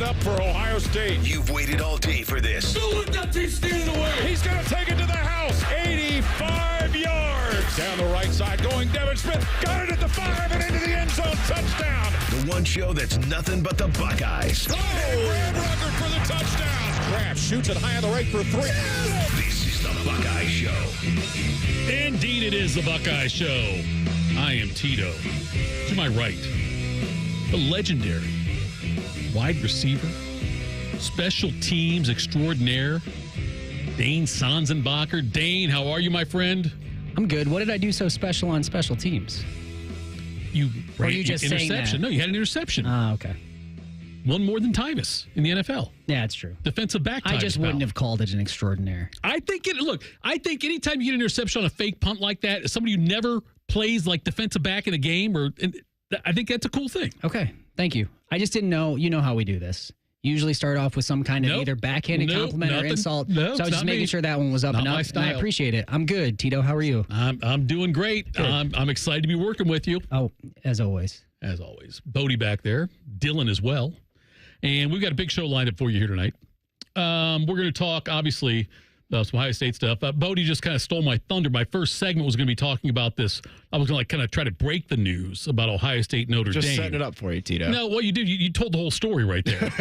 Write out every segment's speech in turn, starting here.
up for Ohio State. You've waited all day for this. Don't let that team steal it away. He's going to take it to the house. 85 yards. Down the right side going Devin Smith. Got it at the 5 and into the end zone. Touchdown. The one show that's nothing but the Buckeyes. Oh, Graham Rucker for the touchdown. Graham shoots it high on the right for 3. This is the Buckeye Show. Indeed, it is the Buckeye Show. I am Tito. To my right, the legendary wide receiver, special teams extraordinaire, Dane Sanzenbacher. Dane, how are you, my friend? I'm good. What did I do so special on special teams? You Or ran you just an saying interception. that? No, you had an interception. Okay. One more than Tyvus in the NFL. Yeah, it's true. Defensive back Tyvus I just wouldn't have called it an extraordinaire. I think anytime you get an interception on a fake punt like that, as somebody who never plays like defensive back in a game, I think that's a cool thing. Okay. Thank you. I just didn't know. You know how we do this. Usually start off with some kind of either backhanded compliment or insult. So I was just making sure that one was up and up. And I appreciate it. I'm good. Tito, how are you? I'm doing great. I'm excited to be working with you. Oh, as always. As always. Bodie back there. Dylan as well. And we've got a big show lined up for you here tonight. We're going to talk, obviously, some Ohio State stuff. Bodie just kind of stole my thunder. My first segment was going to be talking about this. I was going to kind of try to break the news about Ohio State, Notre Dame. Just setting it up for you, Tito. No, what you did, you told the whole story right there.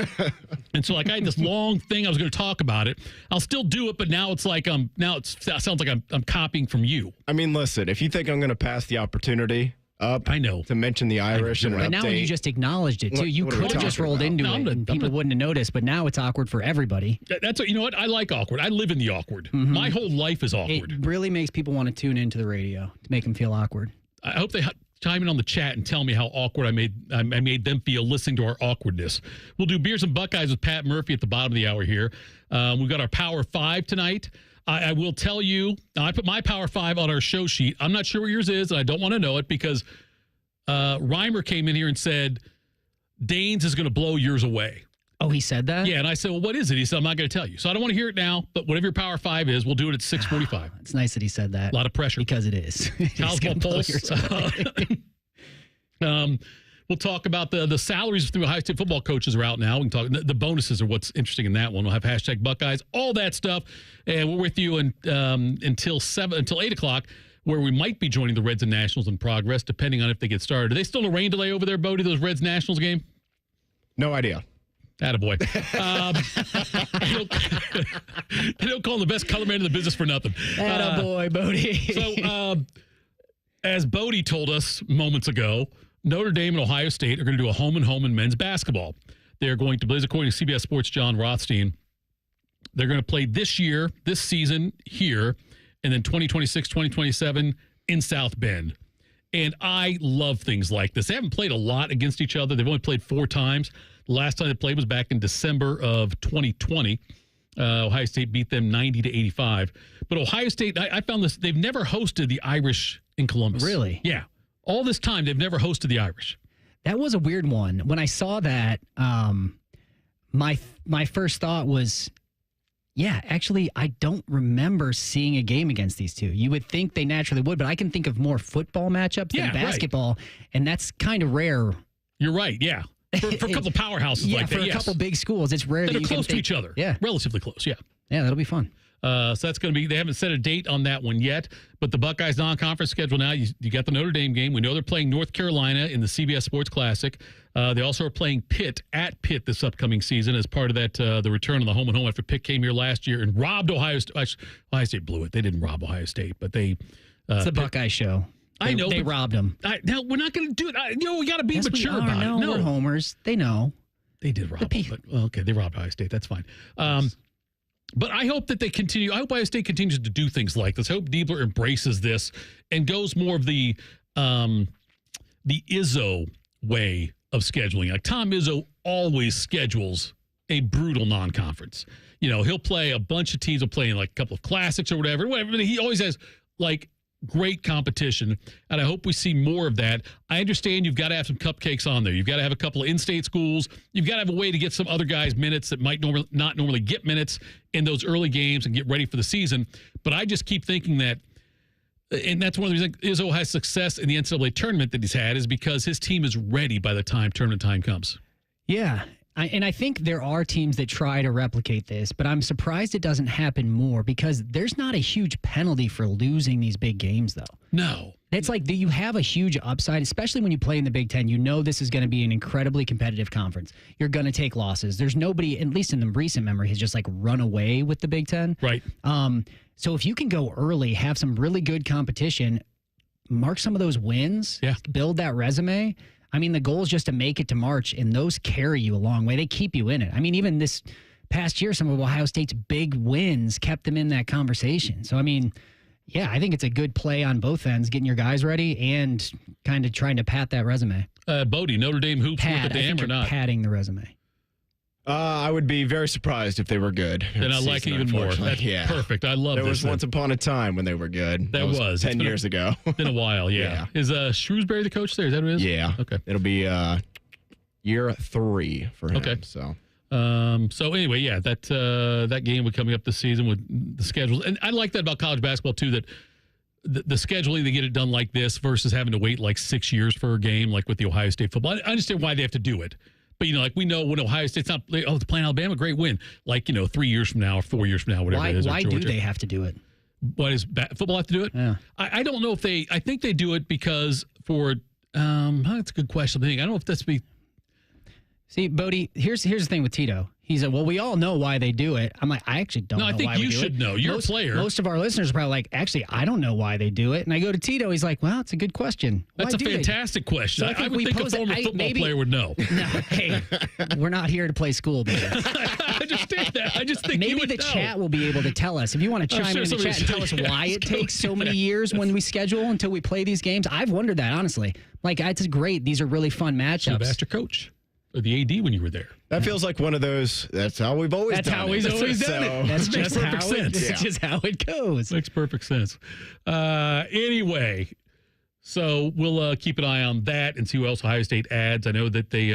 And so, I had this long thing. I was going to talk about it. I'll still do it, but now it's like it sounds like I'm copying from you. I mean, listen, if you think I'm going to pass the opportunity up, I know, to mention the Irish and but now you just acknowledged it too. You could have just rolled into it and people wouldn't have noticed, but now it's awkward for everybody. That's what, you know what? I like awkward. I live in the awkward. Mm-hmm. My whole life is awkward. It really makes people want to tune into the radio to make them feel awkward. I hope they chime in on the chat and tell me how awkward I made them feel listening to our awkwardness. We'll do Beers and Buckeyes with Pat Murphy at the bottom of the hour here. We've got our Power 5 tonight. I will tell you, I put my Power 5 on our show sheet. I'm not sure what yours is, and I don't want to know it because Reimer came in here and said, Dane's is going to blow yours away. Oh, he said that? Yeah, and I said, well, what is it? He said, I'm not going to tell you. So I don't want to hear it now, but whatever your Power 5 is, we'll do it at 6:45. It's nice that he said that. A lot of pressure. Because it is. College ball pulse. We'll talk about the salaries of the Ohio State football coaches are out now. We can talk the bonuses are what's interesting in that one. We'll have hashtag Buckeyes, all that stuff. And we're with you until 8 o'clock, where we might be joining the Reds and Nationals in progress, depending on if they get started. Are they still in a rain delay over there, Bodie, those Reds Nationals game? No idea. Attaboy. They don't call him the best color man in the business for nothing. Attaboy, Bodie. So, as Bodie told us moments ago, Notre Dame and Ohio State are going to do a home and home in men's basketball. They're going to, according to CBS Sports' John Rothstein, they're going to play this season here, and then 2026, 2027 in South Bend. And I love things like this. They haven't played a lot against each other. They've only played 4 times. The last time they played was back in December of 2020. Ohio State beat them 90-85. But Ohio State, I found this, they've never hosted the Irish in Columbus. Really? Yeah. All this time, they've never hosted the Irish. That was a weird one. When I saw that, my first thought was, yeah, actually, I don't remember seeing a game against these two. You would think they naturally would, but I can think of more football matchups than basketball, right. And that's kind of rare. You're right, yeah. For a couple of powerhouses like that, for a couple big schools, it's rare that they're you close can to each other. Yeah. Relatively close, yeah. Yeah, that'll be fun. So that's going to be, they haven't set a date on that one yet, but the Buckeyes non-conference schedule now, you got the Notre Dame game. We know they're playing North Carolina in the CBS Sports Classic. They also are playing Pitt at Pitt this upcoming season as part of that, the return of the home and home after Pitt came here last year and robbed Ohio State. Ohio State blew it. They didn't rob Ohio State, but they... it's the Buckeye show. I know. They robbed them. Now, we're not going to do it. We got to be mature about it. No, we're homers. They know. They did rob them, but okay, they robbed Ohio State. That's fine. But I hope that they continue. I hope Ohio State continues to do things like this. I hope Diebler embraces this and goes more of the Izzo way of scheduling. Like Tom Izzo always schedules a brutal non-conference. He'll play a bunch of teams. He'll play in like a couple of classics or whatever. But he always has like great competition, and I hope we see more of that. I understand you've got to have some cupcakes on there. You've got to have a couple of in-state schools. You've got to have a way to get some other guys minutes that might not normally get minutes in those early games and get ready for the season. But I just keep thinking that, and that's one of the reasons Izzo has success in the NCAA tournament that he's had, is because his team is ready by the time tournament time comes. Yeah, And I think there are teams that try to replicate this, but I'm surprised it doesn't happen more because there's not a huge penalty for losing these big games, though. No. It's like you have a huge upside, especially when you play in the Big Ten. You know this is going to be an incredibly competitive conference. You're going to take losses. There's nobody, at least in the recent memory, has just like run away with the Big Ten. Right. So if you can go early, have some really good competition, mark some of those wins, build that resume. I mean, the goal is just to make it to March, and those carry you a long way. They keep you in it. I mean, even this past year, some of Ohio State's big wins kept them in that conversation. So, I mean, yeah, I think it's a good play on both ends, getting your guys ready and kind of trying to pat that resume. Bodie, Notre Dame hoops worth a damn or not? Patting the resume. I would be very surprised if they were good. Then I like it even more. That's perfect. I love this. There was once upon a time when they were good. That was 10 years ago. Been a while, yeah. Is Shrewsbury the coach there? Is that what it is? Yeah. Okay. It'll be year 3 for him. Okay. So anyway, yeah, that game would coming up this season with the schedules, and I like that about college basketball too. That the scheduling, they get it done like this versus having to wait like 6 years for a game, like with the Ohio State football. I understand why they have to do it. But, like we know when Ohio State's not, it's playing Alabama, great win. Like, 3 years from now or 4 years from now, whatever it is. Why do they have to do it? Why does football have to do it? Yeah. I don't know if I think they do it because that's a good question. I don't know if that's See, Bodie, here's the thing with Tito. He said, well, we all know why they do it. I'm like, I actually don't know why we do it. No, I think you should know. You're a player. Most of our listeners are probably like, actually, I don't know why they do it. And I go to Tito. He's like, well, it's a good question. That's a fantastic question. So I would think a former football player would know. No, hey, we're not here to play school, baby. I understand that. I just think maybe the chat will be able to tell us. If you want to chime in the chat and tell us why it takes so many years when we schedule until we play these games. I've wondered that, honestly. Like, it's great. These are really fun matchups. Should have asked your coach. Or the AD when you were there. That feels like one of those, that's how we've always done it. That's how we've always done it. That's just how it goes. Makes perfect sense. Anyway, so we'll keep an eye on that and see who else Ohio State adds. I know that they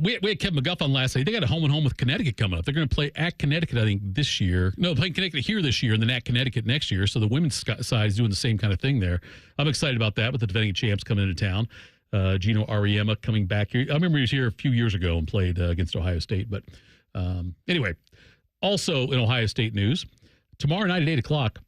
we had Kevin McGuff on last night. They got a home with Connecticut coming up. They're going to play at Connecticut, I think, this year. No, playing Connecticut here this year and then at Connecticut next year. So the women's side is doing the same kind of thing there. I'm excited about that with the defending champs coming into town. Gino Ariema coming back here. I remember he was here a few years ago and played against Ohio State. But anyway, also in Ohio State news, tomorrow night at 8 o'clock,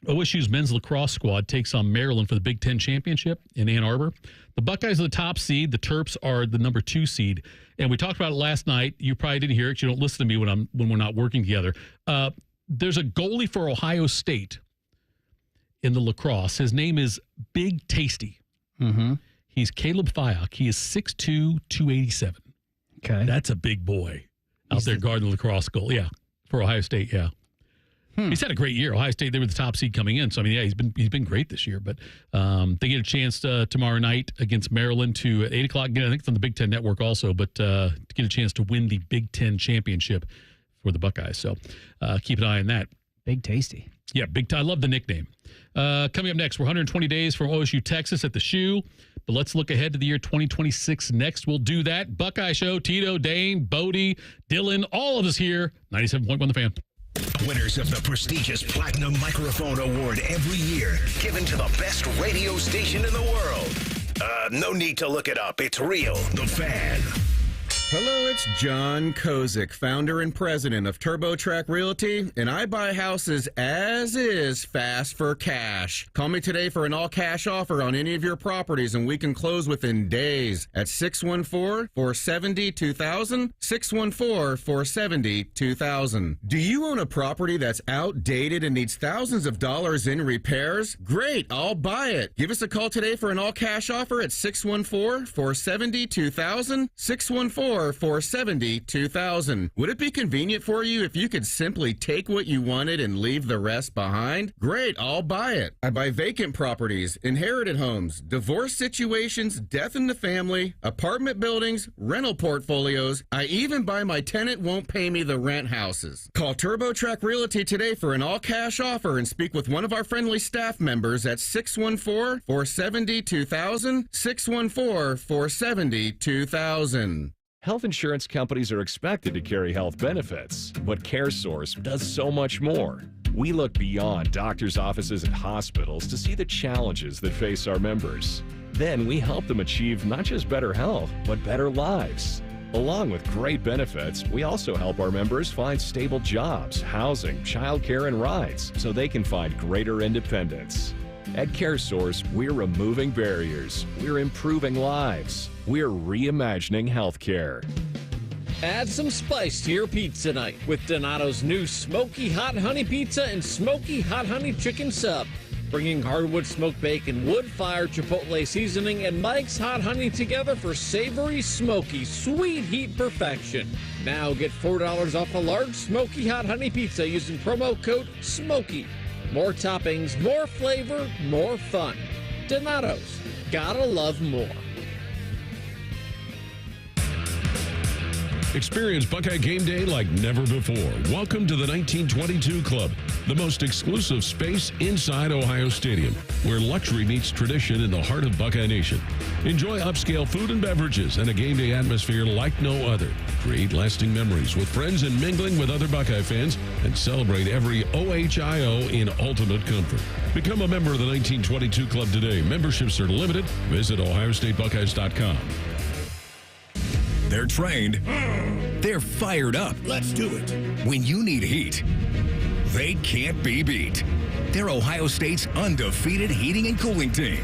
OSU's men's lacrosse squad takes on Maryland for the Big Ten Championship in Ann Arbor. The Buckeyes are the top seed. The Terps are the number 2 seed. And we talked about it last night. You probably didn't hear it because you don't listen to me when we're not working together. There's a goalie for Ohio State in the lacrosse. His name is Big Tasty. Mm-hmm. He's Caleb Fiok. He is 6'2", 287. Okay. That's a big boy out there guarding the lacrosse goal. Yeah, for Ohio State, yeah. He's had a great year. Ohio State, they were the top seed coming in. So, I mean, yeah, he's been great this year. But they get a chance tomorrow night against Maryland at 8 o'clock. Again, I think it's on the Big Ten Network also, but to get a chance to win the Big Ten Championship for the Buckeyes. So keep an eye on that. Big Tasty. Yeah, I love the nickname. Coming up next, we're 120 days from OSU, Texas at the Shoe. But let's look ahead to the year 2026 next. We'll do that. Buckeye Show, Tito, Dane, Bodie, Dylan, all of us here. 97.1 The Fan. Winners of the prestigious Platinum Microphone Award every year, given to the best radio station in the world. No need to look it up. It's real. The Fan. Hello, it's John Kozik, founder and president of TurboTrack Realty, and I buy houses as is, fast for cash. Call me today for an all-cash offer on any of your properties, and we can close within days at 614-470-2000, 614-470-2000. Do you own a property that's outdated and needs thousands of dollars in repairs? Great, I'll buy it. Give us a call today for an all-cash offer at 614-470-2000, 614-470-2000. Would it be convenient for you if you could simply take what you wanted and leave the rest behind? Great, I'll buy it. I buy vacant properties, inherited homes, divorce situations, death in the family, apartment buildings, rental portfolios. I even buy my tenant won't pay me the rent houses. Call TurboTrack Realty today for an all-cash offer and speak with one of our friendly staff members at 614-470-2000, 614-470-2000. Health insurance companies are expected to carry health benefits, but CareSource does so much more. We look beyond doctors' offices and hospitals to see the challenges that face our members. Then we help them achieve not just better health, but better lives. Along with great benefits, we also help our members find stable jobs, housing, childcare, and rides so they can find greater independence. At CareSource, we're removing barriers, we're improving lives, we're reimagining healthcare. Add some spice to your pizza night with Donato's new Smoky Hot Honey Pizza and Smoky Hot Honey Chicken Sub. Bringing hardwood smoked bacon, wood-fired chipotle seasoning, and Mike's Hot Honey together for savory, smoky, sweet heat perfection. Now get $4 off a large Smoky Hot Honey Pizza using promo code SMOKY. More toppings, more flavor, more fun. Donato's. Gotta love more. Experience Buckeye game day like never before. Welcome to the 1922 Club, the most exclusive space inside Ohio Stadium, where luxury meets tradition in the heart of Buckeye Nation. Enjoy upscale food and beverages and a game day atmosphere like no other. Create lasting memories with friends and mingling with other Buckeye fans, and celebrate every OHIO in ultimate comfort. Become a member of the 1922 Club today. Memberships are limited. Visit OhioStateBuckeyes.com. They're trained. They're fired up. Let's do it. When you need heat, they can't be beat. They're Ohio State's undefeated heating and cooling team.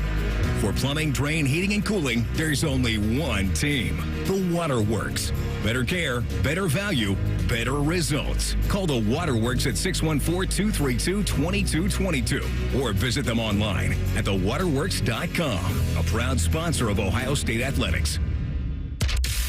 For plumbing, drain, heating, and cooling, there's only one team. The Waterworks. Better care, better value, better results. Call the Waterworks at 614-232-2222 or visit them online at thewaterworks.com. A proud sponsor of Ohio State Athletics.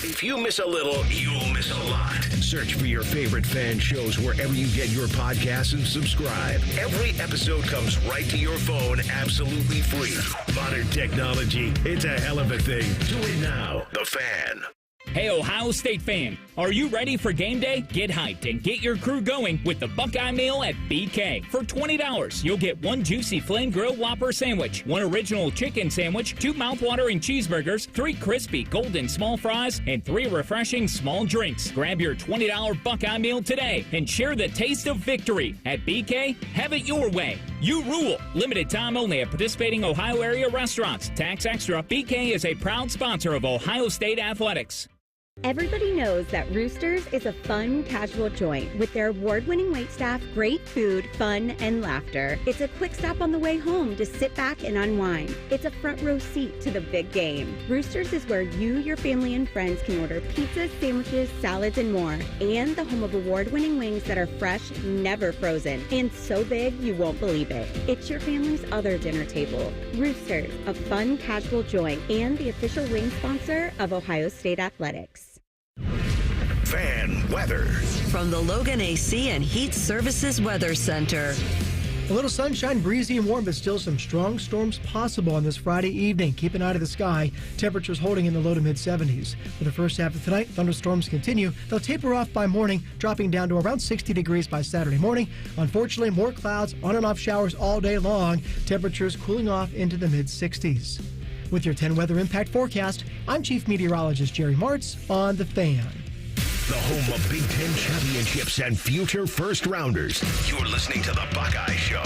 If you miss a little, you'll miss a lot. Search for your favorite fan shows wherever you get your podcasts and subscribe. Every episode comes right to your phone absolutely free. Modern technology, it's a hell of a thing. Do it now. The Fan. Hey, Ohio State fan, are you ready for game day? Get hyped and get your crew going with the Buckeye Meal at BK. For $20, you'll get one juicy flame grilled Whopper sandwich, one original chicken sandwich, 2 mouthwatering cheeseburgers, 3 crispy golden small fries, and 3 refreshing small drinks. Grab your $20 Buckeye Meal today and share the taste of victory. At BK, have it your way. You rule. Limited time only at participating Ohio area restaurants. Tax extra. BK is a proud sponsor of Ohio State Athletics. Everybody knows that Roosters is a fun, casual joint with their award-winning waitstaff, great food, fun, and laughter. It's a quick stop on the way home to sit back and unwind. It's a front row seat to the big game. Roosters is where you, your family, and friends can order pizzas, sandwiches, salads, and more. And the home of award-winning wings that are fresh, never frozen, and so big you won't believe it. It's your family's other dinner table. Roosters, a fun, casual joint, and the official wing sponsor of Ohio State Athletics. Fan weather. From the Logan AC and Heat Services Weather Center. A little sunshine, breezy and warm, but still some strong storms possible on this Friday evening. Keep an eye to the sky. Temperatures holding in the low to mid 70s. For the first half of tonight, thunderstorms continue. They'll taper off by morning, dropping down to around 60 degrees by Saturday morning. Unfortunately, more clouds, on and off showers all day long. Temperatures cooling off into the mid 60s. With your 10 weather impact forecast, I'm Chief Meteorologist Jerry Martz on The Fan. The home of Big Ten championships and future first rounders. You're listening to The Buckeye Show.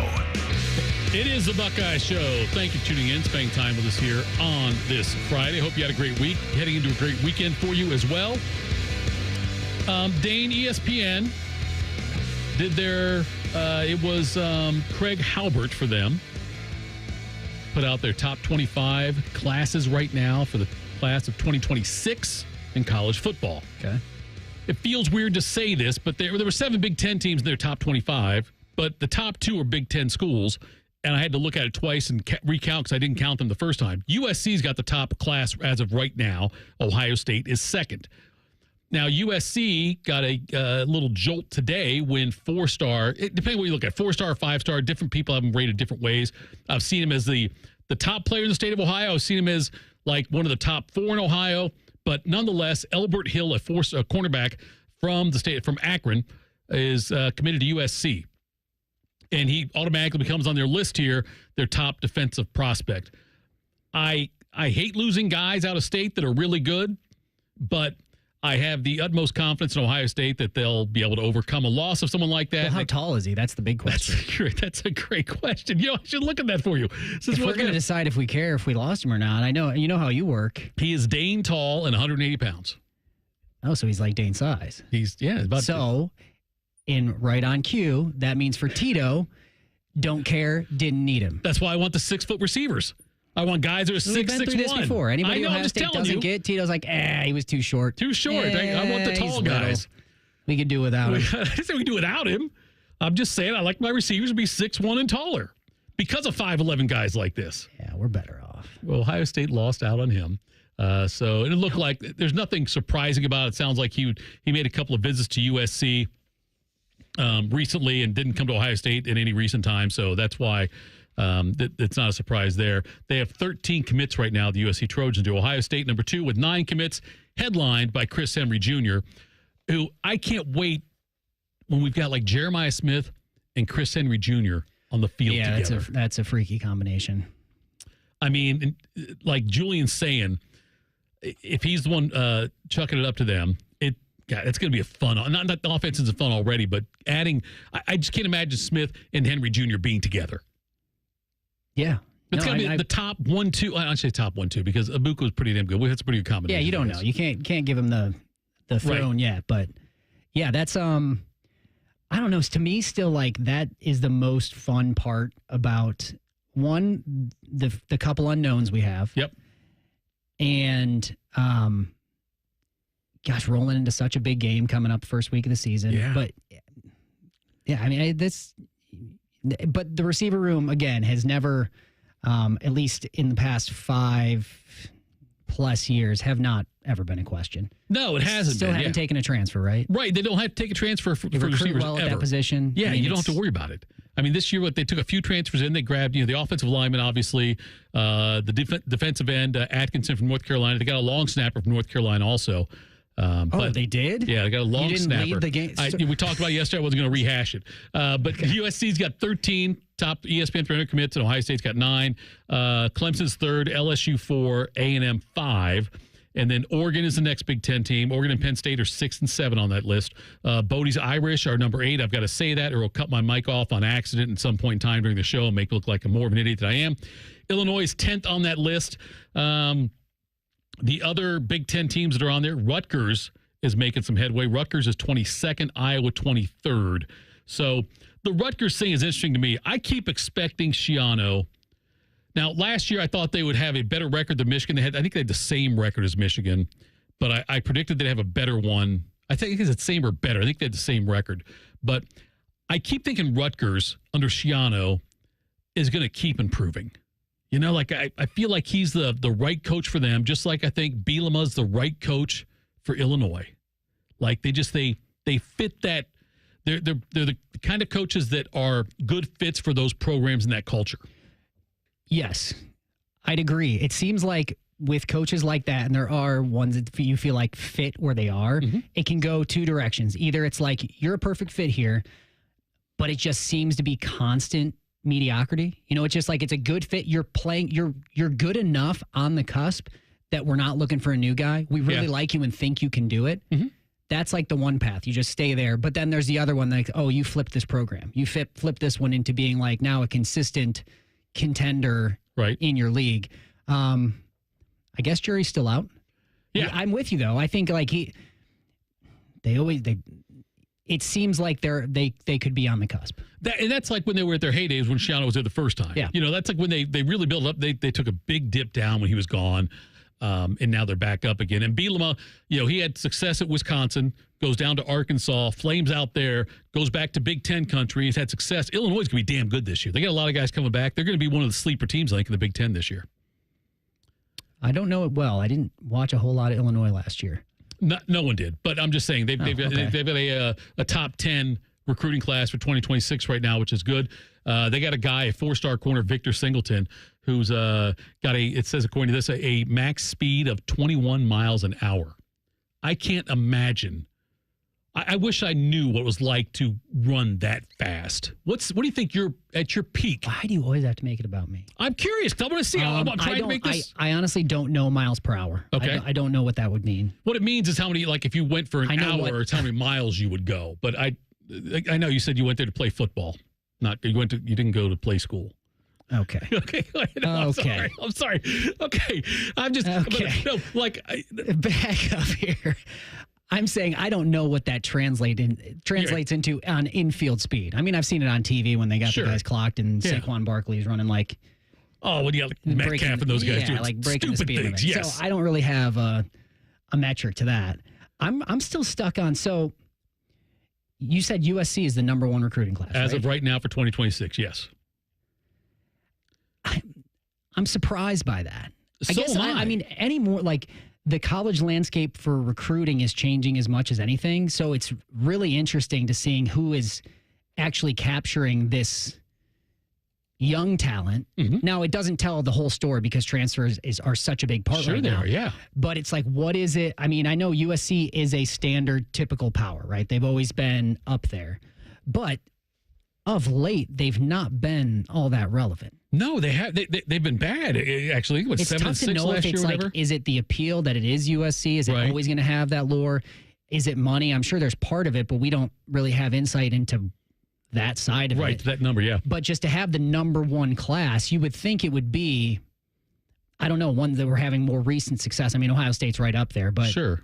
It is The Buckeye Show. Thank you for tuning in, spending time with us here on this Friday. Hope you had a great week. Heading into a great weekend for you as well. Dane, ESPN did their, it was Craig Halbert for them. Put out their top 25 classes right now for the class of 2026 in college football. Okay. It feels weird to say this, but there were 7 Big Ten teams in their top 25, but the top 2 are Big Ten schools, and I had to look at it twice and recount because I didn't count them the first time. USC's got the top class as of right now. Ohio State is second. Now, USC got a little jolt today when 4-star, depending on what you look at, 4-star, 5-star, different people have them rated different ways. I've seen him as the top player in the state of Ohio. I've seen him as like one of the top 4 in Ohio. But nonetheless, Elbert Hill, a cornerback from Akron, is committed to USC. And he automatically becomes on their list here, their top defensive prospect. I hate losing guys out of state that are really good, but I have the utmost confidence in Ohio State that they'll be able to overcome a loss of someone like that. Well, how tall is he? That's the big question. That's a great question. I should look at that for you. Since we're going to decide if we care if we lost him or not, I know you know how you work. He is Dane tall and 180 pounds. Oh, so he's like Dane's size. He's in right on cue, that means for Tito, don't care, didn't need him. That's why I want the 6-foot receivers. I want guys that are 6'1". We've been through this before. Anybody who Ohio State doesn't get, Tito's like, he was too short. Too short. I want the tall guys. We could do without him. I didn't say we do without him. I'm just saying I like my receivers to be 6'1" and taller because of 5'11" guys like this. Yeah, we're better off. Well, Ohio State lost out on him. So it looked like there's nothing surprising about it. It sounds like he made a couple of visits to USC recently and didn't come to Ohio State in any recent time. So that's why it's not a surprise there. They have 13 commits right now, the USC Trojans do. Ohio State, number 2 with 9 commits, headlined by Chris Henry Jr., who I can't wait when we've got like Jeremiah Smith and Chris Henry Jr. on the field together. Yeah, that's a freaky combination. I mean, like Julian's saying, if he's the one chucking it up to them, it's going to be a fun. Not the offense isn't fun already, but adding, I just can't imagine Smith and Henry Jr. being together. Yeah. It's going to be the top 1-2. I say top 1-2 because Abuka was pretty damn good. That's a pretty good combination. Yeah, you don't know. You can't give him the throne yet. But yeah, that's I don't know. To me, still like that is the most fun part about one, the couple unknowns we have. Yep. And gosh, rolling into such a big game coming up the first week of the season. Yeah. But yeah, I mean but the receiver room again has never, at least in the past 5+ years, have not ever been in question. No, it hasn't. Still haven't taken a transfer, right? Right. They don't have to take a transfer for recruit receivers well ever. At that position. Yeah, I mean, you don't have to worry about it. I mean, this year, they took a few transfers in. They grabbed, the offensive lineman, obviously, the defensive end, Atkinson from North Carolina. They got a long snapper from North Carolina also. But they did? Yeah, they got a long snapper. Lead the game. We talked about it yesterday. I wasn't going to rehash it. But USC's got 13 top ESPN 300 commits, and Ohio State's got 9. Clemson's 3rd, LSU 4, A&M 5. And then Oregon is the next Big Ten team. Oregon and Penn State are 6 and 7 on that list. Bodie's Irish are number 8. I've got to say that, or I'll cut my mic off on accident at some point in time during the show and make me look like I'm more of an idiot than I am. Illinois is 10th on that list. The other Big Ten teams that are on there, Rutgers is making some headway. Rutgers is 22nd, Iowa 23rd. So the Rutgers thing is interesting to me. I keep expecting Schiano. Now, last year I thought they would have a better record than Michigan. I think they had the same record as Michigan, but I predicted they'd have a better one. I think it's the same or better. I think they had the same record. But I keep thinking Rutgers under Schiano is going to keep improving. I feel like he's the right coach for them, just like I think Bielema's the right coach for Illinois. Like they fit that. They're the kind of coaches that are good fits for those programs and that culture. Yes, I'd agree. It seems like with coaches like that, and there are ones that you feel like fit where they are, it can go 2 directions. Either it's like you're a perfect fit here, but it just seems to be constant mediocrity. It's just like it's a good fit. You're playing. You're good enough on the cusp that we're not looking for a new guy. We really like you and think you can do it. Mm-hmm. That's like the one path. You just stay there. But then there's the other one, like, you flipped this program. You flip this one into being like now a consistent contender in your league. I guess jury's still out. Yeah, I'm with you though. I think like it seems like they could be on the cusp. And that's like when they were at their heydays when Schiano was there the first time. Yeah. That's like when they really built up. They took a big dip down when he was gone, and now they're back up again. And Bielema, he had success at Wisconsin, goes down to Arkansas, flames out there, goes back to Big Ten country. He's had success. Illinois is going to be damn good this year. They got a lot of guys coming back. They're going to be one of the sleeper teams, I think, in the Big Ten this year. I don't know it well. I didn't watch a whole lot of Illinois last year. No one did, but I'm just saying they've got a top 10 recruiting class for 2026 right now, which is good. They got a guy, a 4-star corner, Victor Singleton, who's got it says according to this, a max speed of 21 miles an hour. I can't imagine. I wish I knew what it was like to run that fast. What do you think you're at your peak? Why do you always have to make it about me? I'm curious. I want to see how I'm trying to make this. I honestly don't know miles per hour. Okay. I don't know what that would mean. What it means is how many, like if you went for an hour, it's how many miles you would go. But I know you said you went there to play football. You didn't go to play school. Okay. Okay. No, okay. I'm sorry. Okay. I'm just. Okay. But, no, back up here. I'm saying I don't know what that translates into on infield speed. I mean, I've seen it on TV when they got the guys clocked and Saquon Barkley's running like. Oh, when you got like Metcalf and those guys doing like breaking the speed things. limit. Yes. So I don't really have a metric to that. I'm still stuck on. So you said USC is the number one recruiting class as of right now for 2026. Yes. I'm surprised by that. I mean, any more like the college landscape for recruiting is changing as much as anything. So it's really interesting to seeing who is actually capturing this young talent. Mm-hmm. Now, it doesn't tell the whole story because transfers are such a big part right now. Yeah. But it's like, what is it? I mean, I know USC is a standard, typical power, right? They've always been up there. But of late, they've not been all that relevant. No, they have. They've been bad, actually. What, it's 7-6 tough to know last if year it's or like, whatever? is it the appeal that it is USC? Is it always going to have that lure? Is it money? I'm sure there's part of it, but we don't really have insight into that side of it. Right, that number, yeah. But just to have the number one class, you would think it would be, I don't know, one that we're having more recent success. I mean, Ohio State's right up there, but sure.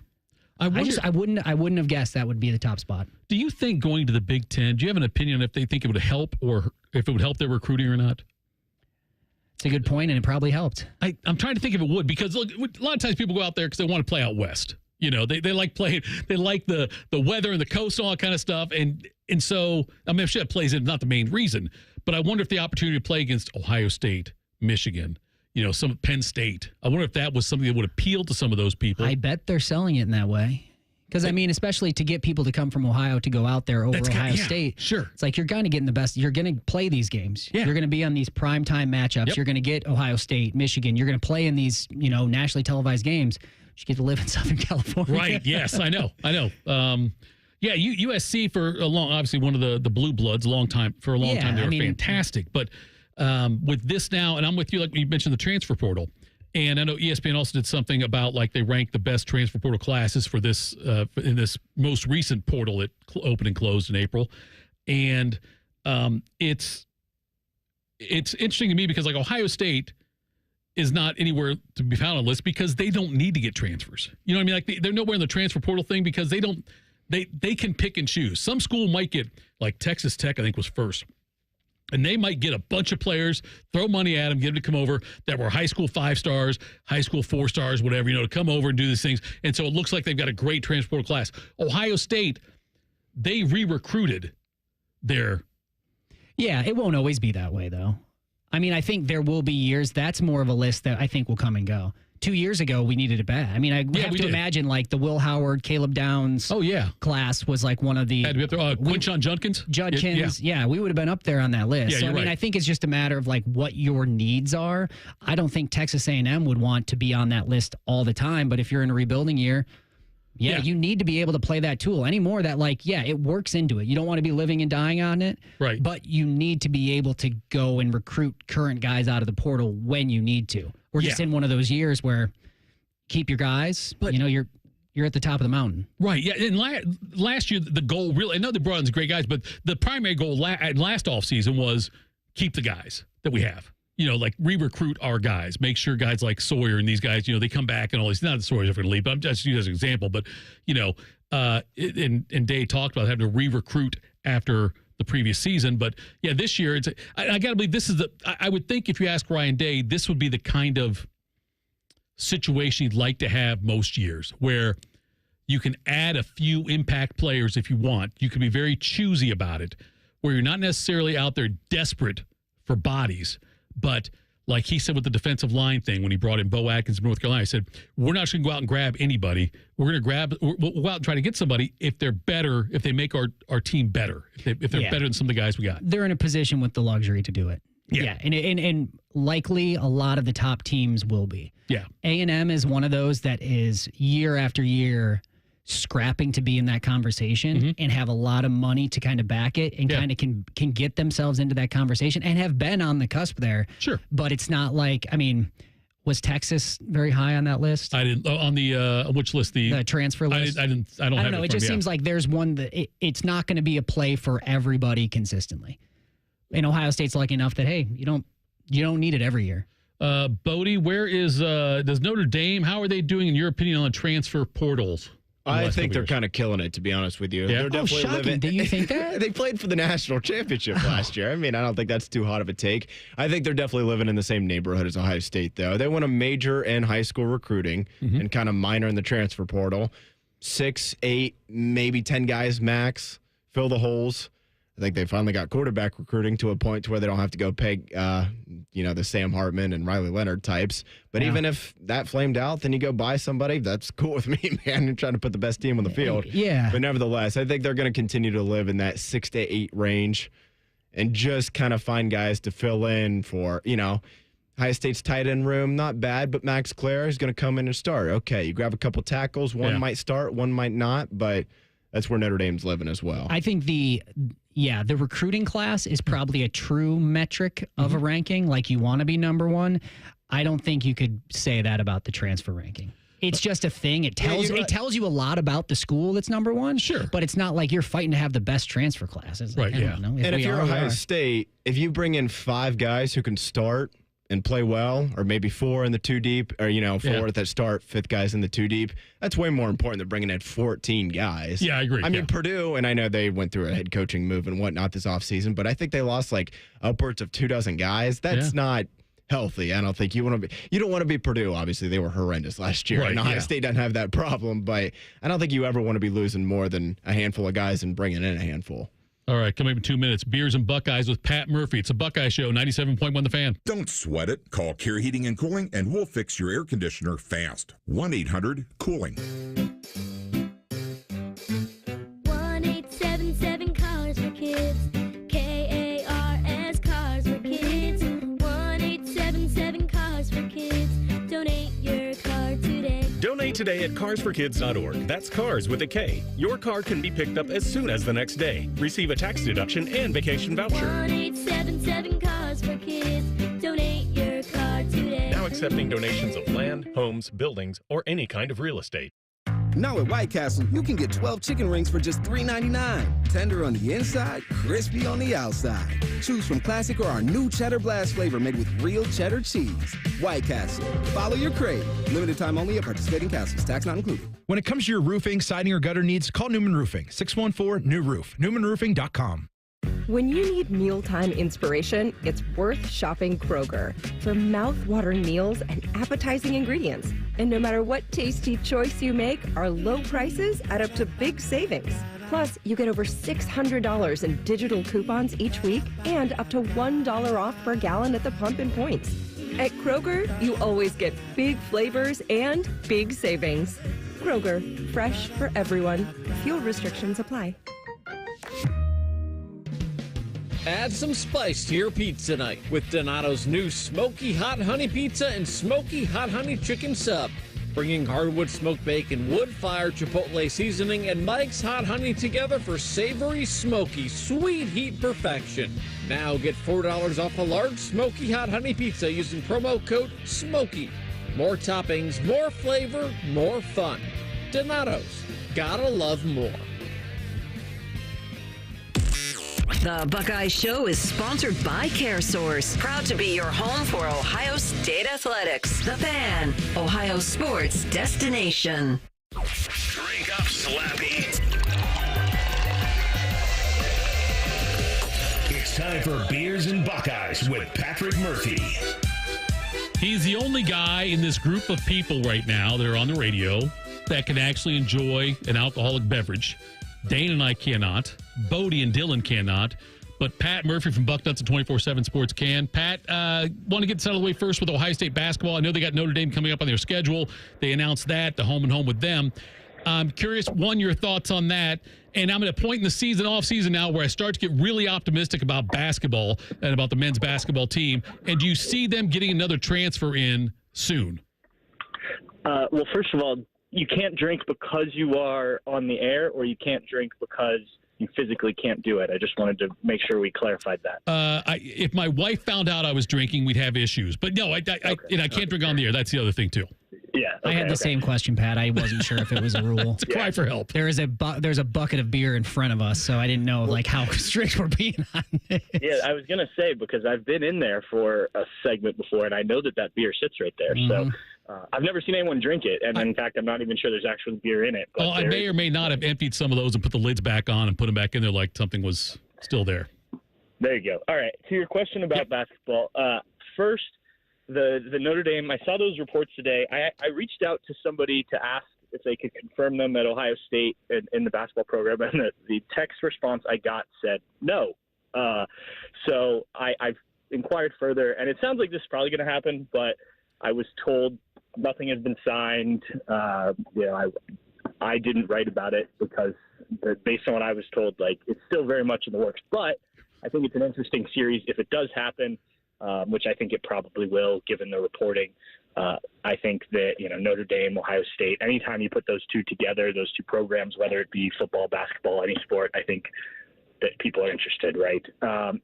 I wouldn't have guessed that would be the top spot. Do you think going to the Big Ten, do you have an opinion if they think it would help or if it would help their recruiting or not? It's a good point, and it probably helped. I'm trying to think if it would, because look, a lot of times people go out there because they want to play out west. You know, they like playing, they like the weather and the coast and all that kind of stuff. And so, I mean, I'm sure that plays in, not the main reason, but I wonder if the opportunity to play against Ohio State, Michigan, you know, some Penn State, I wonder if that was something that would appeal to some of those people. I bet they're selling it in that way. Because, I mean, especially to get people to come from Ohio to go out there over Ohio State. Sure. It's like you're going to get in the best. You're going to play these games. Yeah. You're going to be on these primetime matchups. Yep. You're going to get Ohio State, Michigan. You're going to play in these, you know, nationally televised games. You get to live in Southern California. Right. Yes, I know. Yeah, USC for a long, obviously one of the blue bloods, for a long time they were fantastic. But with this now, and I'm with you, like you mentioned the transfer portal. And I know ESPN also did something about like they ranked the best transfer portal classes for this in this most recent portal that opened and closed in April. And it's interesting to me because like Ohio State is not anywhere to be found on the list because they don't need to get transfers. You know what I mean? Like they're nowhere in the transfer portal thing because they can pick and choose. Some school might get, like Texas Tech, I think was first. And they might get a bunch of players, throw money at them, get them to come over that were high school 5 stars, high school 4 stars, whatever, you know, to come over and do these things. And so it looks like they've got a great transport class. Ohio State, they re-recruited their. Yeah, it won't always be that way, though. I mean, I think there will be years. That's more of a list that I think will come and go. 2 years ago, we needed it bad. I mean, I have to imagine like the Will Howard, Caleb Downs class was like one of the... Quinshon Judkins? Yeah, we would have been up there on that list. Yeah, so, I mean, I think it's just a matter of like what your needs are. I don't think Texas A&M would want to be on that list all the time, but if you're in a rebuilding year... Yeah, you need to be able to play that tool anymore that like, it works into it. You don't want to be living and dying on it. Right. But you need to be able to go and recruit current guys out of the portal when you need to. We're just in one of those years where keep your guys, but you know, you're at the top of the mountain. Right. Yeah. And last year, the goal really, I know they brought in some great guys, but the primary goal last offseason was keep the guys that we have. You know, like re-recruit our guys, make sure guys like Sawyer and these guys, you know, they come back and all these, not that Sawyer's ever going to leave, but I'm just using as an example. But, you know, and Day talked about having to re-recruit after the previous season. But yeah, this year, I got to believe this is I would think if you ask Ryan Day, this would be the kind of situation he'd like to have most years where you can add a few impact players if you want. You can be very choosy about it, where you're not necessarily out there desperate for bodies. But like he said with the defensive line thing when he brought in Bo Atkins from North Carolina, I said, we're not just going to go out and grab anybody. We'll go out and try to get somebody if they're better, if they make our team better, if they're better than some of the guys we got. They're in a position with the luxury to do it. Yeah. And likely a lot of the top teams will be. Yeah. A&M is one of those that is year after year scrapping to be in that conversation and have a lot of money to kind of back it and kind of can get themselves into that conversation and have been on the cusp there. Sure. But it's not like, I mean, was Texas very high on that list? I didn't. On the which list? The transfer list? I don't know. It just seems like there's one that it's not going to be a play for everybody consistently. And Ohio State's lucky enough that, hey, you don't need it every year. Bodie, where is does Notre Dame? How are they doing in your opinion on the transfer portals? I think they're kind of killing it, to be honest with you. Yeah. They're definitely shocking. living. Do you think that? They played for the national championship last year. I mean, I don't think that's too hot of a take. I think they're definitely living in the same neighborhood as Ohio State, though. They want to major in high school recruiting and kind of minor in the transfer portal. 6, 8, maybe 10 guys max. Fill the holes. I think they finally got quarterback recruiting to a point to where they don't have to go pay, the Sam Hartman and Riley Leonard types. But even if that flamed out, then you go buy somebody. That's cool with me, man. You're trying to put the best team on the field. Yeah. But nevertheless, I think they're going to continue to live in that 6 to 8 range and just kind of find guys to fill in for, Ohio State's tight end room, not bad, but Max Clare is going to come in and start. Okay, you grab a couple tackles. One might start, one might not, but that's where Notre Dame's living as well. I think the recruiting class is probably a true metric of a ranking. Like, you want to be number one. I don't think you could say that about the transfer ranking. It's just a thing. It tells you a lot about the school that's number one. Sure. But it's not like you're fighting to have the best transfer class. It's like, I don't know. And if you're Ohio State, if you bring in 5 guys who can start and play well, or maybe 4 in the 2 deep, or 4 that start, 5th guys in the 2 deep, that's way more important than bringing in 14 guys. Yeah, I agree. I mean, Purdue, and I know they went through a head coaching move and whatnot this offseason, but I think they lost like upwards of 24 guys. That's not healthy. I don't think you don't want to be Purdue. Obviously, they were horrendous last year, and Ohio State doesn't have that problem, but I don't think you ever want to be losing more than a handful of guys and bringing in a handful. All right, coming up in 2 minutes, Beers and Buckeyes with Pat Murphy. It's a Buckeye Show, 97.1 The Fan. Don't sweat it. Call Care Heating and Cooling, and we'll fix your air conditioner fast. 1-800-COOLING. 1-877 Cars for Kids. KARS Cars for Kids. 1-877 Cars for Kids. Donate your car today. Donate today at carsforkids.org. That's cars with a K. Your car can be picked up as soon as the next day. Receive a tax deduction and vacation voucher. 1-877 Cars for Kids. Donate your car today. Now accepting donations of land, homes, buildings, or any kind of real estate. Now at White Castle, you can get 12 chicken rings for just $3.99. Tender on the inside, crispy on the outside. Choose from classic or our new Cheddar Blast flavor made with real cheddar cheese. White Castle. Follow your crave. Limited time only at participating castles. Tax not included. When it comes to your roofing, siding, or gutter needs, call Newman Roofing. 614-NEW-ROOF. NewmanRoofing.com. When you need mealtime inspiration, it's worth shopping Kroger for mouth-watering meals and appetizing ingredients. And no matter what tasty choice you make, our low prices add up to big savings. Plus, you get over $600 in digital coupons each week and up to $1 off per gallon at the pump and points. At Kroger, you always get big flavors and big savings. Kroger, fresh for everyone. Fuel restrictions apply. Add some spice to your pizza night with Donato's new Smoky Hot Honey Pizza and Smoky Hot Honey Chicken Sub. Bringing hardwood smoked bacon, wood-fired chipotle seasoning, and Mike's Hot Honey together for savory, smoky, sweet heat perfection. Now get $4 off a large Smoky Hot Honey Pizza using promo code SMOKY. More toppings, more flavor, more fun. Donato's. Gotta love more. The Buckeye Show is sponsored by CareSource. Proud to be your home for Ohio State Athletics. The Fan, Ohio sports destination. Drink up, Slappy. It's time for Beers and Buckeyes with Patrick Murphy. He's the only guy in this group of people right now that are on the radio that can actually enjoy an alcoholic beverage. Dane and I cannot. Bodie and Dylan cannot. But Pat Murphy from Bucknuts and 24/7 Sports can. Pat, want to get this out of the way first with Ohio State basketball. I know they got Notre Dame coming up on their schedule. They announced that, the home and home with them. I'm curious, one, your thoughts on that. And I'm at a point in the season, off season now, where I start to get really optimistic about basketball and about the men's basketball team. And do you see them getting another transfer in soon? Well, first of all, you can't drink because you are on the air, or you can't drink because you physically can't do it. I just wanted to make sure we clarified that. If my wife found out I was drinking, we'd have issues. But no, I can't drink on the air. That's the other thing, too. Yeah, I had the same question, Pat. I wasn't sure if it was a rule. It's a cry for help. There's a bucket of beer in front of us, so I didn't know how strict we're being on this. Yeah, I was going to say, because I've been in there for a segment before, and I know that beer sits right there. So I've never seen anyone drink it, and in fact, I'm not even sure there's actual beer in it. But I may or may not have emptied some of those and put the lids back on and put them back in there like something was still there. There you go. All right, to your question about basketball. First, the Notre Dame, I saw those reports today. I reached out to somebody to ask if they could confirm them at Ohio State in the basketball program, and the text response I got said no. So I've inquired further, and it sounds like this is probably going to happen, but I was told nothing has been signed. I didn't write about it because based on what I was told, like, it's still very much in the works. But I think it's an interesting series if it does happen, which I think it probably will, given the reporting. I think that, Notre Dame, Ohio State, anytime you put those two together, those two programs, whether it be football, basketball, any sport, I think that people are interested, right?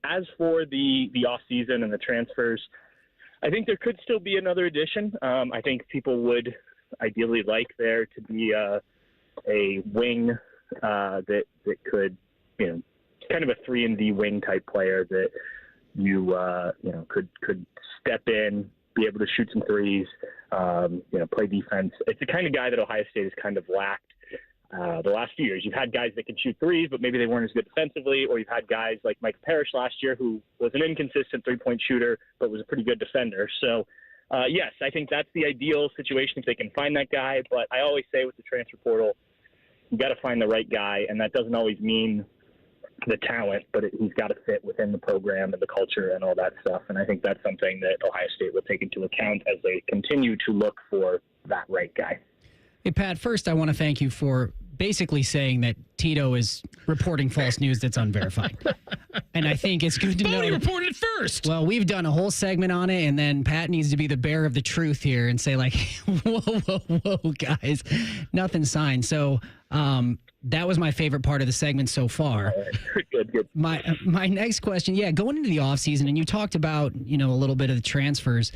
As for the offseason and the transfers, I think there could still be another addition. I think people would ideally like there to be a wing that could, kind of a 3-and-D wing type player that you could step in, be able to shoot some threes, play defense. It's the kind of guy that Ohio State has kind of lacked the last few years. You've had guys that can shoot threes, but maybe they weren't as good defensively, or you've had guys like Mike Parrish last year who was an inconsistent three-point shooter but was a pretty good defender. So, yes, I think that's the ideal situation if they can find that guy. But I always say with the transfer portal, you got to find the right guy, and that doesn't always mean the talent, but he's got to fit within the program and the culture and all that stuff. And I think that's something that Ohio State will take into account as they continue to look for that right guy. Hey, Pat, first I want to thank you for basically saying that Tito is reporting false news that's unverified. And I think it's good to know. Bodie reported it first. Well, we've done a whole segment on it, and then Pat needs to be the bearer of the truth here and say, like, whoa, guys, nothing signed. So that was my favorite part of the segment so far. Good. My next question, going into the offseason, and you talked about, a little bit of the transfers.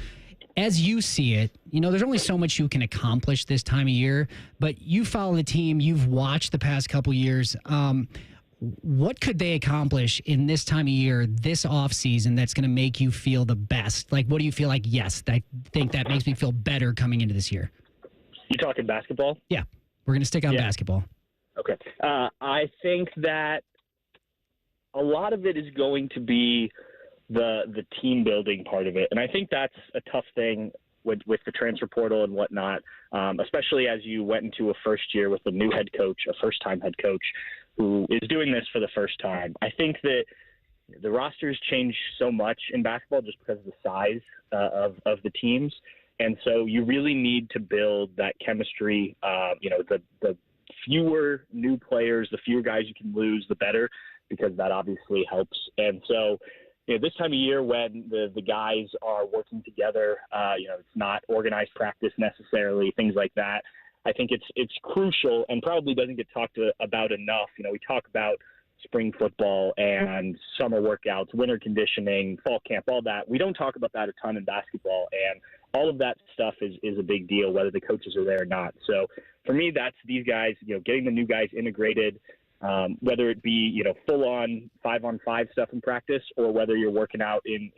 As you see it, there's only so much you can accomplish this time of year, but you follow the team, you've watched the past couple years. What could they accomplish in this time of year, this offseason, that's going to make you feel the best? Like, what do you feel like, yes, I think that makes me feel better coming into this year? You talking basketball? Yeah, we're going to stick on basketball. Okay. I think that a lot of it is going to be the team building part of it. And I think that's a tough thing with the transfer portal and whatnot, especially as you went into a first year with a new head coach, a first-time head coach who is doing this for the first time. I think that the rosters change so much in basketball just because of the size of the teams. And so you really need to build that chemistry. The fewer new players, the fewer guys you can lose, the better, because that obviously helps. And so, this time of year when the guys are working together, it's not organized practice necessarily, things like that. I think it's crucial and probably doesn't get talked about enough. We talk about spring football and summer workouts, winter conditioning, fall camp, all that. We don't talk about that a ton in basketball, and all of that stuff is a big deal, whether the coaches are there or not. So for me, that's these guys, getting the new guys integrated, whether it be, full-on 5-on-5 stuff in practice or whether you're working out in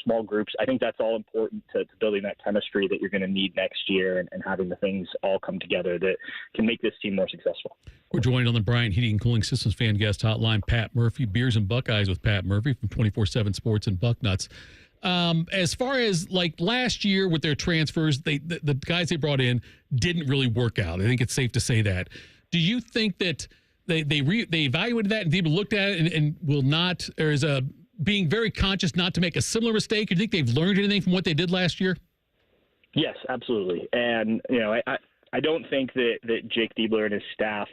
small groups. I think that's all important to building that chemistry that you're going to need next year and having the things all come together that can make this team more successful. We're joined on the Bryant Heating and Cooling Systems fan guest hotline, Pat Murphy, Beers and Buckeyes with Pat Murphy from 24/7 Sports and Bucknuts. As far as like last year with their transfers, the guys they brought in didn't really work out. I think it's safe to say that. Do you think that they evaluated that and they looked at it and will not, or is being very conscious not to make a similar mistake? Do you think they've learned anything from what they did last year? Yes, absolutely. And, I don't think that Jake Diebler and his staff,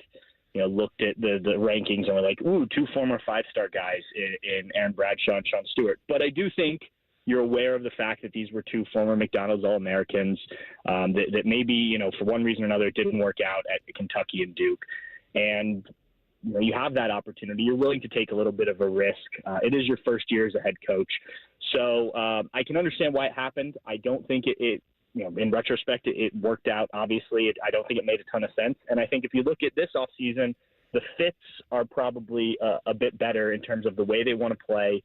looked at the rankings and were like, ooh, 2 former 5-star guys in Aaron Bradshaw and Sean Stewart. But I do think you're aware of the fact that these were 2 former McDonald's All-Americans, that maybe, for one reason or another, it didn't work out at Kentucky and Duke. And you have that opportunity. You're willing to take a little bit of a risk. It is your first year as a head coach. So I can understand why it happened. I don't think it in retrospect, it worked out. Obviously, I don't think it made a ton of sense. And I think if you look at this offseason, the fits are probably a bit better in terms of the way they want to play,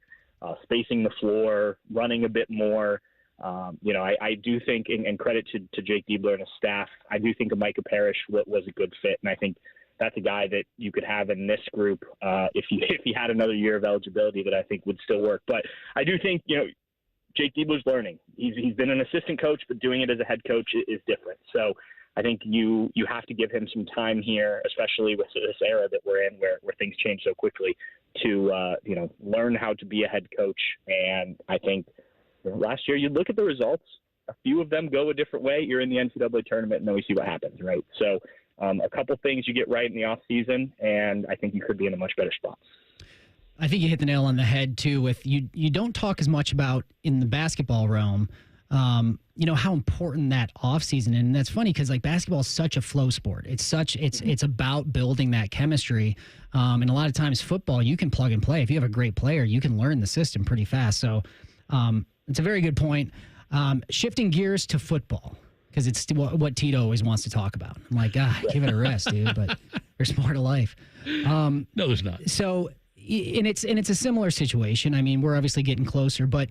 spacing the floor, running a bit more. I do think, and credit to Jake Diebler and his staff, I do think Micah Parrish was a good fit, and I think that's a guy that you could have in this group if he had another year of eligibility that I think would still work. But I do think, Jake Diebler's learning. He's been an assistant coach, but doing it as a head coach is different. So I think you have to give him some time here, especially with this era that we're in where things change so quickly, to learn how to be a head coach. And I think last year you look at the results, a few of them go a different way. You're in the NCAA tournament, and then we see what happens, right? So a couple things you get right in the off season, and I think you could be in a much better spot. I think you hit the nail on the head too. With you don't talk as much about in the basketball realm, how important that offseason, and that's funny because like basketball is such a flow sport. It's about building that chemistry, and a lot of times football you can plug and play. If you have a great player, you can learn the system pretty fast. So it's a very good point. Shifting gears to football, because it's what Tito always wants to talk about. I'm like, give it a rest, dude. But there's more to life. No, there's not. So, and it's a similar situation. I mean, we're obviously getting closer, but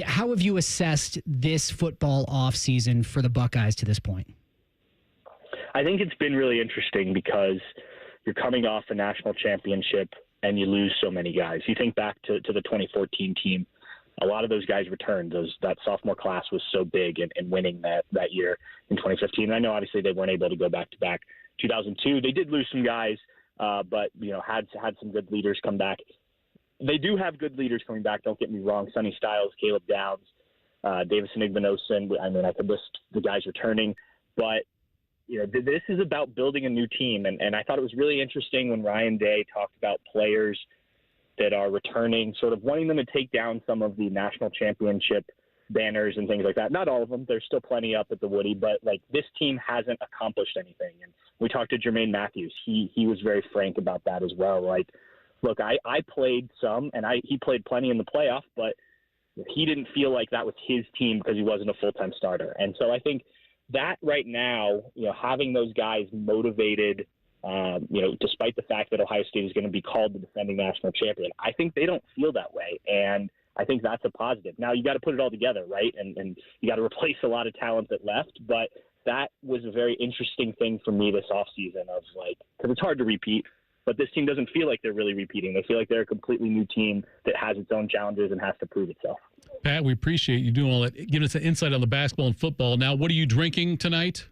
how have you assessed this football offseason for the Buckeyes to this point? I think it's been really interesting because you're coming off a national championship and you lose so many guys. You think back to the 2014 team. A lot of those guys returned. That sophomore class was so big in winning that year in 2015. And I know obviously they weren't able to go back to back. 2002, they did lose some guys, but had some good leaders come back. They do have good leaders coming back. Don't get me wrong. Sonny Styles, Caleb Downs, Davison Igbinosun. I mean, I could list the guys returning, but this is about building a new team. And I thought it was really interesting when Ryan Day talked about players that are returning, sort of wanting them to take down some of the national championship banners and things like that. Not all of them. There's still plenty up at the Woody, but like this team hasn't accomplished anything. And we talked to Jermaine Matthews. He was very frank about that as well. Like, look, I played some and he played plenty in the playoff, but he didn't feel like that was his team because he wasn't a full-time starter. And so I think that right now, having those guys motivated, despite the fact that Ohio State is going to be called the defending national champion, I think they don't feel that way. And I think that's a positive. Now you got to put it all together, right? And you got to replace a lot of talent that left. But that was a very interesting thing for me this offseason because it's hard to repeat, but this team doesn't feel like they're really repeating. They feel like they're a completely new team that has its own challenges and has to prove itself. Pat, we appreciate you doing all that, giving us an insight on the basketball and football. Now, what are you drinking tonight?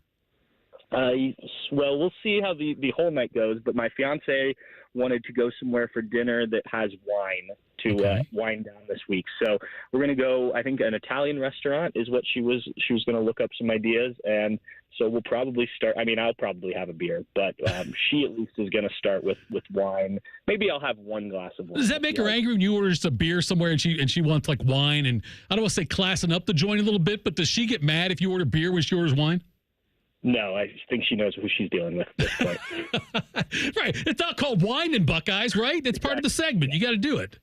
Well, we'll see how the whole night goes, but my fiance wanted to go somewhere for dinner that has wine to wind down this week. So we're going to go, I think an Italian restaurant is what she was going to look up some ideas. And so we'll probably start, I'll probably have a beer, but she at least is going to start with wine. Maybe I'll have one glass of wine. Does that make her angry when you order just a beer somewhere and she wants like wine? And I don't want to say classing up the joint a little bit, but does she get mad if you order beer when she orders wine? No, I think she knows who she's dealing with at this point. Right. It's not called Wine and Buckeyes, right? It's part of the segment. You got to do it.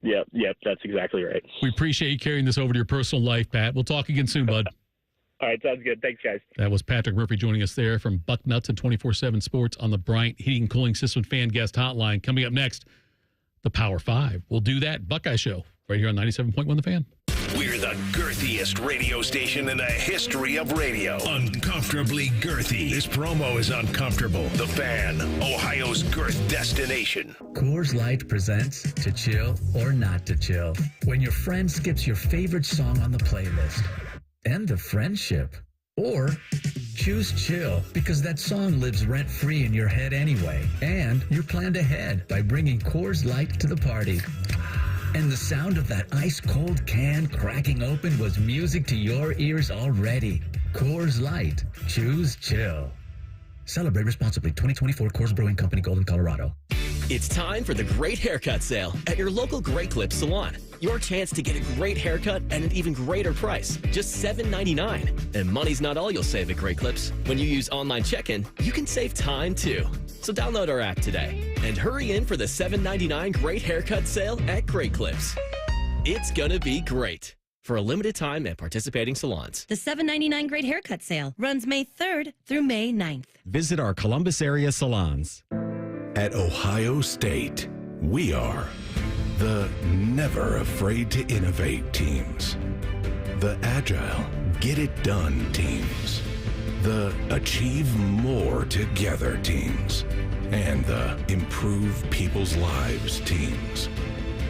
Yep, that's exactly right. We appreciate you carrying this over to your personal life, Pat. We'll talk again soon, bud. All right, sounds good. Thanks, guys. That was Patrick Murphy joining us there from Bucknuts and 24/7 Sports on the Bryant Heating and Cooling System Fan Guest Hotline. Coming up next, the Power 5. We'll do that Buckeye Show right here on 97.1 The Fan. We're the girthiest radio station in the history of radio. Uncomfortably girthy. This promo is uncomfortable. The Fan, Ohio's girth destination. Coors Light presents To Chill or Not to Chill. When your friend skips your favorite song on the playlist. End the friendship. Or choose chill because that song lives rent-free in your head anyway. And you're planned ahead by bringing Coors Light to the party. And the sound of that ice-cold can cracking open was music to your ears already. Coors Light. Choose chill. Celebrate responsibly. 2024 Coors Brewing Company, Golden, Colorado. It's time for the Great Haircut Sale at your local Great Clips salon. Your chance to get a great haircut at an even greater price, just $7.99. And money's not all you'll save at Great Clips. When you use online check-in, you can save time too. So download our app today and hurry in for the $7.99 Great Haircut Sale at Great Clips. It's gonna be great. For a limited time at participating salons. The $7.99 Great Haircut Sale runs May 3rd through May 9th. Visit our Columbus area salons. At Ohio State, we are the never afraid to innovate teams. The agile, get-it-done teams. The achieve more together teams. And the improve people's lives teams.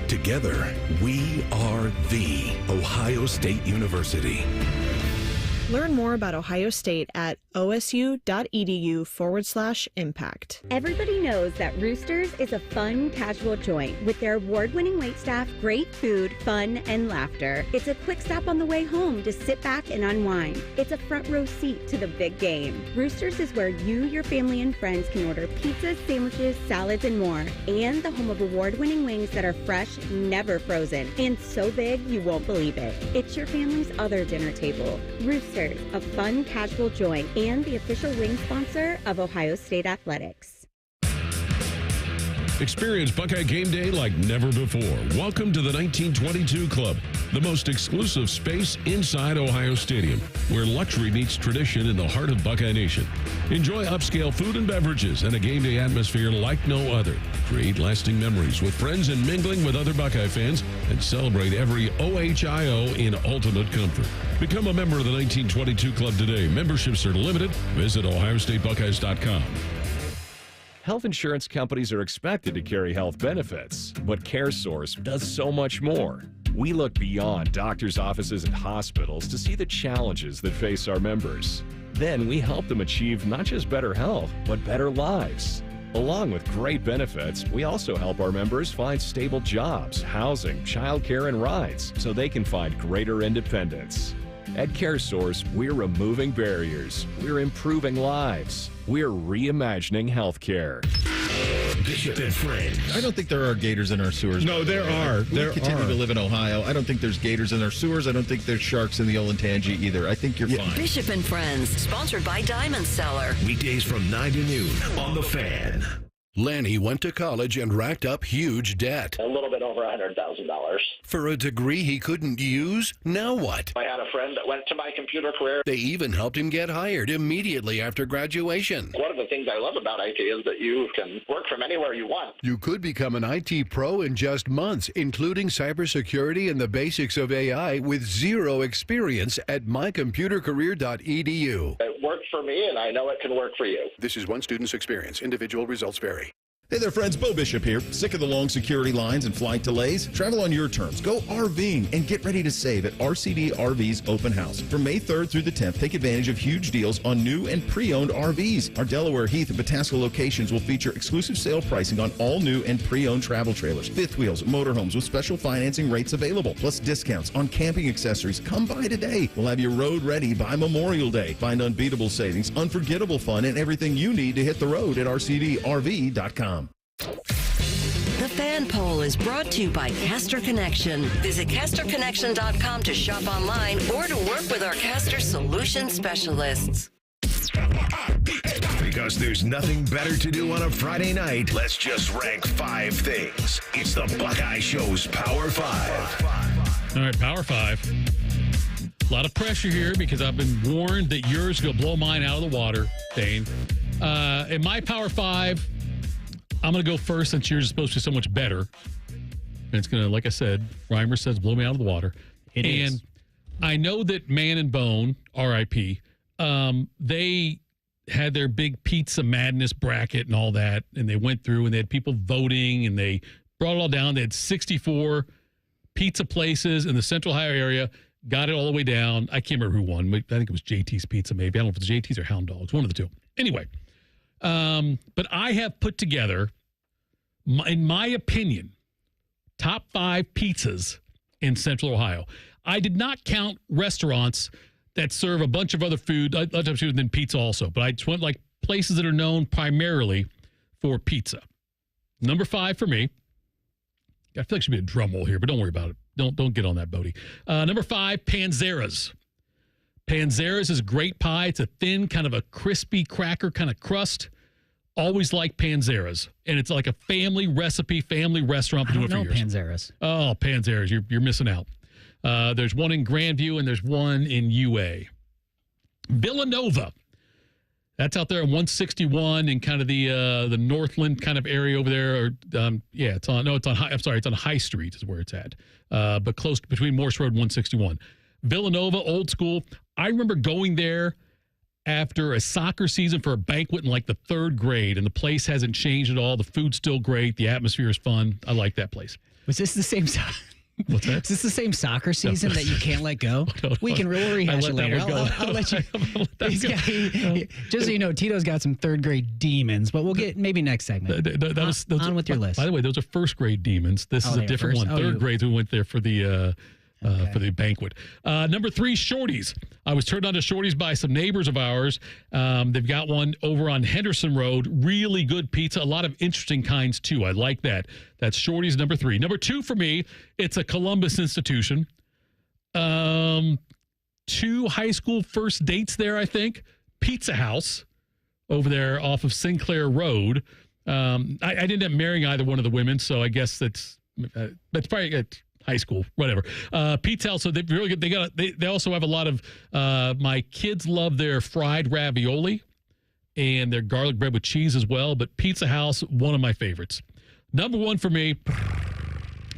Together, we are the Ohio State University. Learn more about Ohio State at osu.edu/impact. Everybody knows that Roosters is a fun, casual joint with their award-winning waitstaff, great food, fun, and laughter. It's a quick stop on the way home to sit back and unwind. It's a front row seat to the big game. Roosters is where you, your family, and friends can order pizzas, sandwiches, salads, and more. And the home of award-winning wings that are fresh, never frozen, and so big you won't believe it. It's your family's other dinner table. Roosters, a fun, casual joint, and the official wing sponsor of Ohio State Athletics. Experience Buckeye game day like never before. Welcome to the 1922 Club, the most exclusive space inside Ohio Stadium, where luxury meets tradition in the heart of Buckeye Nation. Enjoy upscale food and beverages and a game day atmosphere like no other. Create lasting memories with friends and mingling with other Buckeye fans, and celebrate every OHIO in ultimate comfort. Become a member of the 1922 Club today. Memberships are limited. Visit OhioStateBuckeyes.com. Health insurance companies are expected to carry health benefits, but CareSource does so much more. We look beyond doctors' offices and hospitals to see the challenges that face our members. Then we help them achieve not just better health, but better lives. Along with great benefits, we also help our members find stable jobs, housing, childcare, and rides so they can find greater independence. At CareSource, we're removing barriers. We're improving lives. We're reimagining healthcare. Bishop and Friends. I don't think there are gators in our sewers. No, there are. We continue to live in Ohio. I don't think there's gators in our sewers. I don't think there's sharks in the Olentangy either. I think you're fine. Bishop and Friends, sponsored by Diamond Cellar. Weekdays from 9 to noon on The Fan. Lanny went to college and racked up huge debt. A little bit over $100,000. For a degree he couldn't use? Now what? I had a friend that went to my computer career. They even helped him get hired immediately after graduation. One of the things I love about IT is that you can work from anywhere you want. You could become an IT pro in just months, including cybersecurity and the basics of AI with zero experience at mycomputercareer.edu. It worked for me, and I know it can work for you. This is one student's experience. Individual results vary. Hey there, friends. Bo Bishop here. Sick of the long security lines and flight delays? Travel on your terms. Go RVing and get ready to save at RCD RV's Open House. From May 3rd through the 10th, take advantage of huge deals on new and pre-owned RVs. Our Delaware, Heath, and Pataska locations will feature exclusive sale pricing on all new and pre-owned travel trailers, fifth wheels, motorhomes with special financing rates available, plus discounts on camping accessories. Come by today. We'll have your road ready by Memorial Day. Find unbeatable savings, unforgettable fun, and everything you need to hit the road at rcdrv.com. The Fan Poll is brought to you by Caster Connection. Visit CasterConnection.com to shop online or to work with our Caster Solution Specialists. Because there's nothing better to do on a Friday night, let's just rank 5 things. It's the Buckeye Show's Power 5. All right, Power 5. A lot of pressure here because I've been warned that yours is going to blow mine out of the water, Dane. In my Power 5, I'm going to go first since yours is supposed to be so much better. And it's going to, like I said, Reimer says, blow me out of the water. It is. And I know that Man and Bone, RIP, they had their big pizza madness bracket and all that. And they went through and they had people voting and they brought it all down. They had 64 pizza places in the Central Ohio area, got it all the way down. I can't remember who won. I think it was JT's Pizza, maybe. I don't know if it's JT's or Hound Dogs, one of the two. Anyway. But I have put together, in my opinion, top 5 pizzas in Central Ohio. I did not count restaurants that serve a bunch of other food, other types of food than pizza also, but I just went like places that are known primarily for pizza. Number 5 for me. I feel like it should be a drum roll here, but don't worry about it. Don't get on that, Bodie. Number 5, Panzera's. Panzera's is great pie. It's a thin, kind of a crispy cracker kind of crust. Always like Panzera's. And it's like a family recipe, family restaurant. I don't know Panzera's. Oh, Panzera's. You're missing out. There's one in Grandview and there's one in UA. Villanova. That's out there on 161 in kind of the Northland kind of area over there. It's on High Street is where it's at. But close between Morse Road and 161. Villanova, old school. I remember going there after a soccer season for a banquet in like the 3rd grade, and the place hasn't changed at all. The food's still great. The atmosphere is fun. I like that place. Was this the same What's that? Is this the same soccer season that you can't let go? No. We'll rehash it later. I'll let you. Just so you know, Tito's got some 3rd grade demons, but we'll get maybe next segment. That was on with your list. By the way, those are 1st grade demons. This is a different one. 3rd grades, we went there for the banquet. Number 3, Shorty's. I was turned on to Shorty's by some neighbors of ours. They've got one over on Henderson Road. Really good pizza. A lot of interesting kinds, too. I like that. That's Shorty's, number 3. Number 2 for me, it's a Columbus institution. 2 high school first dates there, I think. Pizza House over there off of Sinclair Road. I didn't end up marrying either one of the women, so I guess that's probably high school, whatever. Pizza House, so they really good. They also have a lot of my kids love their fried ravioli and their garlic bread with cheese as well. But Pizza House, one of my favorites. Number 1 for me.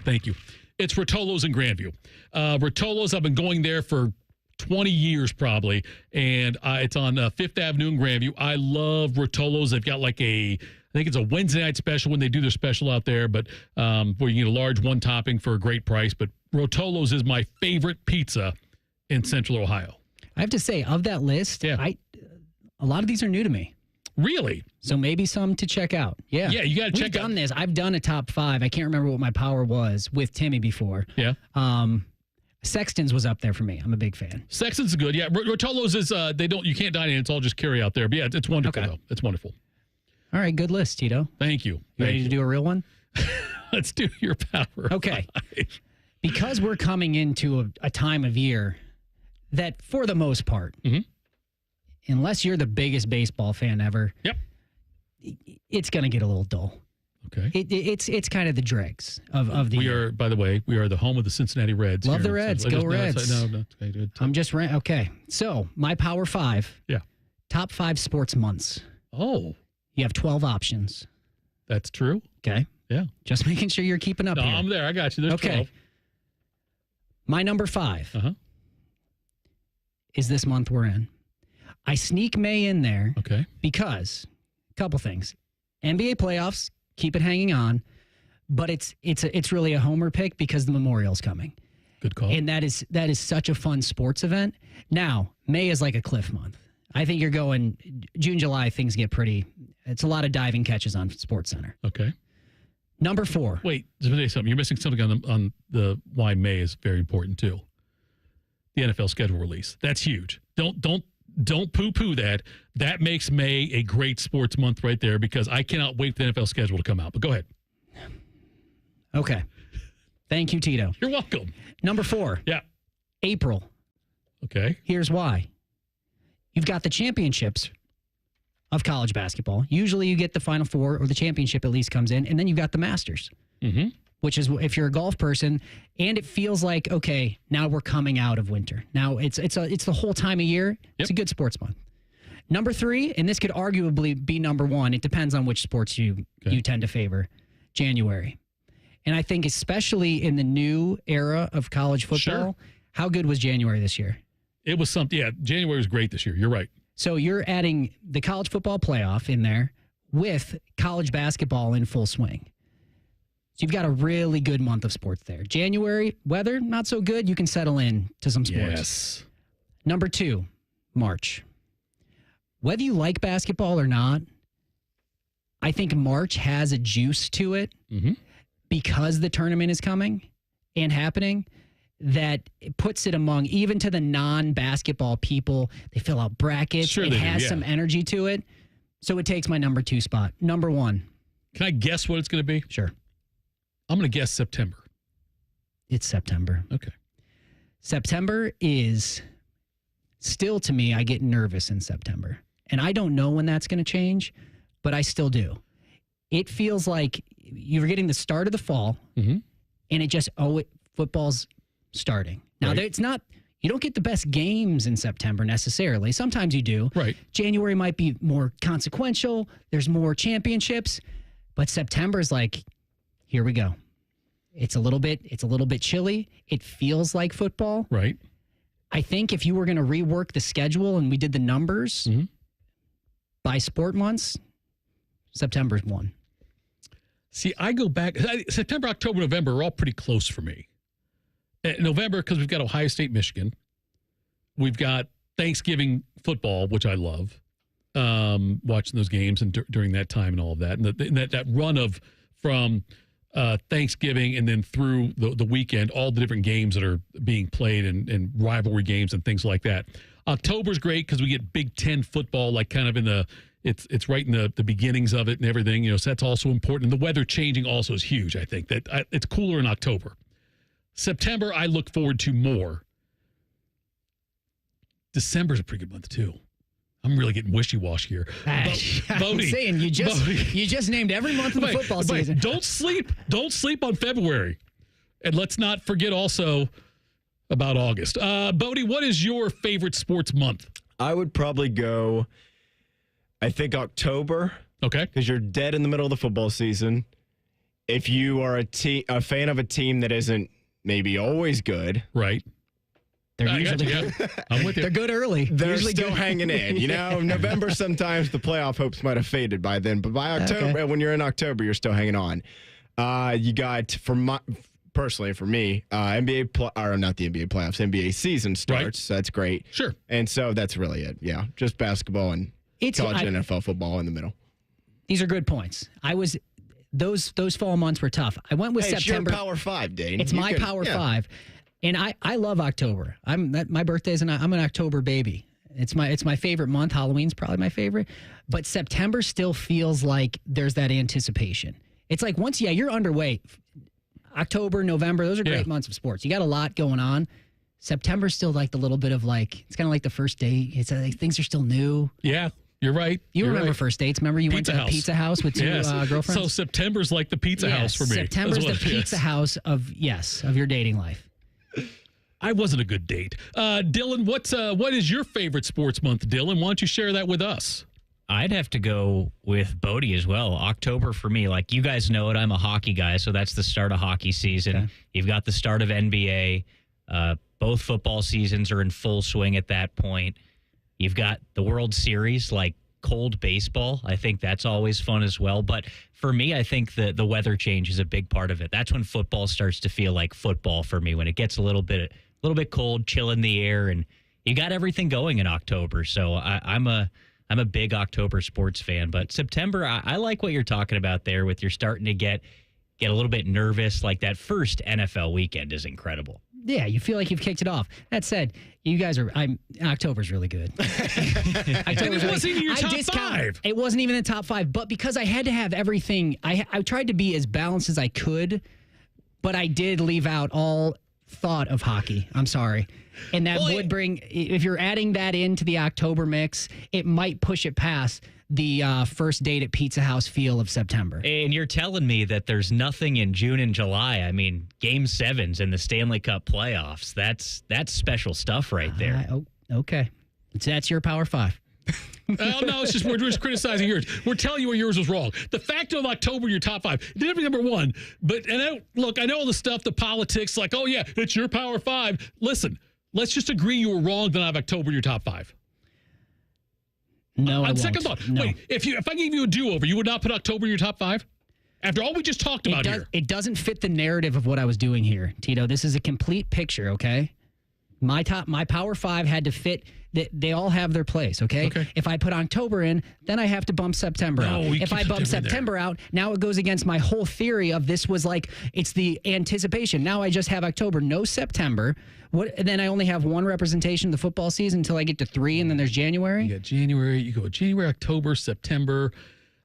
Thank you. It's Rotolo's in Grandview. Rotolo's, I've been going there for 20 years probably, and it's on 5th Avenue in Grandview. I love Rotolo's. They've got like I think it's a Wednesday night special when they do their special out there, but where you get a large one topping for a great price. But Rotolo's is my favorite pizza in Central Ohio. I have to say, of that list, a lot of these are new to me. Really? So maybe some to check out. Yeah. Yeah, you got to check out. We've done this. I've done a top 5. I can't remember what my power was with Timmy before. Yeah. Sexton's was up there for me. I'm a big fan. Sexton's is good. Yeah. Rotolo's is, you can't dine in. It's all just carry out there. But yeah, it's wonderful though. It's wonderful. All right, good list, Tito. Thank you. Ready to do a real one? Let's do your power. Okay. Because we're coming into a time of year that, for the most part, unless you're the biggest baseball fan ever, it's going to get a little dull. Okay. It's kind of the dregs of the year. By the way, we are the home of the Cincinnati Reds. Love the Reds. Go Reds. No. I'm just okay. So my Power 5. Yeah. Top 5 sports months. Oh. You have 12 options. That's true. Okay. Yeah. Just making sure you're keeping up here. I'm there. I got you. There's 12. My number 5 is this month we're in. I sneak May in there. Okay. Because a couple things. NBA playoffs, keep it hanging on, but it's really a homer pick because the Memorial's coming. Good call. And that is such a fun sports event. Now, May is like a cliff month. I think you're going June, July, things get pretty. It's a lot of diving catches on SportsCenter. Okay. Number 4. Wait, let me tell you something. You're missing something on the why May is very important too. The NFL schedule release. That's huge. Don't poo-poo that. That makes May a great sports month right there because I cannot wait for the NFL schedule to come out. But go ahead. Okay. Thank you, Tito. You're welcome. Number 4. Yeah. April. Okay. Here's why. You've got the championships of college basketball. Usually you get the Final Four or the championship at least comes in, and then you've got the Masters, which is if you're a golf person, and it feels like, okay, now we're coming out of winter. Now it's the whole time of year. It's a good sports month. Number 3, and this could arguably be number 1. It depends on which sports you tend to favor. January. And I think especially in the new era of college football, how good was January this year? It was something. Yeah, January was great this year. You're right. So you're adding the college football playoff in there with college basketball in full swing. So you've got a really good month of sports there. January, weather, not so good. You can settle in to some sports. Yes. Number 2, March. Whether you like basketball or not, I think March has a juice to it because the tournament is coming and happening. That puts it among, even to the non-basketball people, they fill out brackets. It has some energy to it. So it takes my number 2 spot. Number 1. Can I guess what it's going to be? Sure. I'm going to guess September. It's September. Okay. September is still, to me, I get nervous in September. And I don't know when that's going to change, but I still do. It feels like you're getting the start of the fall, and it just, football's starting. Now, it's not, you don't get the best games in September necessarily. Sometimes you do. Right. January might be more consequential. There's more championships. But September's like, here we go. It's a little bit chilly. It feels like football. Right. I think if you were going to rework the schedule and we did the numbers by sport months, September's one. See, I go back. September, October, November are all pretty close for me. November, because we've got Ohio State, Michigan. We've got Thanksgiving football, which I love, watching those games and during that time and all of that. And that run of from Thanksgiving and then through the weekend, all the different games that are being played and rivalry games and things like that. October's great because we get Big Ten football, like kind of in the it's right in the beginnings of it and everything. You know, so that's also important. And the weather changing also is huge. I think that it's cooler in October. September, I look forward to more. December's a pretty good month too. I'm really getting wishy-washy here. I'm saying you just named every month of the football season. Don't sleep on February, and let's not forget also about August. Bodie, what is your favorite sports month? I would probably go, I think October. Okay, because you're dead in the middle of the football season. If you are a fan of a team that isn't maybe always good, right? They're usually I'm with you. They're good early. They're usually still good. hanging in. You know, November sometimes the playoff hopes might have faded by then, but by October, when you're in October, you're still hanging on. You got personally for me, NBA or not the NBA playoffs, NBA season starts. Right. So that's great. Sure. And so that's really it. Yeah, just basketball and college NFL football in the middle. These are good points. Those fall months were tough. I went with September. It's your Power 5, Dane. It's my Power 5. And I love October. My birthday's I'm an October baby. It's my favorite month. Halloween's probably my favorite. But September still feels like there's that anticipation. It's like once you're underway. October, November, those are great months of sports. You got a lot going on. September's still like the little bit of it's kind of like the first date. It's like things are still new. Yeah. You're right. You remember first dates? Remember you went to a pizza house with two girlfriends? So September's like the pizza house for me. September's the pizza house of your dating life. I wasn't a good date. Dylan, what is your favorite sports month, Dylan? Why don't you share that with us? I'd have to go with Bodie as well. October for me, like you guys know it, I'm a hockey guy, so that's the start of hockey season. Okay. You've got the start of NBA. Both football seasons are in full swing at that point. You've got the World Series, like cold baseball. I think that's always fun as well. But for me, I think the weather change is a big part of it. That's when football starts to feel like football for me, when it gets a little bit cold, chill in the air, and you got everything going in October. So I'm a big October sports fan. But September, I like what you're talking about there with you're starting to get a little bit nervous. Like that first NFL weekend is incredible. Yeah, you feel like you've kicked it off. That said, you guys October's really good. It wasn't even your top 5. It wasn't even the top 5, but because I had to have everything, I tried to be as balanced as I could, but I did leave out all thought of hockey. I'm sorry. And that would bring, if you're adding that into the October mix, it might push it past the first date at Pizza House feel of September. And you're telling me that there's nothing in June and July. I mean, Game 7s in the Stanley Cup playoffs. That's special stuff right there. Okay. That's your Power 5. Oh, no, it's just we're just criticizing yours. We're telling you where yours was wrong. The fact of October, your top 5, it didn't be number 1. But I know all the stuff, the politics, like, oh yeah, it's your Power 5. Listen, let's just agree you were wrong. Then I have October your top 5. No, on second thought, wait. If I gave you a do-over, you would not put October in your top 5? After all we just talked about here, it doesn't fit the narrative of what I was doing here, Tito. This is a complete picture, okay? My Power 5 had to fit. They all have their place, okay? If I put October in, then I have to bump September out. If I bump September out, now it goes against my whole theory of this was like, it's the anticipation. Now I just have October, no September. And then I only have one representation of the football season until I get to 3, and then there's January. You got January. You go January, October, September.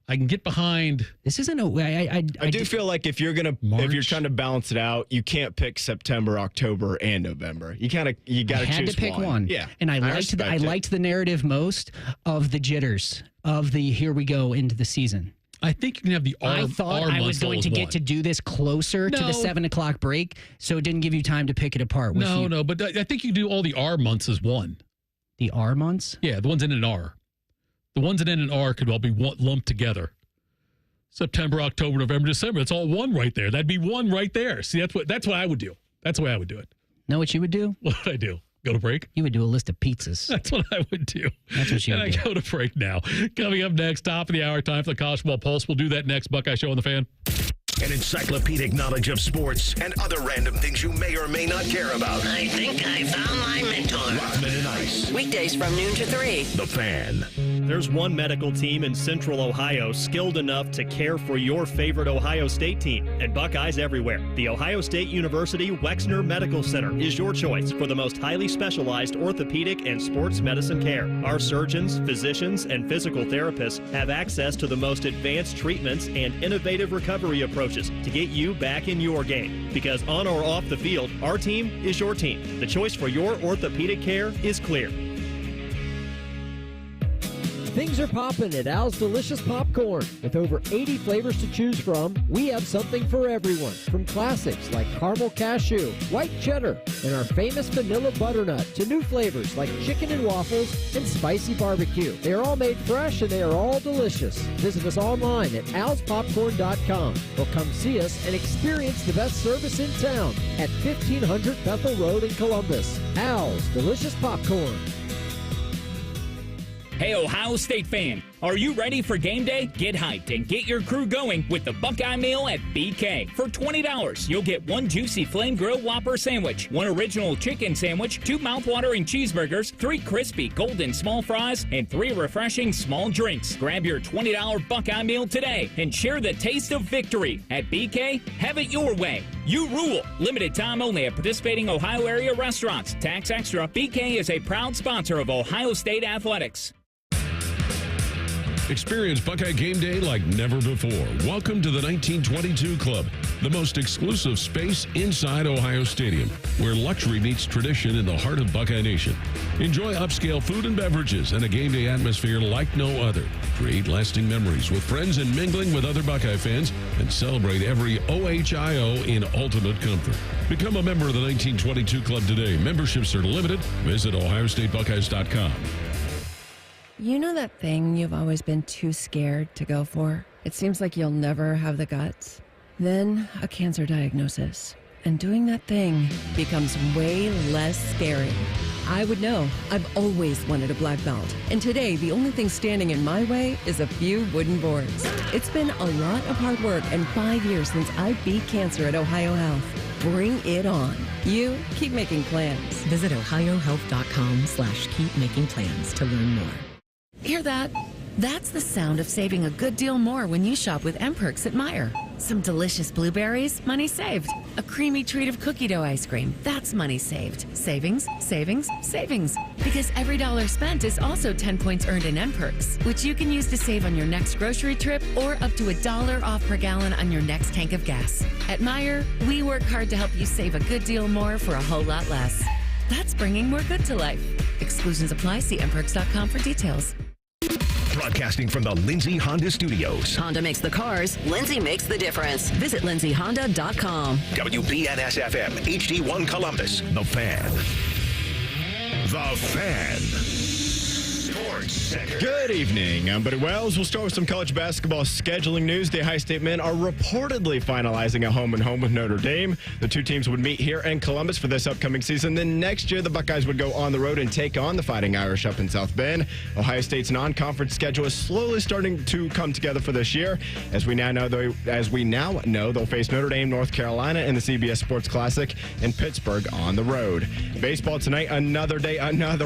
I can get behind. This isn't a way. I do feel like if you're trying to balance it out, you can't pick September, October, and November. You got to choose one. I had to pick one. Yeah, and I liked the narrative most of the jitters of the here we go into the season. I think you can have the R. I thought I was going to get to do this closer to the 7:00 break, so it didn't give you time to pick it apart. No, but I think you do all the R months as one. The R months? Yeah, the ones in an R. The ones that end in R could all be lumped together. September, October, November, December. It's all one right there. That'd be one right there. See, that's what I would do. That's the way I would do it. Know what you would do? What would I do? Go to break? You would do a list of pizzas. That's what I would do. That's what you would And do. I go to break now. Coming up next, top of the hour, time for the College Football Pulse. We'll do that next. Buckeye Show on the Fan. An encyclopedic knowledge of sports and other random things you may or may not care about. I think I found my mentor. Rothman and Ice. Weekdays from noon to 3. The Fan. There's one medical team in Central Ohio skilled enough to care for your favorite Ohio State team, and Buckeyes everywhere. The Ohio State University Wexner Medical Center is your choice for the most highly specialized orthopedic and sports medicine care. Our surgeons, physicians, and physical therapists have access to the most advanced treatments and innovative recovery approaches to get you back in your game. Because on or off the field, our team is your team. The choice for your orthopedic care is clear. Things are popping at Al's Delicious Popcorn. With over 80 flavors to choose from, we have something for everyone. From classics like caramel cashew, white cheddar, and our famous vanilla butternut to new flavors like chicken and waffles and spicy barbecue. They are all made fresh and they are all delicious. Visit us online at alspopcorn.com or come see us and experience the best service in town at 1500 Bethel Road in Columbus. Al's Delicious Popcorn. Hey, Ohio State fan, are you ready for game day? Get hyped and get your crew going with the Buckeye Meal at BK. For $20, you'll get one juicy flame grilled Whopper sandwich, one original chicken sandwich, 2 mouthwatering cheeseburgers, 3 crispy golden small fries, and 3 refreshing small drinks. Grab your $20 Buckeye Meal today and share the taste of victory. At BK, have it your way. You rule. Limited time only at participating Ohio area restaurants. Tax extra. BK is a proud sponsor of Ohio State Athletics. Experience Buckeye game day like never before. Welcome to the 1922 Club, the most exclusive space inside Ohio Stadium, where luxury meets tradition in the heart of Buckeye Nation. Enjoy upscale food and beverages and a game day atmosphere like no other. Create lasting memories with friends and mingling with other Buckeye fans, and celebrate every OHIO in ultimate comfort. Become a member of the 1922 Club today. Memberships are limited. Visit OhioStateBuckeyes.com. You know that thing you've always been too scared to go for? It seems like you'll never have the guts. Then a cancer diagnosis. And doing that thing becomes way less scary. I would know. I've always wanted a black belt. And today, the only thing standing in my way is a few wooden boards. It's been a lot of hard work and 5 years since I beat cancer at Ohio Health. Bring it on. You keep making plans. Visit ohiohealth.com/keepmakingplans to learn more. Hear that? That's the sound of saving a good deal more when you shop with M-Perks at Meijer. Some delicious blueberries, money saved. A creamy treat of cookie dough ice cream, that's money saved. Savings, savings, savings. Because every dollar spent is also 10 points earned in M-Perks, which you can use to save on your next grocery trip or up to $1 off per gallon on your next tank of gas. At Meijer, we work hard to help you save a good deal more for a whole lot less. That's bringing more good to life. Exclusions apply. See mperks.com for details. Broadcasting from the Lindsay Honda Studios. Honda makes the cars. Lindsay makes the difference. Visit lindsayhonda.com. WBNS-FM, HD1 Columbus. The Fan. The Fan. Sports Center. Good evening. I'm Buddy Wells. We'll start with some college basketball scheduling news. The Ohio State men are reportedly finalizing a home-and-home with Notre Dame. The two teams would meet here in Columbus for this upcoming season. Then next year, the Buckeyes would go on the road and take on the Fighting Irish up in South Bend. Ohio State's non-conference schedule is slowly starting to come together for this year. As we now know, they'll face Notre Dame, North Carolina in the CBS Sports Classic, and Pittsburgh on the road. Baseball tonight, another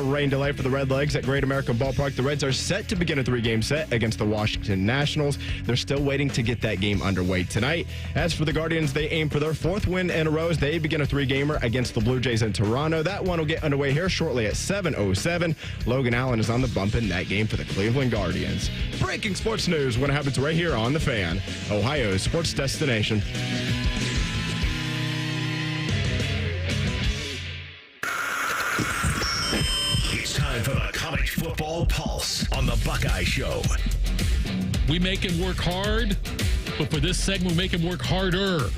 rain delay for the Redlegs at Great American Ballpark. The Reds are set to begin a 3-game set against the Washington Nationals. They're still waiting to get that game underway tonight. As for the Guardians, they aim for their 4th win in a row as they begin a 3-gamer against the Blue Jays in Toronto. That one will get underway here shortly at 7:07. Logan Allen is on the bump in that game for the Cleveland Guardians. Breaking sports news when it happens right here on The Fan, Ohio's sports destination. Time for the College Football Pulse on the Buckeye Show. We make him work hard, but for this segment, we make him work harder.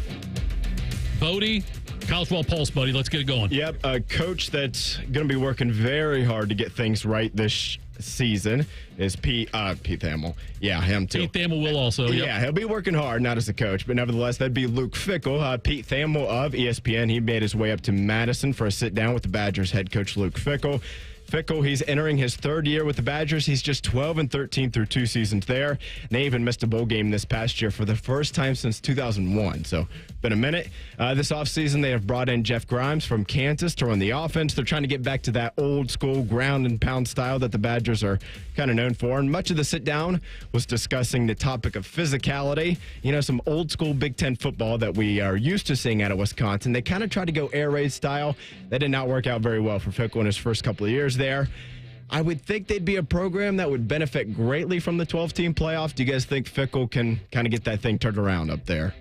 Bodie, College Football Pulse, buddy. Let's get it going. Yep, a coach that's going to be working very hard to get things right this season is Pete Thamel. Yeah, him too. Pete Thamel will also. Yep. Yeah, he'll be working hard, not as a coach, but nevertheless, that'd be Luke Fickell. Pete Thamel of ESPN, he made his way up to Madison for a sit-down with the Badgers head coach Luke Fickell. He's entering his third year with the Badgers. He's just 12-13 through 2 seasons there. They even missed a bowl game this past year for the first time since 2001. So, been a minute. This offseason, they have brought in Jeff Grimes from Kansas to run the offense. They're trying to get back to that old school ground and pound style that the Badgers are kind of known for. And much of the sit down was discussing the topic of physicality. You know, some old school Big Ten football that we are used to seeing out of Wisconsin. They kind of tried to go air raid style. That did not work out very well for Fickell in his first couple of years there. I would think they'd be a program that would benefit greatly from the 12-team playoff. Do you guys think Fickell can kind of get that thing turned around up there?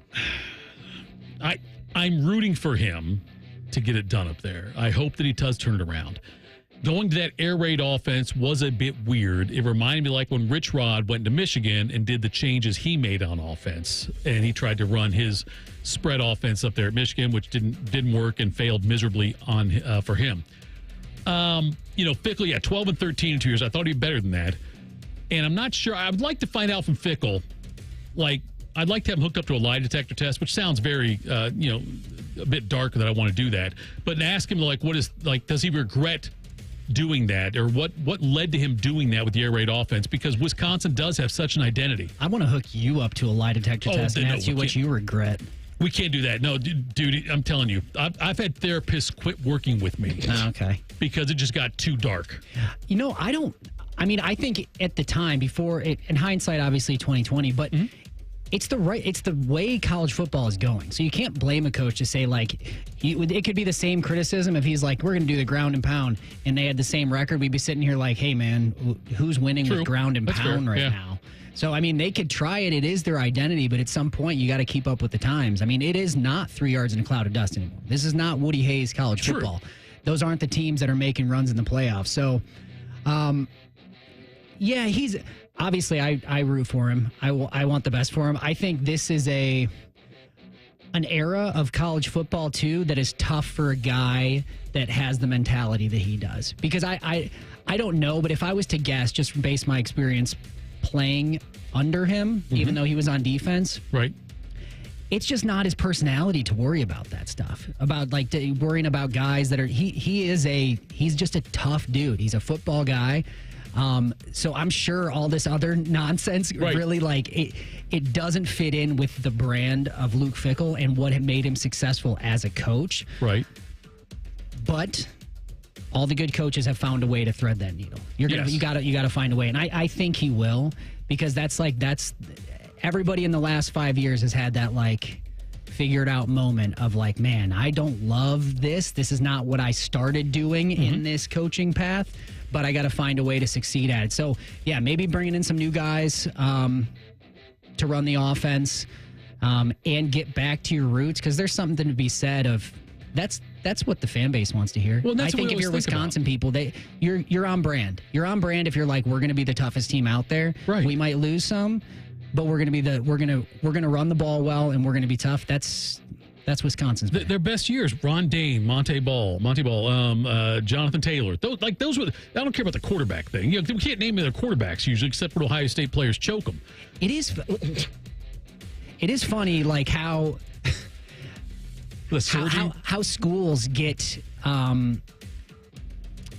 I'm rooting for him to get it done up there. I hope that he does turn it around. Going to that air raid offense was a bit weird. It reminded me like when Rich Rod went to Michigan and did the changes he made on offense, and he tried to run his spread offense up there at Michigan, which didn't work and failed miserably on for him. Fickell, 12-13 in 2 years. I thought he'd be better than that. And I'm not sure. I would like to find out from Fickell, I'd like to have him hooked up to a lie detector test, which sounds very, a bit dark that I want to do that. But ask him, does he regret doing that? Or what led to him doing that with the air raid offense? Because Wisconsin does have such an identity. I want to hook you up to a lie detector test and ask you what you regret. We can't do that. No, dude, I'm telling you, I've had therapists quit working with me. Okay. Because it just got too dark. I think at the time before it, in hindsight, obviously 2020, but it's the way college football is going. So you can't blame a coach to say it could be the same criticism if he's like, we're going to do the ground and pound, and they had the same record. We'd be sitting here like, hey man, who's winning with ground and pound right now? So, they could try it. It is their identity, but at some point, you got to keep up with the times. It is not 3 yards in a cloud of dust anymore. This is not Woody Hayes college football. Those aren't the teams that are making runs in the playoffs. So, he's obviously I root for him. I want the best for him. I think this is an era of college football too that is tough for a guy that has the mentality that he does. Because I don't know, but if I was to guess, just based my experience playing under him, even though he was on defense, right? It's just not his personality to worry about that stuff. About worrying about guys that are he's just a tough dude. He's a football guy. So I'm sure all this other nonsense really it doesn't fit in with the brand of Luke Fickell and what had made him successful as a coach. Right. But all the good coaches have found a way to thread that needle. You gotta find a way. And I think he will, because that's everybody in the last 5 years has had that figured out moment of man, I don't love this. This is not what I started doing in this coaching path, but I got to find a way to succeed at it. So, maybe bringing in some new guys to run the offense and get back to your roots, because there's something to be said of that's what the fan base wants to hear. Well, I think if you're Wisconsin people, you're on brand. You're on brand if you're we're going to be the toughest team out there. Right. We might lose some, but we're going to be we're going to run the ball well, and we're going to be tough. That's Wisconsin's brand. Their best years: Ron Dane, Monte Ball, Jonathan Taylor. Those were. I don't care about the quarterback thing. We can't name their quarterbacks usually, except for Ohio State players choke them. It is funny, how schools get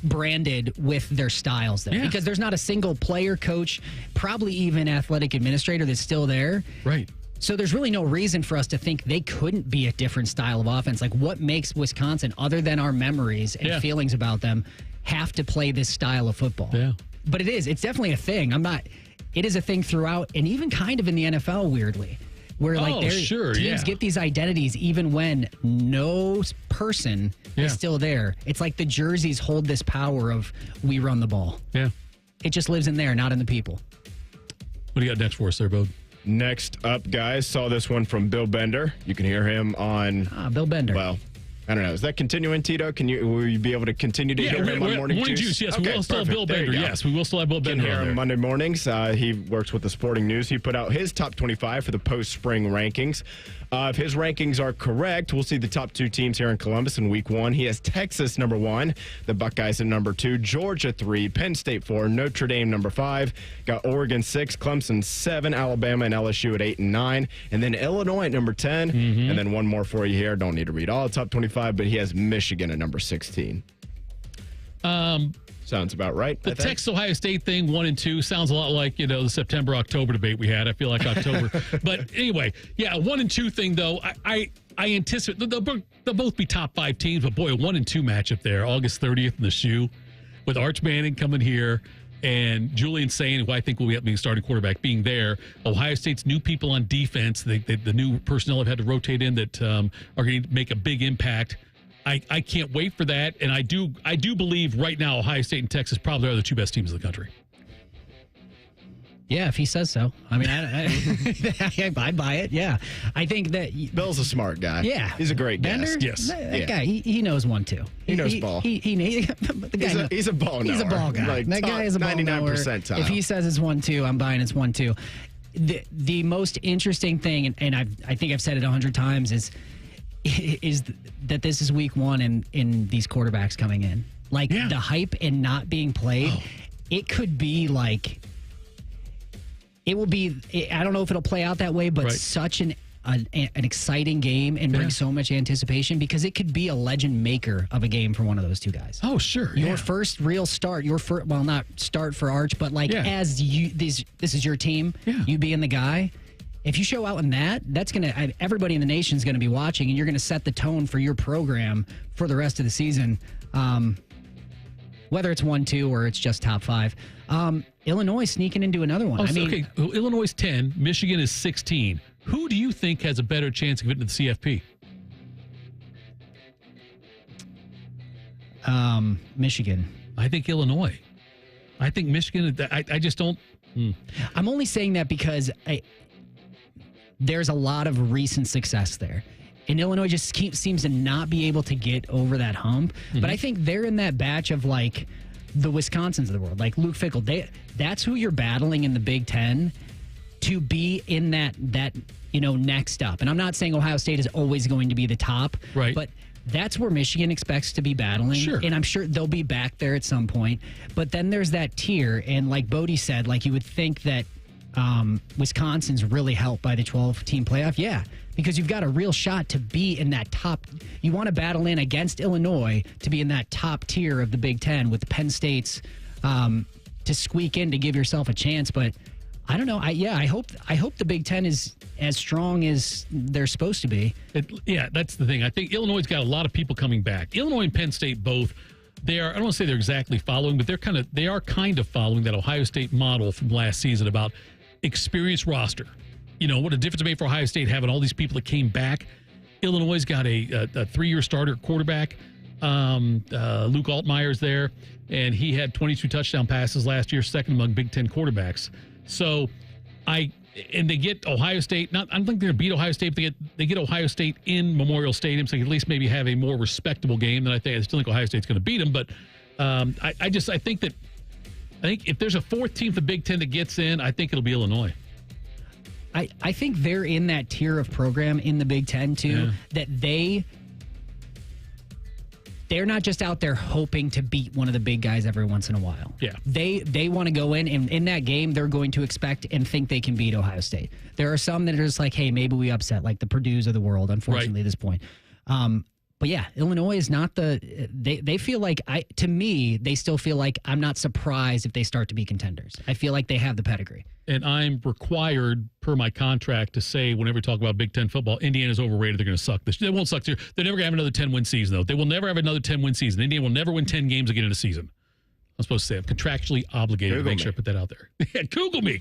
branded with their styles then. Because there's not a single player, coach, probably even athletic administrator that's still there. Right. So there's really no reason for us to think they couldn't be a different style of offense. What makes Wisconsin, other than our memories and feelings about them, have to play this style of football? Yeah. But it's definitely a thing. It is a thing throughout, and even kind of in the NFL, weirdly. Where teams get these identities even when no person is still there. It's like the jerseys hold this power of we run the ball. Yeah. It just lives in there, not in the people. What do you got next for us there, Bode? Next up, guys, saw this one from Bill Bender. You can hear him on... Bill Bender. Well, I don't know. Is that continuing, Tito? Will you be able to continue to hear him on Morning Juice? Yes, okay, we will still have Bill Bender. Yes, we will still have Bill Bender. Can hear him Monday mornings. He works with the Sporting News. He put out his top 25 for the post-spring rankings. If his rankings are correct, we'll see the top 2 teams here in Columbus in week 1. He has Texas number 1, the Buckeyes at number 2, Georgia 3, Penn State 4, Notre Dame number 5, got Oregon 6, Clemson 7, Alabama and LSU at 8 and 9, and then Illinois at number 10, and then one more for you here. Don't need to read all the top 25, but he has Michigan at number 16. Sounds about right. The Texas-Ohio State thing, 1 and 2, sounds a lot like, the September-October debate we had. I feel like October. But anyway, 1 and 2 thing, though, I anticipate they'll both be top 5 teams, but boy, a 1 and 2 matchup there, August 30th in the Shoe, with Arch Manning coming here and Julian Sain, who I think will be up being starting quarterback, being there. Ohio State's new people on defense, the new personnel have had to rotate in that are going to make a big impact. I can't wait for that, and I do believe right now Ohio State and Texas probably are the 2 best teams in the country. Yeah, if he says so. I mean, I buy it. Yeah, I think that Bill's a smart guy. Yeah, he's a great guy. Yes, that guy he knows 1-2. He knows ball. He's a ball knower. He's a ball guy. Like, that guy is a ball 99 percentile. If he says it's 1-2, I'm buying it's 1-2. The most interesting thing, and I think I've said it 100 times, is that this is week 1 in these quarterbacks coming in. Like the hype and not being played, it could be like, it will be, I don't know if it'll play out that way, but such an exciting game and bring so much anticipation, because it could be a legend maker of a game for one of those 2 guys. Oh, sure. Your first real start, well, not start for Arch, but as you, this is your team, you being the guy. If you show out in that's going to, everybody in the nation is going to be watching, and you're going to set the tone for your program for the rest of the season, whether it's 1-2 or it's just top 5. Illinois sneaking into another one. Illinois is 10, Michigan is 16. Who do you think has a better chance of getting to the CFP? Michigan. I think Illinois. I think Michigan, I just don't. I'm only saying that because there's a lot of recent success there. And Illinois just seems to not be able to get over that hump. Mm-hmm. But I think they're in that batch of like the Wisconsins of the world, like Luke Fickell. That's who you're battling in the Big Ten to be in that next up. And I'm not saying Ohio State is always going to be the top, right? But that's where Michigan expects to be battling. Sure. And I'm sure they'll be back there at some point. But then there's that tier. And like Bodie said, like you would think that Wisconsin's really helped by the 12-team playoff. Yeah, because you've got a real shot to be in that top. You want to battle in against Illinois to be in that top tier of the Big Ten with Penn State's to squeak in to give yourself a chance. But I don't know. I hope the Big Ten is as strong as they're supposed to be. That's the thing. I think Illinois has got a lot of people coming back. Illinois and Penn State both. They are. I don't want to say they're exactly following, but they are kind of following that Ohio State model from last season about experienced roster. What a difference it made for Ohio State having all these people that came back. Illinois' got a 3-year starter quarterback. Luke Altmaier's there, and he had 22 touchdown passes last year, second among Big Ten quarterbacks. So they get Ohio State. I don't think they're going to beat Ohio State, but they get Ohio State in Memorial Stadium, so they can at least maybe have a more respectable game than I still think Ohio State's going to beat them. But I think if there's a 4th team for the Big Ten that gets in, I think it'll be Illinois. I think they're in that tier of program in the Big Ten too, that they're not just out there hoping to beat one of the big guys every once in a while. Yeah. They want to go in, and in that game, they're going to expect and think they can beat Ohio State. There are some that are just like, hey, maybe we upset, like the Purdue's of the world, unfortunately, at this point. But yeah, Illinois is not they feel like, to me, they still feel like I'm not surprised if they start to be contenders. I feel like they have the pedigree. And I'm required, per my contract, to say whenever we talk about Big Ten football, Indiana's overrated. They're going to suck. They won't suck. They're never going to have another 10-win season, though. They will never have another 10-win season. Indiana will never win 10 games again in a season. I'm supposed to say I'm contractually obligated to make sure I put that out there. Yeah, Google me.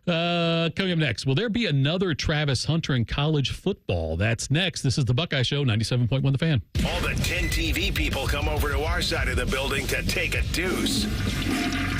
Coming up next, will there be another Travis Hunter in college football? That's next. This is the Buckeye Show, 97.1 The Fan. All the 10 TV people come over to our side of the building to take a deuce.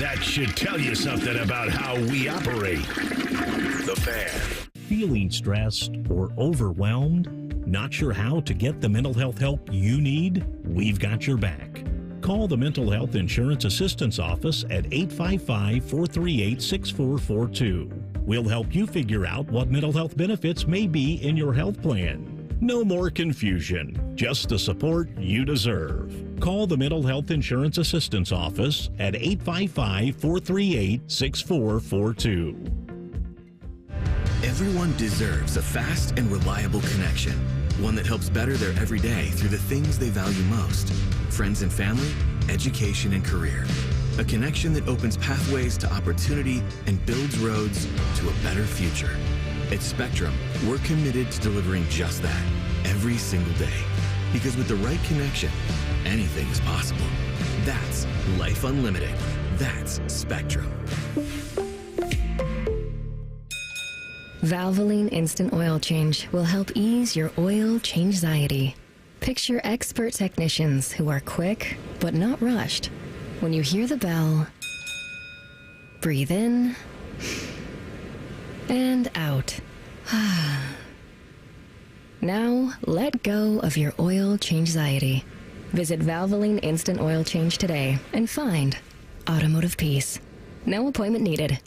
That should tell you something about how we operate. The Fan. Feeling stressed or overwhelmed? Not sure how to get the mental health help you need? We've got your back. Call the Mental Health Insurance Assistance Office at 855-438-6442. We'll help you figure out what mental health benefits may be in your health plan. No more confusion, just the support you deserve. Call the Mental Health Insurance Assistance Office at 855-438-6442. Everyone deserves a fast and reliable connection, one that helps better their everyday through the things they value most: friends and family, education and career. A connection that opens pathways to opportunity and builds roads to a better future. At Spectrum, we're committed to delivering just that every single day. Because with the right connection, anything is possible. That's Life Unlimited. That's Spectrum. Valvoline Instant Oil Change will help ease your oil change-anxiety. Picture expert technicians who are quick but not rushed. When you hear the bell, breathe in and out. Now, let go of your oil change-anxiety. Visit Valvoline Instant Oil Change today and find automotive peace. No appointment needed.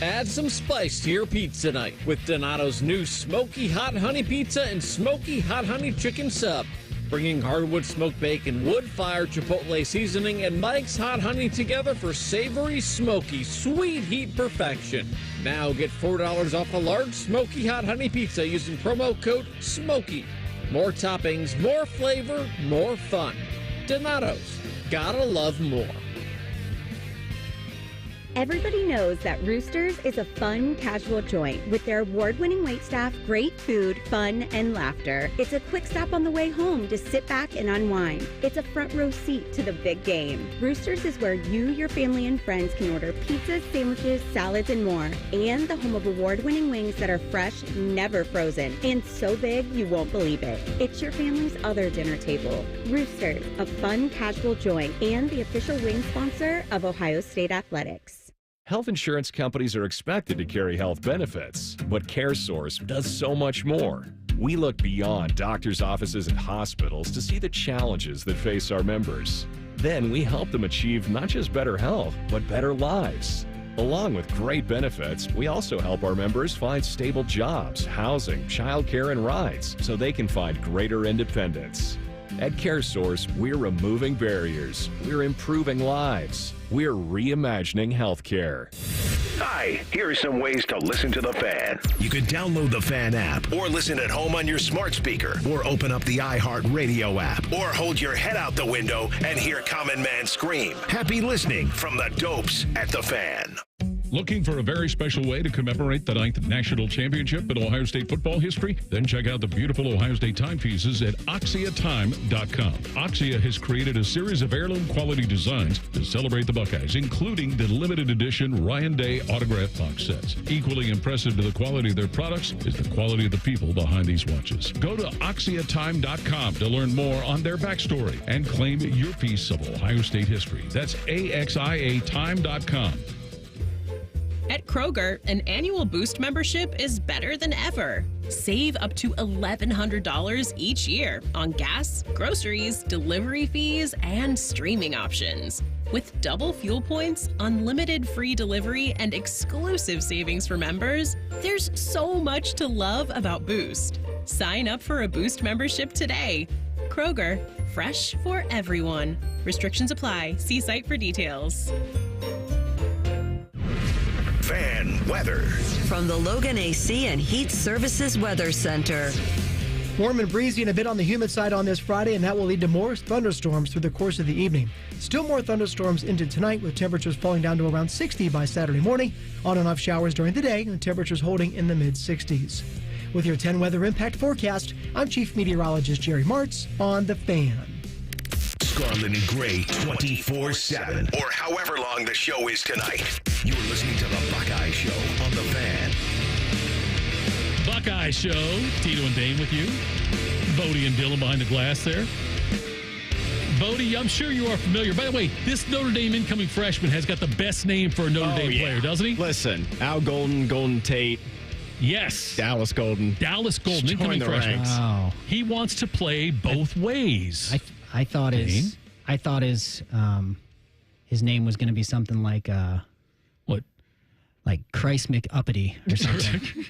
Add some spice to your pizza night with Donato's new Smoky Hot Honey Pizza and Smoky Hot Honey Chicken Sub. Bringing hardwood smoked bacon, wood-fired chipotle seasoning, and Mike's Hot Honey together for savory, smoky, sweet heat perfection. Now get $4 off a large Smoky Hot Honey Pizza using promo code SMOKY. More toppings, more flavor, more fun. Donato's. Gotta love more. Everybody knows that Roosters is a fun, casual joint with their award-winning waitstaff, great food, fun, and laughter. It's a quick stop on the way home to sit back and unwind. It's a front row seat to the big game. Roosters is where you, your family, and friends can order pizzas, sandwiches, salads, and more. And the home of award-winning wings that are fresh, never frozen, and so big you won't believe it. It's your family's other dinner table. Roosters, a fun, casual joint, and the official wing sponsor of Ohio State Athletics. Health insurance companies are expected to carry health benefits, but CareSource does so much more. We look beyond doctors' offices and hospitals to see the challenges that face our members. Then we help them achieve not just better health, but better lives. Along with great benefits, we also help our members find stable jobs, housing, childcare, and rides so they can find greater independence. At CareSource, we're removing barriers, we're improving lives, we're reimagining healthcare. Hi, here are some ways to listen to The Fan. You can download the Fan app, or listen at home on your smart speaker, or open up the iHeartRadio app, or hold your head out the window and hear Common Man scream. Happy listening from the Dopes at The Fan. Looking for a very special way to commemorate the 9th national championship in Ohio State football history? Then check out the beautiful Ohio State timepieces at OxiaTime.com. Oxia has created a series of heirloom quality designs to celebrate the Buckeyes, including the limited edition Ryan Day autograph box sets. Equally impressive to the quality of their products is the quality of the people behind these watches. Go to OxiaTime.com to learn more on their backstory and claim your piece of Ohio State history. That's AXIATime.com. At Kroger, an annual Boost membership is better than ever. Save up to $1,100 each year on gas, groceries, delivery fees, and streaming options. With double fuel points, unlimited free delivery, and exclusive savings for members, there's so much to love about Boost. Sign up for a Boost membership today. Kroger, fresh for everyone. Restrictions apply. See site for details. Fan weather. From the Logan AC and Heat Services Weather Center. Warm and breezy and a bit on the humid side on this Friday, and that will lead to more thunderstorms through the course of the evening. Still more thunderstorms into tonight, with temperatures falling down to around 60 by Saturday morning. On and off showers during the day, and temperatures holding in the mid-60s. With your 10 weather impact forecast, I'm Chief Meteorologist Jerry Martz on The Fan. Scarlet and Gray 24/7, or however long the show is tonight. You're listening to the Buckeye Show on The Fan. Buckeye Show, Tito and Dane with you. Bodie and Dylan behind the glass there. Bodie, I'm sure you are familiar. By the way, this Notre Dame incoming freshman has got the best name for a Notre Dame player, doesn't he? Listen, Al Golden, Golden Tate, Yes. Dallas Golden. Incoming the freshman. ranks. Wow. He wants to play both ways. I thought his name was going to be something like what? Like Christ McUppity or something.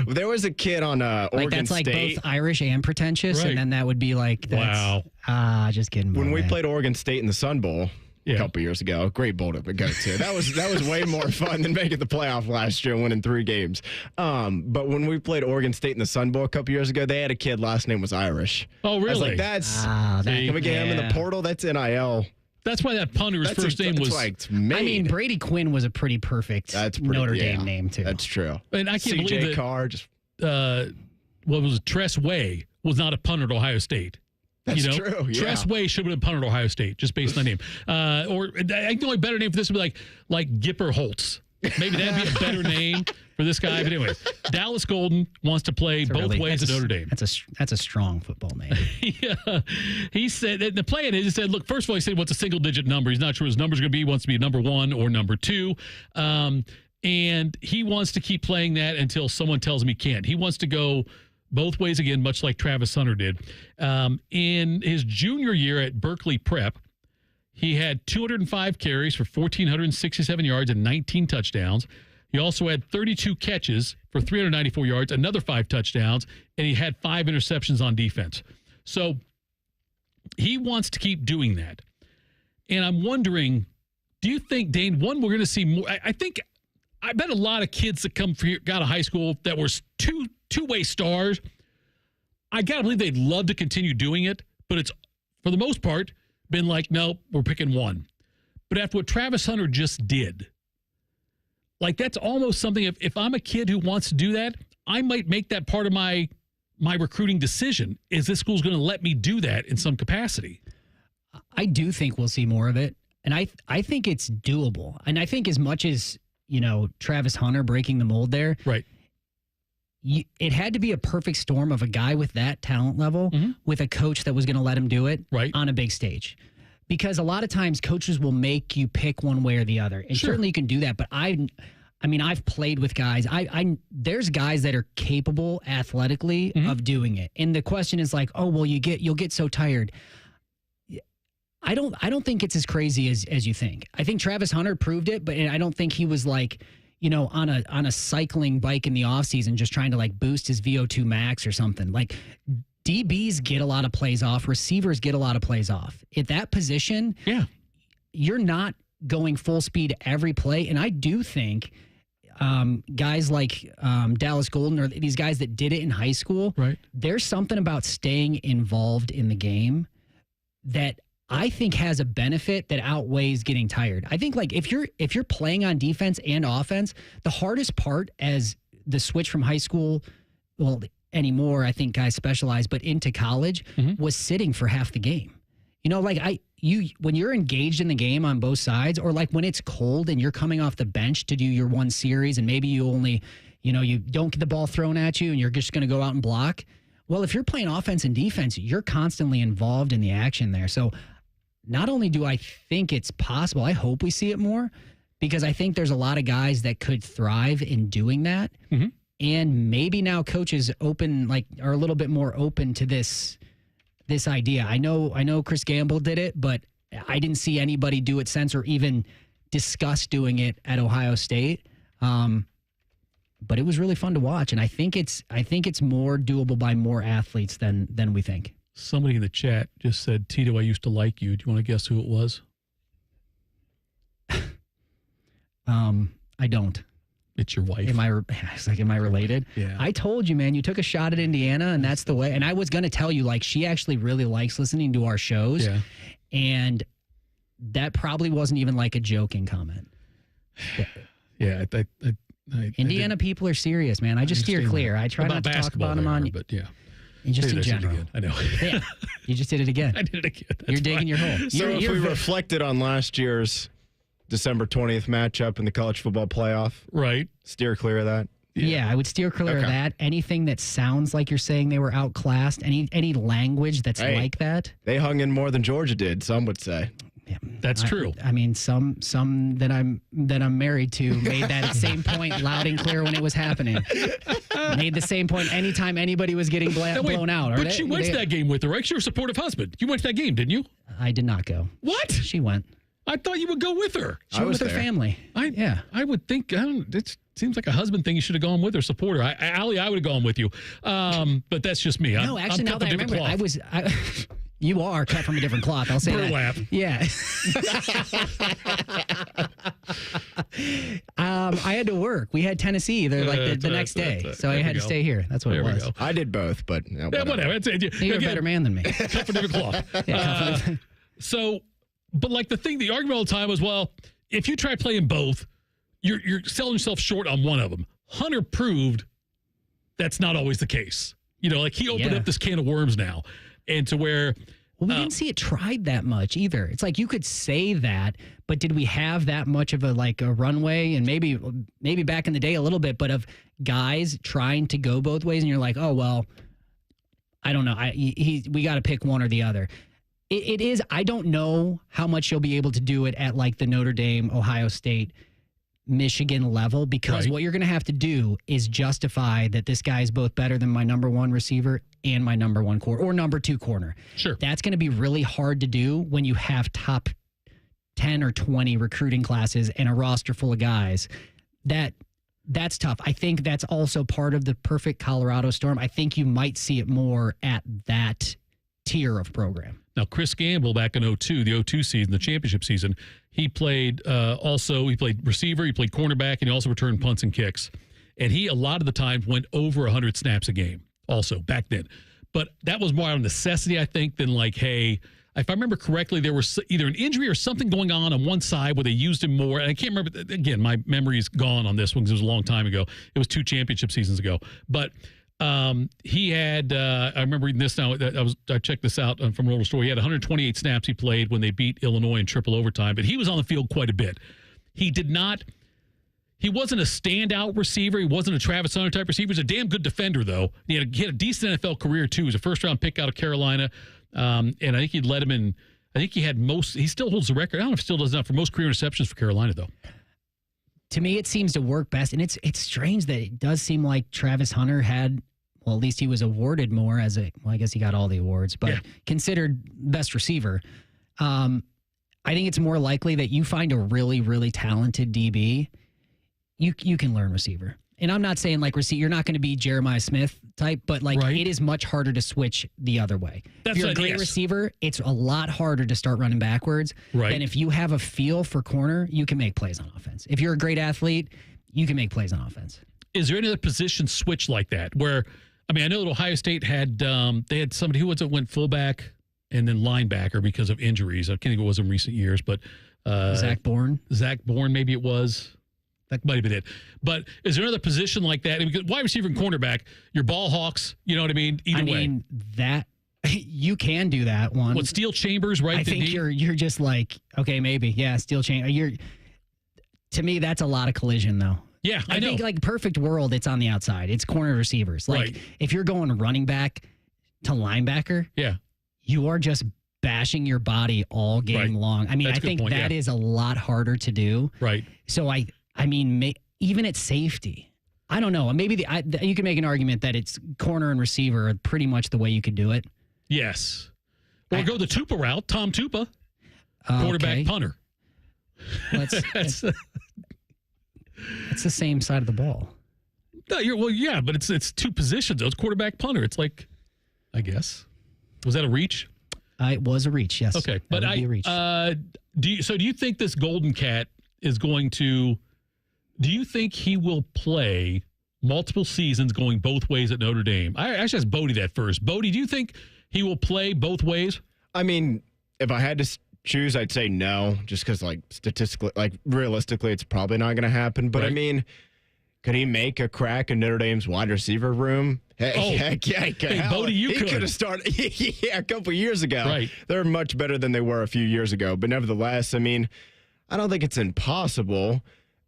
There was a kid on Oregon that's like State. both Irish and pretentious, Right. and then that would be like that's, Wow. Just kidding. When we man. played Oregon State in the Sun Bowl a couple years ago, great bowl to go to. That was way more fun than making the playoff last year and winning 3 games. But when we played Oregon State in the Sun Bowl a couple years ago, they had a kid, last name was Irish. Oh, really? I was like, that's See? can we get him in the portal? That's NIL. That's why that punter's first name was. I mean, Brady Quinn was a pretty perfect Notre Dame name too. That's true. And I can't CJ believe that. Carr just. What was it? Tress Way was not a punter at Ohio State. That's true, yeah. Tress Way should have been a punter at Ohio State, just based on the name. Or I think the only better name for this would be like Gipper Holtz. Maybe that'd be a better name for this guy. But anyways, Dallas Golden wants to play both ways at Notre Dame. That's a strong football name. Yeah. He said, the plan is, he said, look, first of all, he said, what's a single-digit number? He's not sure what his number's going to be. He wants to be number 1 or number 2. And he wants to keep playing that until someone tells him he can't. He wants to go both ways again, much like Travis Hunter did. In his junior year at Berkeley Prep, he had 205 carries for 1,467 yards and 19 touchdowns. He also had 32 catches for 394 yards, another 5 touchdowns, and he had 5 interceptions on defense. So he wants to keep doing that. And I'm wondering, do you think, Dane, we're going to see more? I bet a lot of kids that come from here, out of high school that were two-way stars, I got to believe they'd love to continue doing it, but it's, for the most part, been like, no, we're picking one. But after what Travis Hunter just did, like that's almost something, if I'm a kid who wants to do that, I might make that part of my recruiting decision. Is this school's going to let me do that in some capacity? I do think we'll see more of it. And I think it's doable. And I think as much as, Travis Hunter breaking the mold there. Right. It had to be a perfect storm of a guy with that talent level with a coach that was going to let him do it on a big stage. Because a lot of times coaches will make you pick one way or the other. And certainly you can do that. But I've played with guys. There's guys that are capable athletically of doing it. And the question is like, oh, well, you'll get so tired. I don't think it's as crazy as you think. I think Travis Hunter proved it, but I don't think he was like, on a cycling bike in the offseason just trying to like boost his VO2 max or something. Like DBs get a lot of plays off, receivers get a lot of plays off. At that position, you're not going full speed every play. And I do think guys like Dallas Golden or these guys that did it in high school, there's something about staying involved in the game that I think has a benefit that outweighs getting tired. I think like if you're playing on defense and offense, the hardest part as the switch from high school, well, anymore, I think guys specialize, but into college was sitting for half the game. When you're engaged in the game on both sides, or like when it's cold and you're coming off the bench to do your one series and maybe you only, you don't get the ball thrown at you and you're just going to go out and block. Well, if you're playing offense and defense, you're constantly involved in the action there. So not only do I think it's possible, I hope we see it more, because I think there's a lot of guys that could thrive in doing that. And maybe now coaches are a little bit more open to this idea. I know Chris Gamble did it, but I didn't see anybody do it since or even discuss doing it at Ohio State. But it was really fun to watch, and I think it's more doable by more athletes than we think. Somebody in the chat just said, Tito, I used to like you. Do you want to guess who it was? I don't. It's your wife. Am I related? Yeah. I told you, man, you took a shot at Indiana, and that's the way. And I was going to tell you, like, she actually really likes listening to our shows. Yeah. And that probably wasn't even like a joking comment. Yeah. Indiana people are serious, man. I just steer clear. I try not to talk about them on. But yeah. And just in general. I know. Yeah. You just did it again. I did it again. You're digging your hole. So if we reflected on last year's December 20th matchup in the college football playoff, steer clear of that? Yeah, I would steer clear of that. Anything that sounds like you're saying they were outclassed, any language that's like that. They hung in more than Georgia did, some would say. Yeah, That's true. I mean, some that I'm married to made that same point loud and clear when it was happening. Made the same point anytime anybody was getting blown out. But she went to that game with her, right? You're a supportive husband. You went to that game, didn't you? I did not go. What? She went. I thought you would go with her. She went with her family. I would think. It seems like a husband thing. You should have gone with her, support her. Allie, I would have gone with you. But that's just me. No, actually, now that I remember, you are cut from a different cloth. I'll say Burlap. that. Yeah. I had to work. We had Tennessee the next day, so I had to stay here. That's what it was. I did both, but whatever. You're a better man than me. Cut from a different cloth. But like the argument all the time was, well, if you try playing both, you're selling yourself short on one of them. Hunter proved that's not always the case. Like he opened up this can of worms now. And to where... Well, we didn't see it tried that much either. It's like you could say that, but did we have that much of a runway? And maybe back in the day a little bit, but of guys trying to go both ways, and you're like, oh, well, I don't know. We got to pick one or the other. It is. I don't know how much you'll be able to do it at the Notre Dame, Ohio State, Michigan level, because what you're going to have to do is justify that this guy is both better than my number one receiver and my number one corner or number two corner. Sure. That's going to be really hard to do when you have top 10 or 20 recruiting classes and a roster full of guys. That's tough. I think that's also part of the perfect Colorado Storm. I think you might see it more at that tier of program. Now, Chris Gamble back in 02, the 02 season, the championship season, he played he played receiver, he played cornerback, and he also returned punts and kicks. And he, a lot of the time, went over 100 snaps a game also back then. But that was more out of necessity, I think, than hey, if I remember correctly, there was either an injury or something going on one side where they used him more. And I can't remember. Again, my memory is gone on this one because it was a long time ago. It was 2 championship seasons ago. But he had, I remember reading this now. I checked this out from an older story. He had 128 snaps he played when they beat Illinois in triple overtime, but he was on the field quite a bit. He wasn't a standout receiver. He wasn't a Travis Hunter type receiver. He was a damn good defender, though. He had a decent NFL career, too. He was a first-round pick out of Carolina, and I think he'd led him in. I think he still holds the record. I don't know if he still does that for most career interceptions for Carolina, though. To me, it seems to work best, and it's strange that it does seem like Travis Hunter had, well, at least he was awarded more I guess he got all the awards, but considered best receiver. I think it's more likely that you find a really, really talented DB, you can learn receiver. And I'm not saying you're not going to be Jeremiah Smith type, but it is much harder to switch the other way. If you're a great receiver, it's a lot harder to start running backwards. Right. And if you have a feel for corner, you can make plays on offense. If you're a great athlete, you can make plays on offense. Is there any other position switch like that where, I know that Ohio State had, they had somebody who went fullback and then linebacker because of injuries. I can't think it was in recent years, but Zach Bourne, maybe it was. That might have been it. But is there another position like that? Because wide receiver and cornerback, your ball hawks, you know what I mean? Either way. That you can do that one. What, Steel Chambers, right? I think you're just okay, maybe. Yeah, Steel Chambers. To me, that's a lot of collision, though. Yeah, I know. think perfect world, it's on the outside. It's corner receivers. If you're going running back to linebacker, you are just bashing your body all game long. I think that is a lot harder to do. Right. So even at safety, I don't know. Maybe you can make an argument that it's corner and receiver are pretty much the way you could do it. Yes. Or go the Tupa route, Tom Tupa, quarterback punter. It's the same side of the ball. No, but it's two positions. Though. It's quarterback punter. It's I guess. Was that a reach? It was a reach, yes. Okay, but a reach. Do you think this Golden Cat is going to? Do you think he will play multiple seasons going both ways at Notre Dame? I actually asked Bodie that first. Bodie, do you think he will play both ways? If I had to choose, I'd say no, just because statistically, realistically, it's probably not going to happen. But could he make a crack in Notre Dame's wide receiver room? Heck yeah, he could. Bodie, he could have started a couple years ago. Right. They're much better than they were a few years ago. But nevertheless, I don't think it's impossible.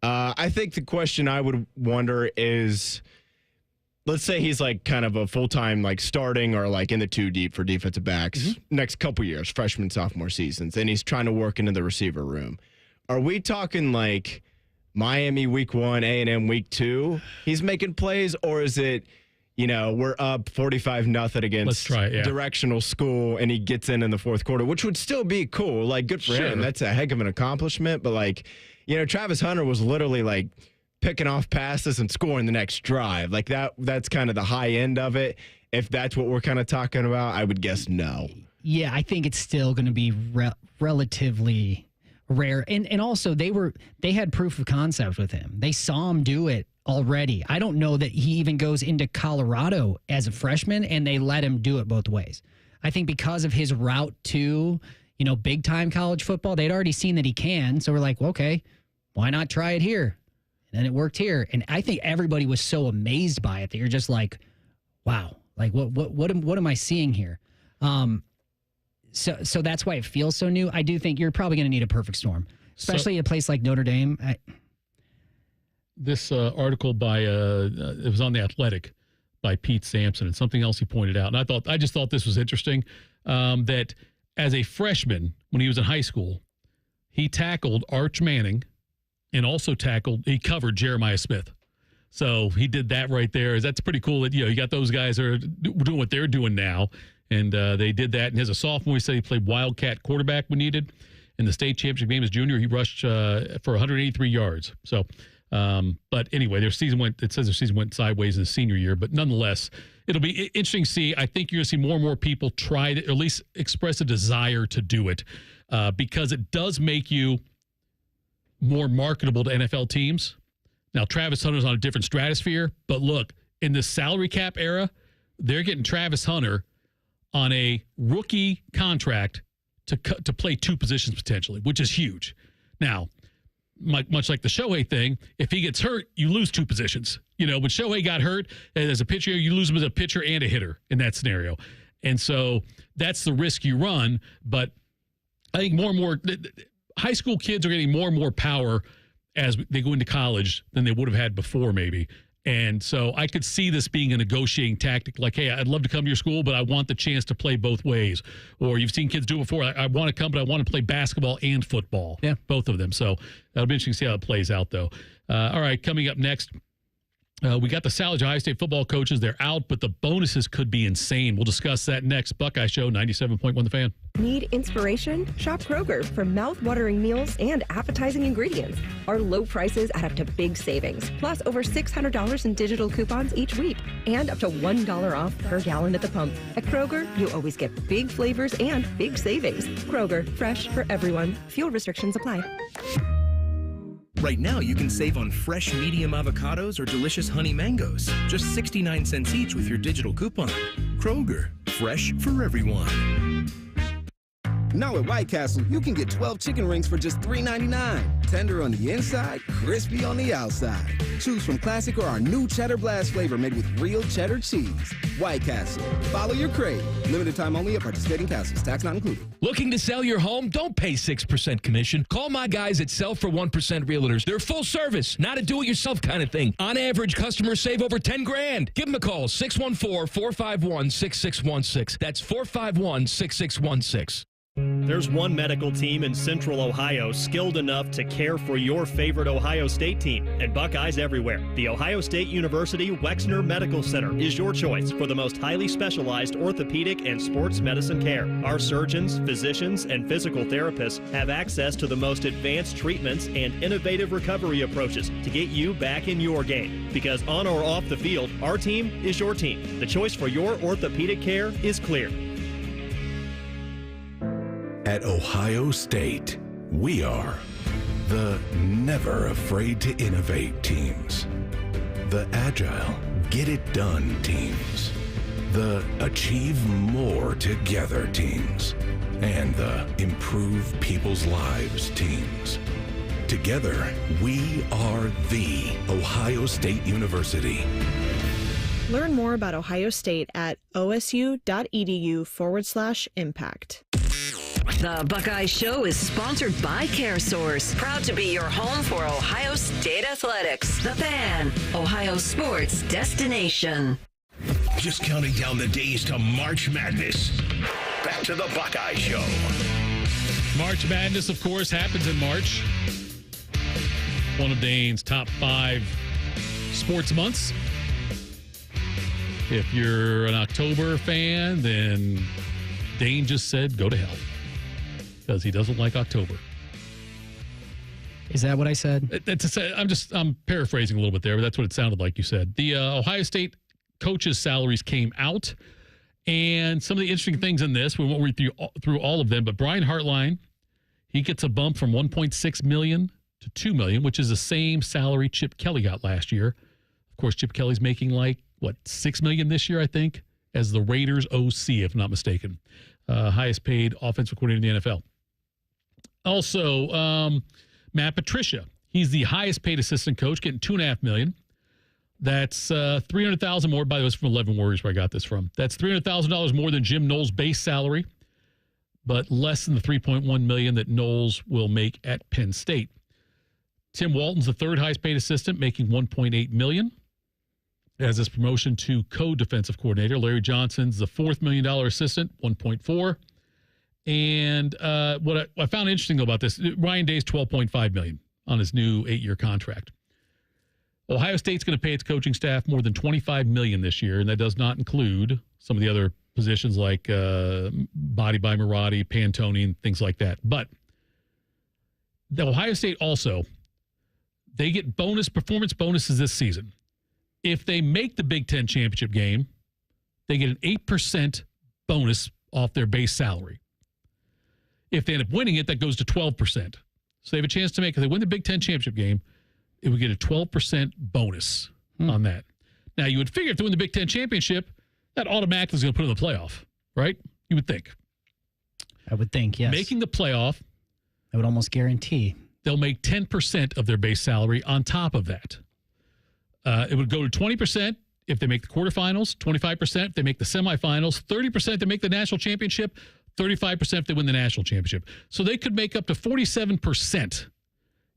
I think the question I would wonder is let's say he's like kind of a full-time like starting or like in the 2 deep for defensive backs next couple years, freshman, sophomore seasons, and he's trying to work into the receiver room. Are we talking like Miami week 1, A&M week 2? He's making plays, or is it, we're up 45-0 against directional school, and he gets in the fourth quarter, which would still be cool. Like, good for him. That's a heck of an accomplishment. But, like, Travis Hunter was literally, like, picking off passes and scoring the next drive. Like, that's kind of the high end of it. If that's what we're kind of talking about, I would guess no. Yeah, I think it's still going to be relatively rare. And also, they had proof of concept with him. They saw him do it already. I don't know that he even goes into Colorado as a freshman and they let him do it both ways. I think because of his route to, big time college football, they'd already seen that he can. So we're like, well, okay, why not try it here? And then it worked here. And I think everybody was so amazed by it that you're just like, wow, like what am I seeing here? So that's why it feels so new. I do think you're probably going to need a perfect storm, especially a place like Notre Dame. This article by it was on The Athletic by Pete Sampson, and something else he pointed out. And I just thought this was interesting, that as a freshman, when he was in high school, he tackled Arch Manning and also he covered Jeremiah Smith. So he did that right there. That's pretty cool that, you got those guys that are doing what they're doing now. And they did that. And as a sophomore, he said he played Wildcat quarterback when needed. In the state championship game as junior, he rushed for 183 yards. So, but anyway, their season went sideways in the senior year. But nonetheless, it'll be interesting to see. I think you're going to see more and more people try to, or at least express a desire to do it, because it does make you more marketable to NFL teams. Now, Travis Hunter's on a different stratosphere, but look, in the salary cap era, they're getting Travis Hunter on a rookie contract to play 2 positions potentially, which is huge. Now, much like the Shohei thing, if he gets hurt, you lose 2 positions. When Shohei got hurt as a pitcher, you lose him as a pitcher and a hitter in that scenario. And so that's the risk you run. But I think more and more high school kids are getting more and more power as they go into college than they would have had before, maybe. And so I could see this being a negotiating tactic, like, hey, I'd love to come to your school, but I want the chance to play both ways. Or you've seen kids do it before. I want to come, but I want to play basketball and football. Yeah. Both of them. So that'll be interesting to see how it plays out, though. All right, coming up next, we got the Salage Ohio State football coaches. They're out, but the bonuses could be insane. We'll discuss that next. Buckeye Show, 97.1 The Fan. Need inspiration? Shop Kroger for mouth-watering meals and appetizing ingredients. Our low prices add up to big savings, plus over $600 in digital coupons each week, and up to $1 off per gallon at the pump. At Kroger, you always get big flavors and big savings. Kroger, fresh for everyone. Fuel restrictions apply. Right now, you can save on fresh medium avocados or delicious honey mangoes. Just 69 cents each with your digital coupon. Kroger, fresh for everyone. Now at White Castle, you can get 12 chicken rings for just $3.99. Tender on the inside, crispy on the outside. Choose from classic or our new Cheddar Blast flavor made with real cheddar cheese. White Castle. Follow your crave. Limited time only at participating castles. Tax not included. Looking to sell your home? Don't pay 6% commission. Call my guys at Sell for 1% Realtors. They're full service, not a do-it-yourself kind of thing. On average, customers save over $10,000. Give them a call, 614-451-6616. That's 451-6616. There's one medical team in Central Ohio skilled enough to care for your favorite Ohio State team, and Buckeyes everywhere. The Ohio State University Wexner Medical Center is your choice for the most highly specialized orthopedic and sports medicine care. Our surgeons, physicians, and physical therapists have access to the most advanced treatments and innovative recovery approaches to get you back in your game. Because on or off the field, our team is your team. The choice for your orthopedic care is clear. At Ohio State, we are the never afraid to innovate teams, the agile, get it done teams, the achieve more together teams, and the improve people's lives teams. Together, we are the Ohio State University. Learn more about Ohio State at osu.edu/impact. The Buckeye Show is sponsored by CareSource, proud to be your home for Ohio State athletics. The Fan, Ohio sports destination. Just counting down the days to March Madness. Back to the Buckeye Show. March Madness, of course, happens in March. One of Dane's top 5 sports months. If you're an October fan, then Dane just said go to hell because he doesn't like October. Is that what I said? I'm paraphrasing a little bit there, but that's what it sounded like you said. The Ohio State coaches' salaries came out, and some of the interesting things in this, we won't read through all of them, but Brian Hartline, he gets a bump from $1.6 million to $2 million, which is the same salary Chip Kelly got last year. Of course, Chip Kelly's making $6 million this year, I think, as the Raiders OC, if I'm not mistaken. Highest paid offensive coordinator in the NFL. Also, Matt Patricia, he's the highest paid assistant coach, getting $2.5 million. That's $300,000 more. By the way, it's from 11 Warriors where I got this from. That's $300,000 more than Jim Knowles' base salary, but less than the $3.1 million that Knowles will make at Penn State. Tim Walton's the third highest paid assistant, making $1.8 million. As his promotion to co-defensive coordinator. Larry Johnson's the $4 million assistant, $1.4. And what I found interesting about this, Ryan Day's $12.5 million on his new 8-year contract. Ohio State's going to pay its coaching staff more than $25 million this year, and that does not include some of the other positions like Body by Marotti, Pantone, and things like that. But the Ohio State also, they get performance bonuses this season. If they make the Big Ten championship game, they get an 8% bonus off their base salary. If they end up winning it, that goes to 12%. So they have a chance to if they win the Big Ten championship game, it would get a 12% bonus on that. Now, you would figure if they win the Big Ten championship, that automatically is going to put them in the playoff, right? You would think. I would think, yes. Making the playoff, I would almost guarantee. They'll make 10% of their base salary on top of that. It would go to 20% if they make the quarterfinals, 25% if they make the semifinals, 30% if they make the national championship, 35% if they win the national championship. So they could make up to 47%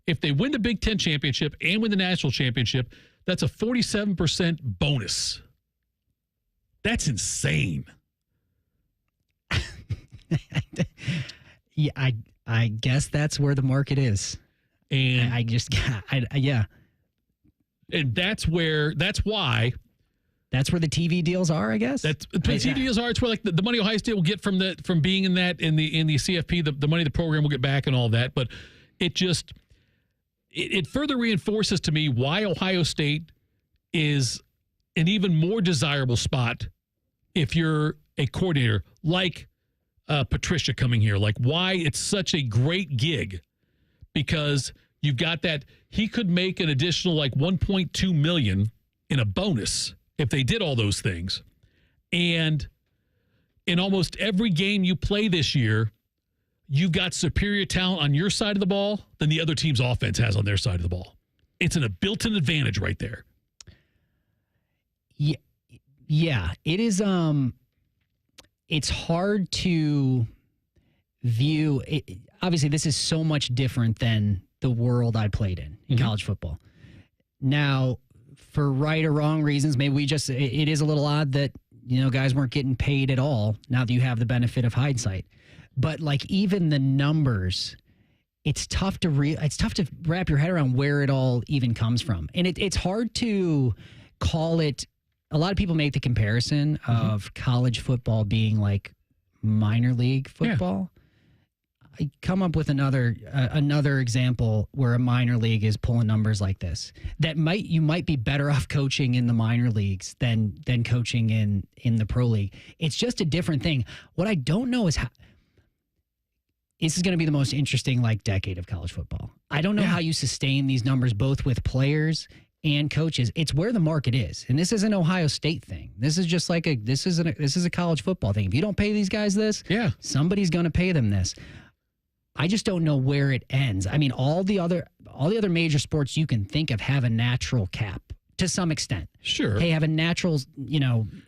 if they win the Big Ten championship and win the national championship. That's a 47% bonus. That's insane. Yeah, I guess that's where the market is. And yeah. And that's why that's where the TV deals are, I guess. That's the TV deals are. It's where the money Ohio State will get from being in the CFP, the money the program will get back and all that. But it further reinforces to me why Ohio State is an even more desirable spot if you're a coordinator like Patricia coming here. Like why it's such a great gig, because you've got that he could make an additional $1.2 million in a bonus if they did all those things. And in almost every game you play this year, you've got superior talent on your side of the ball than the other team's offense has on their side of the ball. It's a built-in advantage right there. Yeah, it is. It's hard to view. Obviously, this is so much different than the world I played in college football. Now, for right or wrong reasons, maybe it is a little odd that, guys weren't getting paid at all now that you have the benefit of hindsight. But even the numbers, it's tough to wrap your head around where it all even comes from. And it's hard to call it. A lot of people make the comparison of college football being like minor league football. Yeah. I come up with another example where a minor league is pulling numbers like this. You might be better off coaching in the minor leagues than coaching in the pro league. It's just a different thing. What I don't know is how this is going to be the most interesting decade of college football. I don't know how you sustain these numbers both with players and coaches. It's where the market is. And this is an Ohio State thing. This is just this is a college football thing. If you don't pay these guys this, somebody's going to pay them this. I just don't know where it ends. I mean, all the other major sports you can think of have a natural cap to some extent. Sure. Hey, have a natural,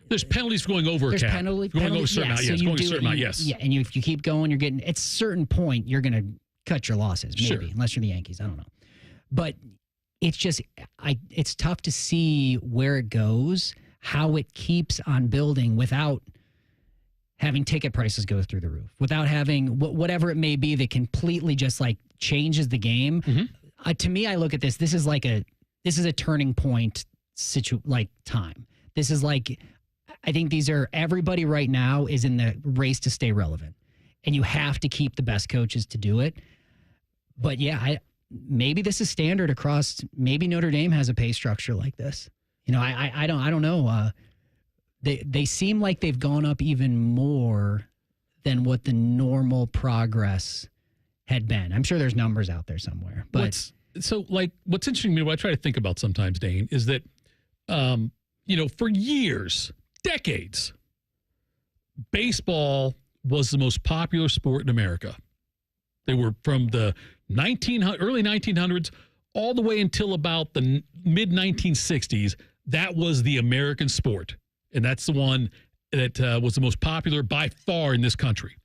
There's penalties for going over a cap. Going over a certain amount, yes. Going a certain amount, yes. Yeah, and if you keep going, you're getting, at a certain point, you're going to cut your losses, maybe, unless you're the Yankees. I don't know. But it's just, it's tough to see where it goes, how it keeps on building without having ticket prices go through the roof, without having whatever it may be that completely just like changes the game. To me, I look at this. This is a turning point time. This is like, I think everybody right now is in the race to stay relevant, and you have to keep the best coaches to do it. But yeah, maybe this is standard across. Maybe Notre Dame has a pay structure like this. I don't know. They seem like they've gone up even more than what the normal progress had been. I'm sure there's numbers out there somewhere. But what's interesting to me, what I try to think about sometimes, Dane, is that for years, decades, baseball was the most popular sport in America. They were from the early 1900s all the way until about the mid 1960s. That was the American sport. And that's the one that was the most popular by far in this country.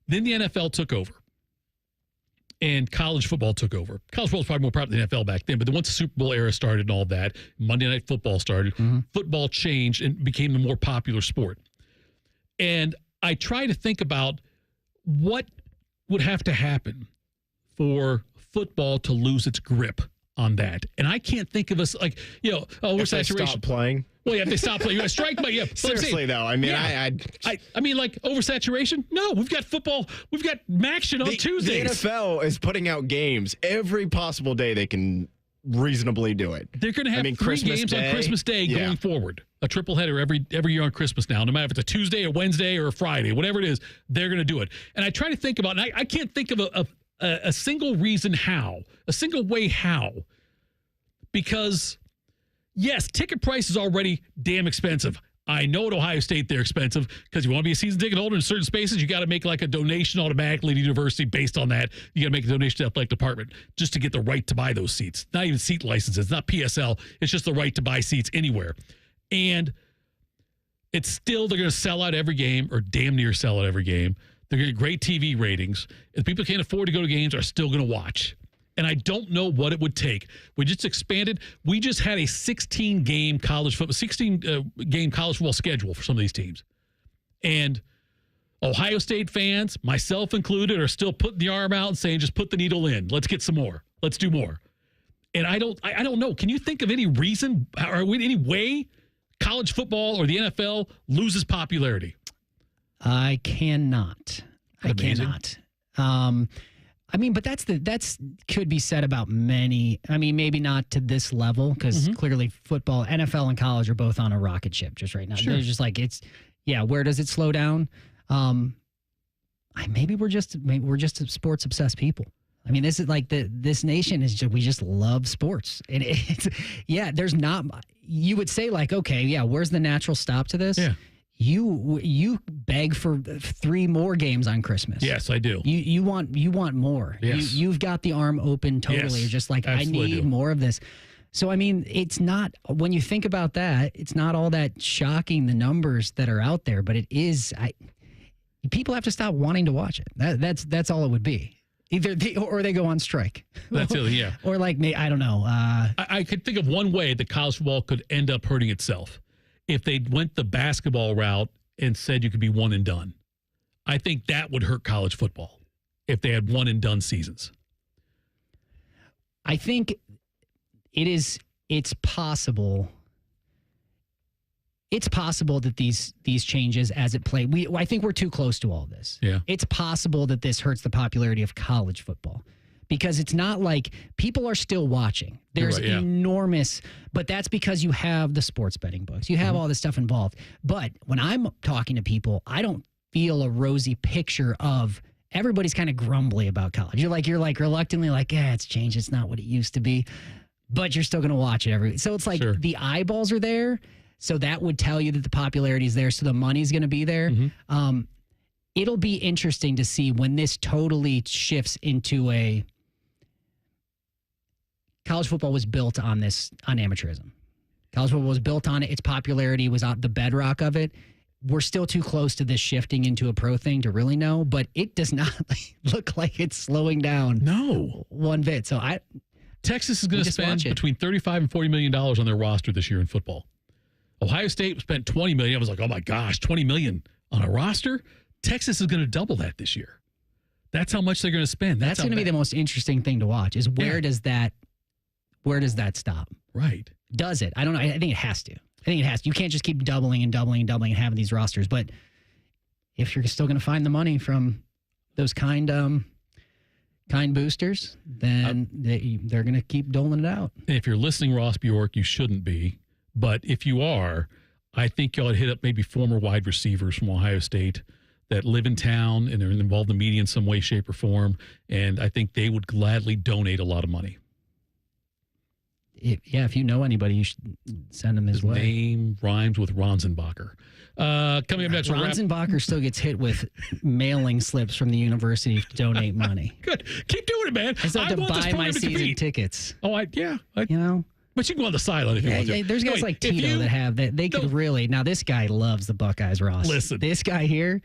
Then the NFL took over. And college football took over. College football was probably more popular than the NFL back then, but then once the Super Bowl era started and all that, Monday Night Football started, football changed and became the more popular sport. And I try to think about what would have to happen for football to lose its grip on that. And I can't think of we're if saturation. They stop playing. Well, yeah, if they stop playing, you strike, but yeah. Seriously, though, I mean, I mean, like oversaturation. No, we've got football. We've got action on Tuesdays. The NFL is putting out games every possible day they can reasonably do it. They're going to have 3 Christmas games Day. on Christmas Day going forward. A triple header every year on Christmas now. No matter if it's a Tuesday, a Wednesday, or a Friday, whatever it is, they're going to do it. And I try to think about, and I can't think of a single reason how, a single way how, because. Yes, ticket price is already damn expensive. I know at Ohio State they're expensive because you want to be a season ticket holder in certain spaces, you got to make like a donation automatically to the university based on that. You got to make a donation to the athletic department just to get the right to buy those seats. Not even seat licenses, not PSL. It's just the right to buy seats anywhere. And it's still, they're going to sell out every game or damn near sell out every game. They're going to get great TV ratings. If people can't afford to go to games, are still going to watch. And I don't know what it would take. We just expanded. We just had a 16-game college football schedule for some of these teams. And Ohio State fans, myself included, are still putting the arm out and saying, just put the needle in. Let's get some more. Let's do more. And I don't know. Can you think of any reason or any way college football or the NFL loses popularity? I cannot. Cannot. But that's could be said about many. I mean, maybe not to this level because clearly football, NFL, and college are both on a rocket ship just right now. Sure. They're just like where does it slow down? Maybe we're just sports obsessed people. I mean, this is like this nation is we just love sports, and there's not. You would say like, okay, where's the natural stop to this? Yeah. You beg for 3 more games on Christmas. Yes, I do. You want more. Yes. You've got the arm open totally. Yes, just like I need more of this. So I mean, it's not, when you think about that, it's not all that shocking the numbers that are out there, but it is. People have to stop wanting to watch it. That's all it would be. Either they go on strike. That's it. Yeah. Or like me, I don't know. I could think of one way that college football could end up hurting itself. If they went the basketball route and said you could be one and done. I think that would hurt college football if they had one and done seasons. I think it's possible. It's possible that these changes as it played. I think we're too close to all this. Yeah. It's possible that this hurts the popularity of college football. Because it's not like people are still watching. There's enormous, but that's because you have the sports betting books. You have all this stuff involved. But when I'm talking to people, I don't feel a rosy picture of everybody's kind of grumbly about college. You're like reluctantly like, it's changed. It's not what it used to be. But you're still going to watch it So it's like the eyeballs are there. So that would tell you that the popularity is there. So the money's going to be there. It'll be interesting to see when this totally shifts into college football was built on amateurism. College football was built on it. Its popularity was on the bedrock of it. We're still too close to this shifting into a pro thing to really know, but it does not look like it's slowing down. No. One bit. So Texas is going to spend between $35 and $40 million on their roster this year in football. Ohio State spent $20 million. I was like, oh my gosh, $20 million on a roster? Texas is going to double that this year. That's how much they're going to spend. That's going to be the most interesting thing to watch is where does that stop? Right. Does it? I don't know. I think it has to. You can't just keep doubling and having these rosters. But if you're still going to find the money from those kind boosters, then they're going to keep doling it out. And if you're listening, Ross Bjork, you shouldn't be. But if you are, I think y'all hit up maybe former wide receivers from Ohio State that live in town and are involved in the media in some way, shape, or form. And I think they would gladly donate a lot of money. If you know anybody, you should send them his way. Name rhymes with Ronsenbacher. Coming up next, Ronsenbacher still gets hit with mailing slips from the university to donate money. Good. Keep doing it, man. I still have to buy my season tickets. Oh, you know? But you can go on the sideline if you want to. There's guys like Tito that they could really. Now, this guy loves the Buckeyes, Ross. Listen. This guy here.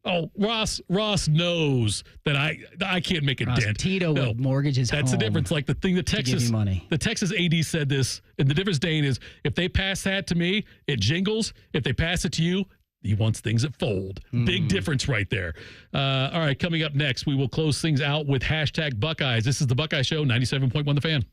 Oh, Ross knows that I can't make a dent. Tito would mortgage his That's home. the difference. Like the thing that Texas money. The Texas AD said this, and the difference, Dane, is if they pass that to me, it jingles. If they pass it to you, he wants things that fold. Big difference right there. All right, coming up next, we will close things out with hashtag Buckeyes. This is the Buckeye Show, 97.1 The Fan.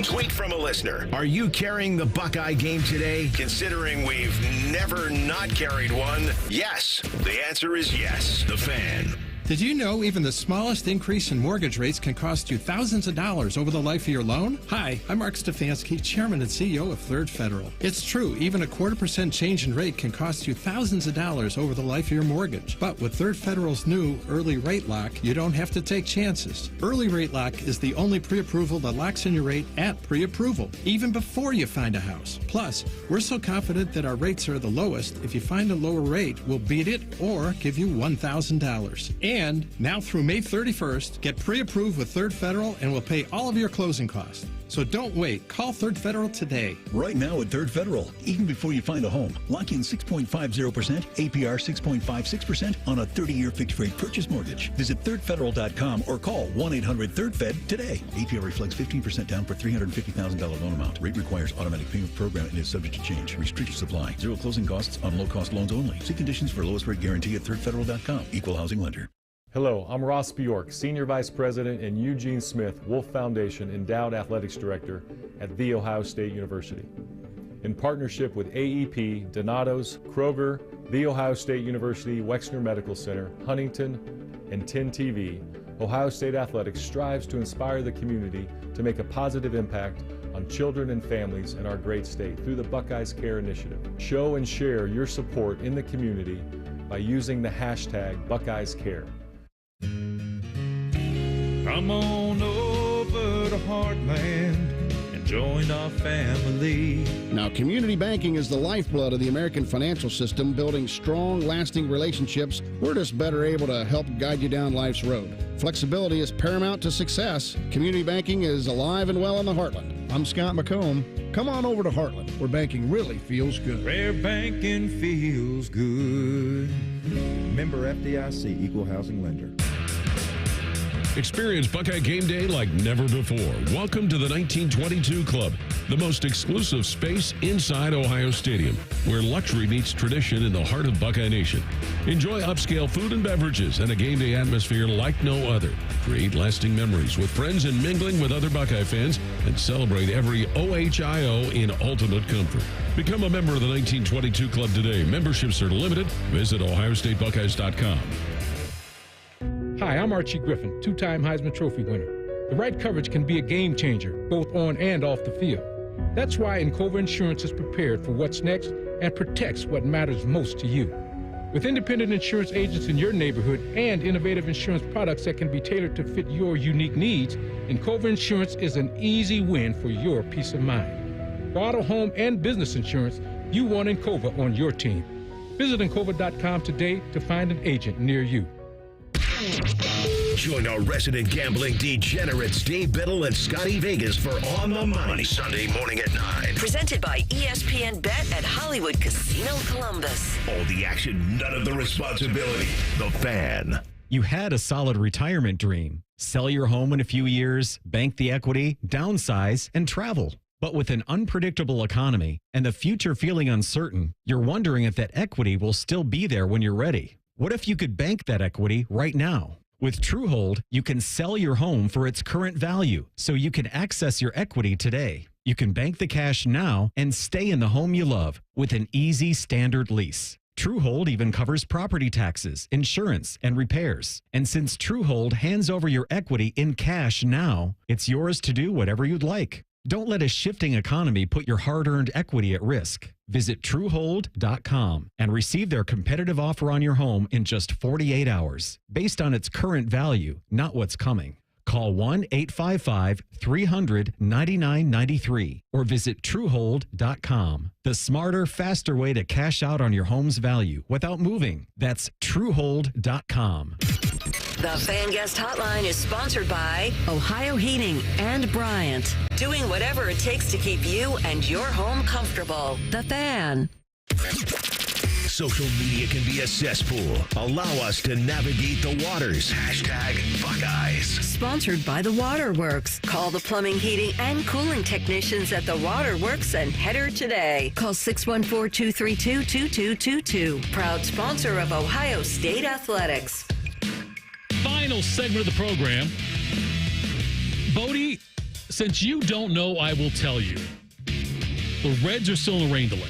Tweet from a listener. Are you carrying the Buckeye game today? Considering we've never not carried one, yes. The answer is yes. The Fan. Did you know even the smallest increase in mortgage rates can cost you thousands of dollars over the life of your loan? Hi, I'm Mark Stefanski, Chairman and CEO of Third Federal. It's true, even a 0.25% change in rate can cost you thousands of dollars over the life of your mortgage. But with Third Federal's new Early Rate Lock, you don't have to take chances. Early Rate Lock is the only pre-approval that locks in your rate at pre-approval, even before you find a house. Plus, we're so confident that our rates are the lowest, if you find a lower rate, we'll beat it or give you $1,000. And now through May 31st, get pre-approved with Third Federal and we'll pay all of your closing costs. So don't wait. Call Third Federal today. Right now at Third Federal, even before you find a home, lock in 6.50%, APR 6.56% on a 30-year fixed-rate purchase mortgage. Visit thirdfederal.com or call 1-800-3RD-FED today. APR reflects 15% down for $350,000 loan amount. Rate requires automatic payment program and is subject to change. Restrictions apply. Zero closing costs on low-cost loans only. See conditions for lowest rate guarantee at thirdfederal.com. Equal housing lender. Hello, I'm Ross Bjork, Senior Vice President and Eugene Smith Wolf Foundation Endowed Athletics Director at The Ohio State University. In partnership with AEP, Donato's, Kroger, The Ohio State University Wexner Medical Center, Huntington, and 10 TV, Ohio State Athletics strives to inspire the community to make a positive impact on children and families in our great state through the Buckeyes Care Initiative. Show and share your support in the community by using the hashtag BuckeyesCare. Come on over to Heartland and join our family. Now, community banking is the lifeblood of the American financial system, building strong, lasting relationships. We're just better able to help guide you down life's road. Flexibility is paramount to success. Community banking is alive and well in the Heartland. I'm Scott McComb. Come on over to Heartland, where banking really feels good. Where banking feels good. Member FDIC, Equal Housing Lender. Experience Buckeye game day like never before. Welcome to the 1922 Club, the most exclusive space inside Ohio Stadium, where luxury meets tradition in the heart of Buckeye Nation. Enjoy upscale food and beverages and a game day atmosphere like no other. Create lasting memories with friends and mingling with other Buckeye fans, and celebrate every OHIO in ultimate comfort. Become a member of the 1922 Club today. Memberships are limited. Visit OhioStateBuckeyes.com. Hi, I'm Archie Griffin, two-time Heisman Trophy winner. The right coverage can be a game changer, both on and off the field. That's why Encova Insurance is prepared for what's next and protects what matters most to you. With independent insurance agents in your neighborhood and innovative insurance products that can be tailored to fit your unique needs, Encova Insurance is an easy win for your peace of mind. For auto, home, and business insurance, you want Encova on your team. Visit Encova.com today to find an agent near you. Join our resident gambling degenerates Dave Biddle and Scotty Vegas for On the Money Sunday morning at 9. Presented by ESPN Bet at Hollywood Casino Columbus. All the action, none of the responsibility. The Fan. You had a solid retirement dream. Sell your home in a few years, bank the equity, downsize, and travel. But with an unpredictable economy and the future feeling uncertain, you're wondering if that equity will still be there when you're ready. What if you could bank that equity right now? With Truehold, you can sell your home for its current value, so you can access your equity today. You can bank the cash now and stay in the home you love with an easy standard lease. Truehold even covers property taxes, insurance, and repairs. And since Truehold hands over your equity in cash now, it's yours to do whatever you'd like. Don't let a shifting economy put your hard-earned equity at risk. Visit Truehold.com and receive their competitive offer on your home in just 48 hours, based on its current value, not what's coming. Call 1-855-300-9993 or visit Truehold.com. The smarter, faster way to cash out on your home's value without moving. That's Truehold.com. The Fan Guest Hotline is sponsored by Ohio Heating and Bryant. Doing whatever it takes to keep you and your home comfortable. The Fan. Social media can be a cesspool. Allow us to navigate the waters. #Buckeyes. Sponsored by The Waterworks. Call the plumbing, heating, and cooling technicians at The Waterworks and header today. Call 614-232-2222. Proud sponsor of Ohio State Athletics. Final segment of the program. Bodie, since you don't know, I will tell you. The Reds are still in a rain delay.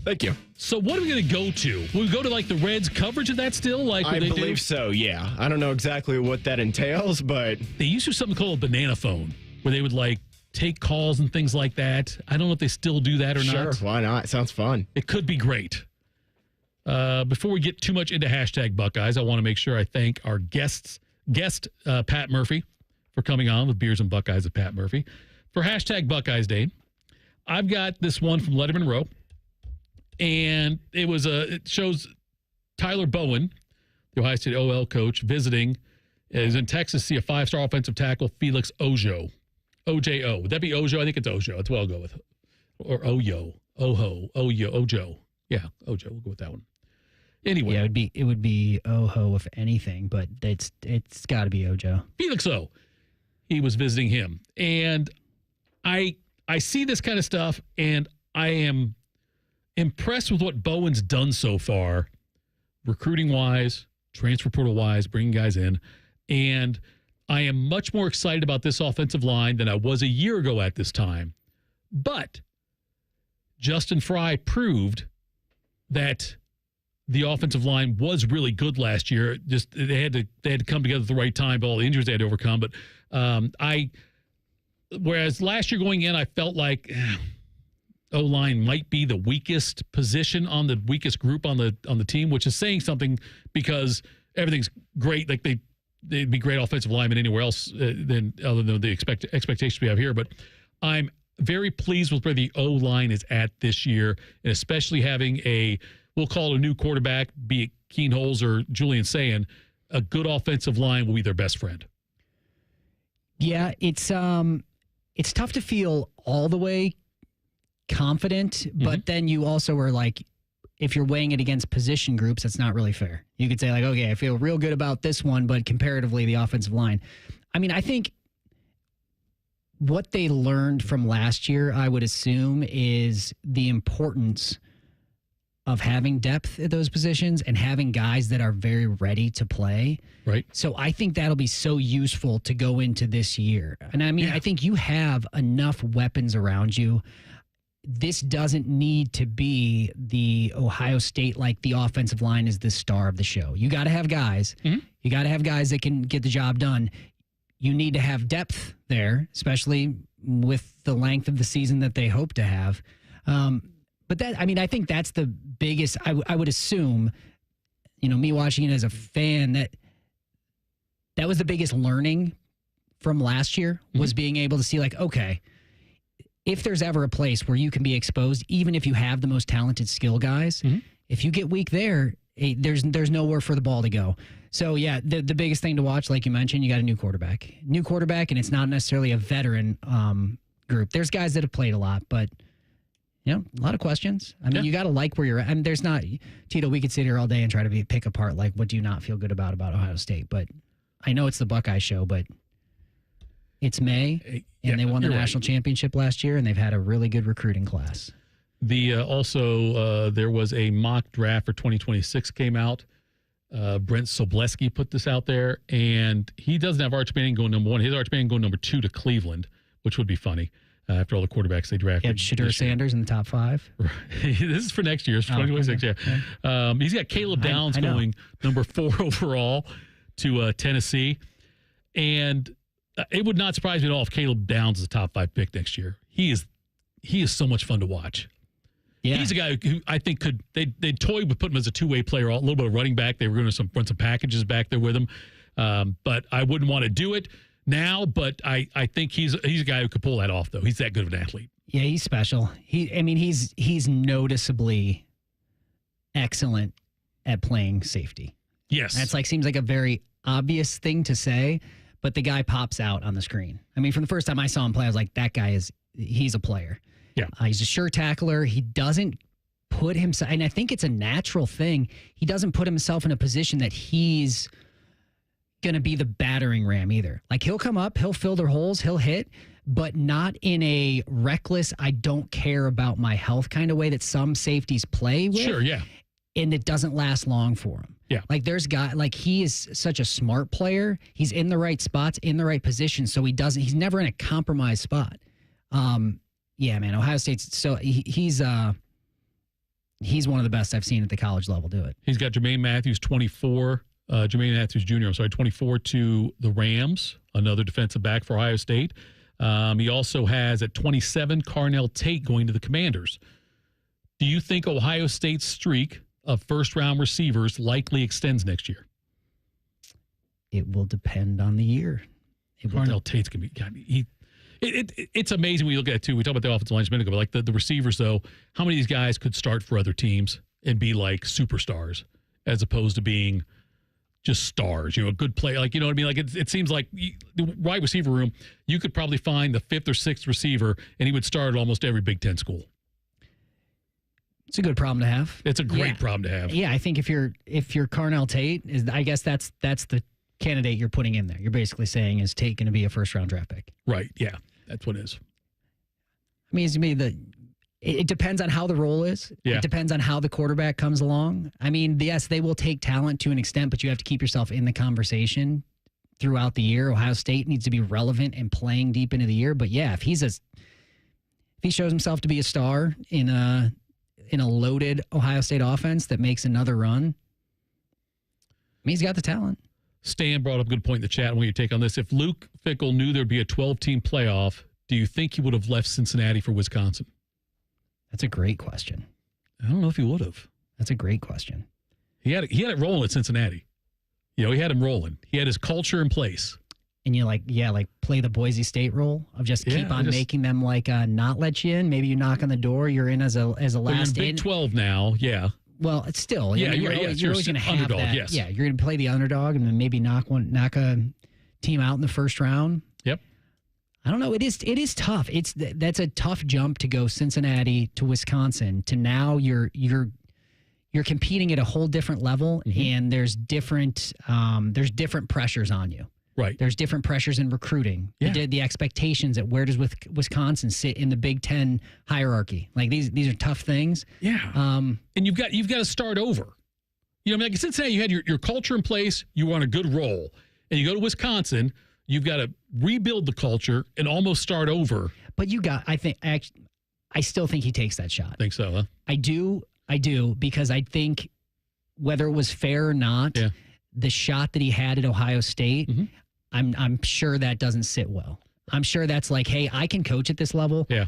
Thank you. So what are we going to go to? Will we go to like the Reds coverage of that still? Like I believe so, yeah. I don't know exactly what that entails, but they used to do something called a banana phone where they would like take calls and things like that. I don't know if they still do that or not. Sure, why not? Sounds fun. It could be great. Before we get too much into #Buckeyes, I want to make sure I thank our guest Pat Murphy for coming on with Beers and Buckeyes with Pat Murphy. For #Buckeyes Day, I've got this one from Letterman Row. And it shows Tyler Bowen, the Ohio State OL coach, visiting. Is in Texas, see a 5-star offensive tackle, Felix Ojo. OJO. Would that be Ojo? I think it's Ojo. That's what I'll go with. Or Oyo. Oho. Oyo. Ojo. Yeah, Ojo. We'll go with that one. Anyway. Yeah, it would be Oho if anything, but it's got to be Ojo. Felix O. He was visiting him. And I see this kind of stuff, and I am impressed with what Bowen's done so far, recruiting-wise, transfer portal-wise, bringing guys in. And I am much more excited about this offensive line than I was a year ago at this time. But Justin Fry proved that the offensive line was really good last year. Just they had to come together at the right time, but all the injuries they had to overcome. But whereas last year going in, I felt like O-line might be the weakest position on the weakest group on the team, which is saying something because everything's great. Like they'd be great offensive linemen anywhere else than other than the expectations we have here. But I'm very pleased with where the O-line is at this year, and especially having we'll call it a new quarterback, be it Keen Holes or Julian Sayin, a good offensive line will be their best friend. Yeah, it's tough to feel all the way confident, but then you also are like, if you're weighing it against position groups, that's not really fair. You could say like, okay, I feel real good about this one, but comparatively the offensive line. I mean, I think what they learned from last year, I would assume, is the importance of having depth at those positions and having guys that are very ready to play. Right. So I think that'll be so useful to go into this year. And I mean, I think you have enough weapons around you. This doesn't need to be the Ohio State, like the offensive line is the star of the show. You got to have guys. Mm-hmm. You got to have guys that can get the job done. You need to have depth there, especially with the length of the season that they hope to have. But that, I mean, I think that's the biggest, I would assume, me watching it as a fan, that was the biggest learning from last year was being able to see like, okay, if there's ever a place where you can be exposed, even if you have the most talented skill guys, if you get weak there, There's nowhere for the ball to go. So, yeah, the biggest thing to watch, like you mentioned, you got a new quarterback. And it's not necessarily a veteran group. There's guys that have played a lot, but, a lot of questions. I mean, you got to like where you're at. I mean, there's not, Tito, we could sit here all day and try to pick apart, like, what do you not feel good about Ohio State? But I know it's the Buckeye show, but it's May, and they won the national championship last year, and they've had a really good recruiting class. Also, there was a mock draft for 2026 came out. Brent Sobleski put this out there, and he doesn't have Arch Manning going number 1. His Arch Manning going number 2 to Cleveland, which would be funny after all the quarterbacks they drafted. Yeah, Shadur Sanders in the top 5. Right. This is for next year. It's 2026, yeah. He's got Caleb Downs going number 4 overall to Tennessee, and it would not surprise me at all if Caleb Downs is a top 5 pick next year. He is so much fun to watch. Yeah. He's a guy who I think they toyed with putting him as a two-way player, a little bit of running back. They were going to run some packages back there with him, but I wouldn't want to do it now. But I think he's a guy who could pull that off, though. He's that good of an athlete. Yeah, he's special. He's noticeably excellent at playing safety. Yes, that's seems like a very obvious thing to say, but the guy pops out on the screen. I mean, from the first time I saw him play, I was like, that guy he's a player. Yeah, he's a sure tackler. He doesn't put himself, and I think it's a natural thing. He doesn't put himself in a position that he's going to be the battering ram either. Like, he'll come up, he'll fill their holes, he'll hit, but not in a reckless, I don't care about my health kind of way that some safeties play with. Sure, yeah. And it doesn't last long for him. Yeah. Like, there's he is such a smart player. He's in the right spots, in the right position, so he's never in a compromised spot. Yeah, man, Ohio State's he's one of the best I've seen at the college level do it. He's got Jermaine Matthews, 24. Jermaine Matthews Jr., 24 to the Rams, another defensive back for Ohio State. He also has at 27 Carnell Tate going to the Commanders. Do you think Ohio State's streak of first-round receivers likely extends next year? It will depend on the year. Carnell Tate's going to be it's amazing when you look at it, too. We talked about the offensive line a minute ago, but like the receivers, though, how many of these guys could start for other teams and be like superstars as opposed to being just stars, a good player. Like, you know what I mean? Like, it seems like the wide receiver room, you could probably find the 5th or 6th receiver, and he would start at almost every Big Ten school. It's a good problem to have. It's a great problem to have. Yeah, I think if you're Carnell Tate, I guess that's the candidate you're putting in there. You're basically saying, is Tate going to be a first-round draft pick? Right, yeah. That's what it is. I mean, to me, it depends on how the role is. Yeah. It depends on how the quarterback comes along. I mean, yes, they will take talent to an extent, but you have to keep yourself in the conversation throughout the year. Ohio State needs to be relevant and playing deep into the year. But yeah, if he shows himself to be a star in a loaded Ohio State offense that makes another run, I mean, he's got the talent. Stan brought up a good point in the chat. I want your take on this. If Luke Fickell knew there'd be a 12-team playoff, do you think he would have left Cincinnati for Wisconsin? That's a great question. I don't know if he would have. That's a great question. He had it rolling at Cincinnati. He had him rolling. He had his culture in place. And you play the Boise State role of just keep on making them not let you in. Maybe you knock on the door. You're in as a last in. Big 12 now. Yeah. Well, it's still you're always going to have underdog, that. Yes. Yeah, you're going to play the underdog and then maybe knock a team out in the first round. Yep. I don't know. It is tough. That's a tough jump to go Cincinnati to Wisconsin to now you're competing at a whole different level, and there's different pressures on you. Right. There's different pressures in recruiting. Yeah. The expectations at where does Wisconsin sit in the Big Ten hierarchy? Like these are tough things. Yeah. And you've got to start over. Like in Cincinnati, you had your culture in place. You were on a good roll, and you go to Wisconsin. You've got to rebuild the culture and almost start over. But I still think he takes that shot. Think so, huh? I do, because I think whether it was fair or not, the shot that he had at Ohio State, I'm sure that doesn't sit well. I'm sure that's like, hey, I can coach at this level. Yeah.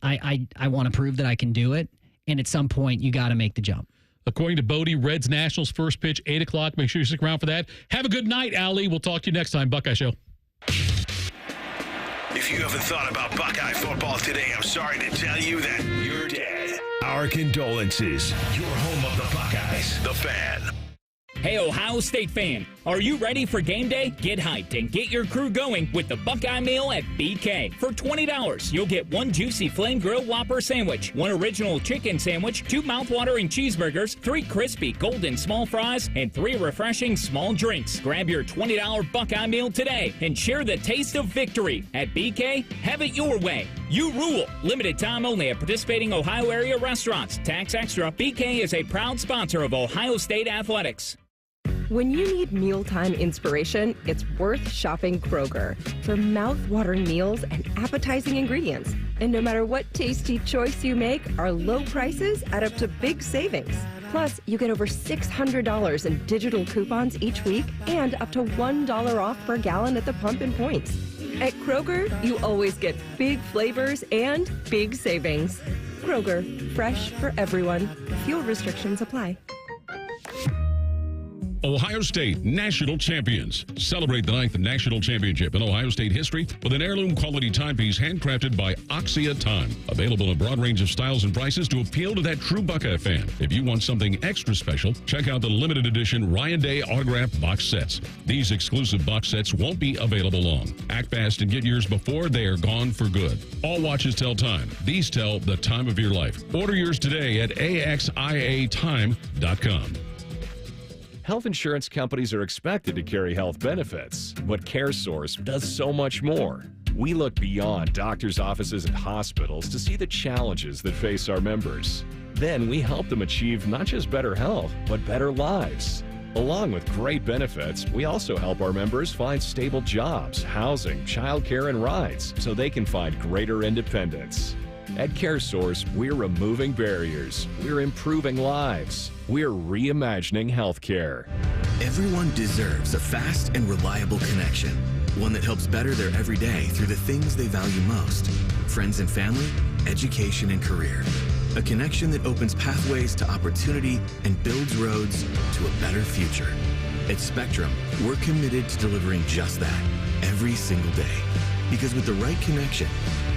I want to prove that I can do it. And at some point, you got to make the jump. According to Bodie, Reds Nationals first pitch, 8 o'clock. Make sure you stick around for that. Have a good night, Allie. We'll talk to you next time. Buckeye Show. If you haven't thought about Buckeye football today, I'm sorry to tell you that you're dead. Our condolences. Your home of the Buckeyes, the Fan. Hey, Ohio State fan, are you ready for game day? Get hyped and get your crew going with the Buckeye meal at BK. For $20, you'll get one juicy flame grilled Whopper sandwich, one original chicken sandwich, 2 mouthwatering cheeseburgers, 3 crispy golden small fries, and 3 refreshing small drinks. Grab your $20 Buckeye meal today and share the taste of victory. At BK, have it your way. You rule. Limited time only at participating Ohio area restaurants. Tax extra. BK is a proud sponsor of Ohio State Athletics. When you need mealtime inspiration, it's worth shopping Kroger for mouth-watering meals and appetizing ingredients. And no matter what tasty choice you make, our low prices add up to big savings. Plus, you get over $600 in digital coupons each week and up to $1 off per gallon at the pump and points. At Kroger, you always get big flavors and big savings. Kroger, fresh for everyone. Fuel restrictions apply. Ohio State National Champions. Celebrate the 9th National Championship in Ohio State history with an heirloom quality timepiece handcrafted by Oxia Time. Available in a broad range of styles and prices to appeal to that true Buckeye fan. If you want something extra special, check out the limited edition Ryan Day autographed box sets. These exclusive box sets won't be available long. Act fast and get yours before they are gone for good. All watches tell time. These tell the time of your life. Order yours today at AXIAtime.com. Health insurance companies are expected to carry health benefits, but CareSource does so much more. We look beyond doctors' offices and hospitals to see the challenges that face our members. Then we help them achieve not just better health, but better lives. Along with great benefits, we also help our members find stable jobs, housing, childcare, and rides so they can find greater independence. At CareSource, we're removing barriers. We're improving lives. We're reimagining healthcare. Everyone deserves a fast and reliable connection. One that helps better their everyday through the things they value most. Friends and family, education and career. A connection that opens pathways to opportunity and builds roads to a better future. At Spectrum, we're committed to delivering just that every single day. Because with the right connection,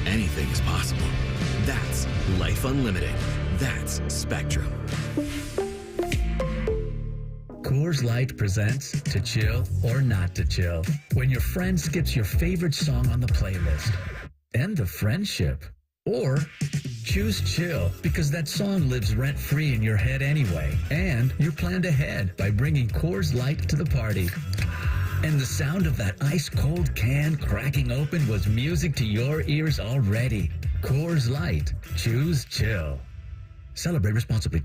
anything is possible. That's Life Unlimited. That's Spectrum. Coors Light presents To Chill or Not to Chill. When your friend skips your favorite song on the playlist. End the friendship. Or choose chill because that song lives rent-free in your head anyway. And you're planned ahead by bringing Coors Light to the party. And the sound of that ice-cold can cracking open was music to your ears already. Coors Light. Choose chill. Celebrate responsibly.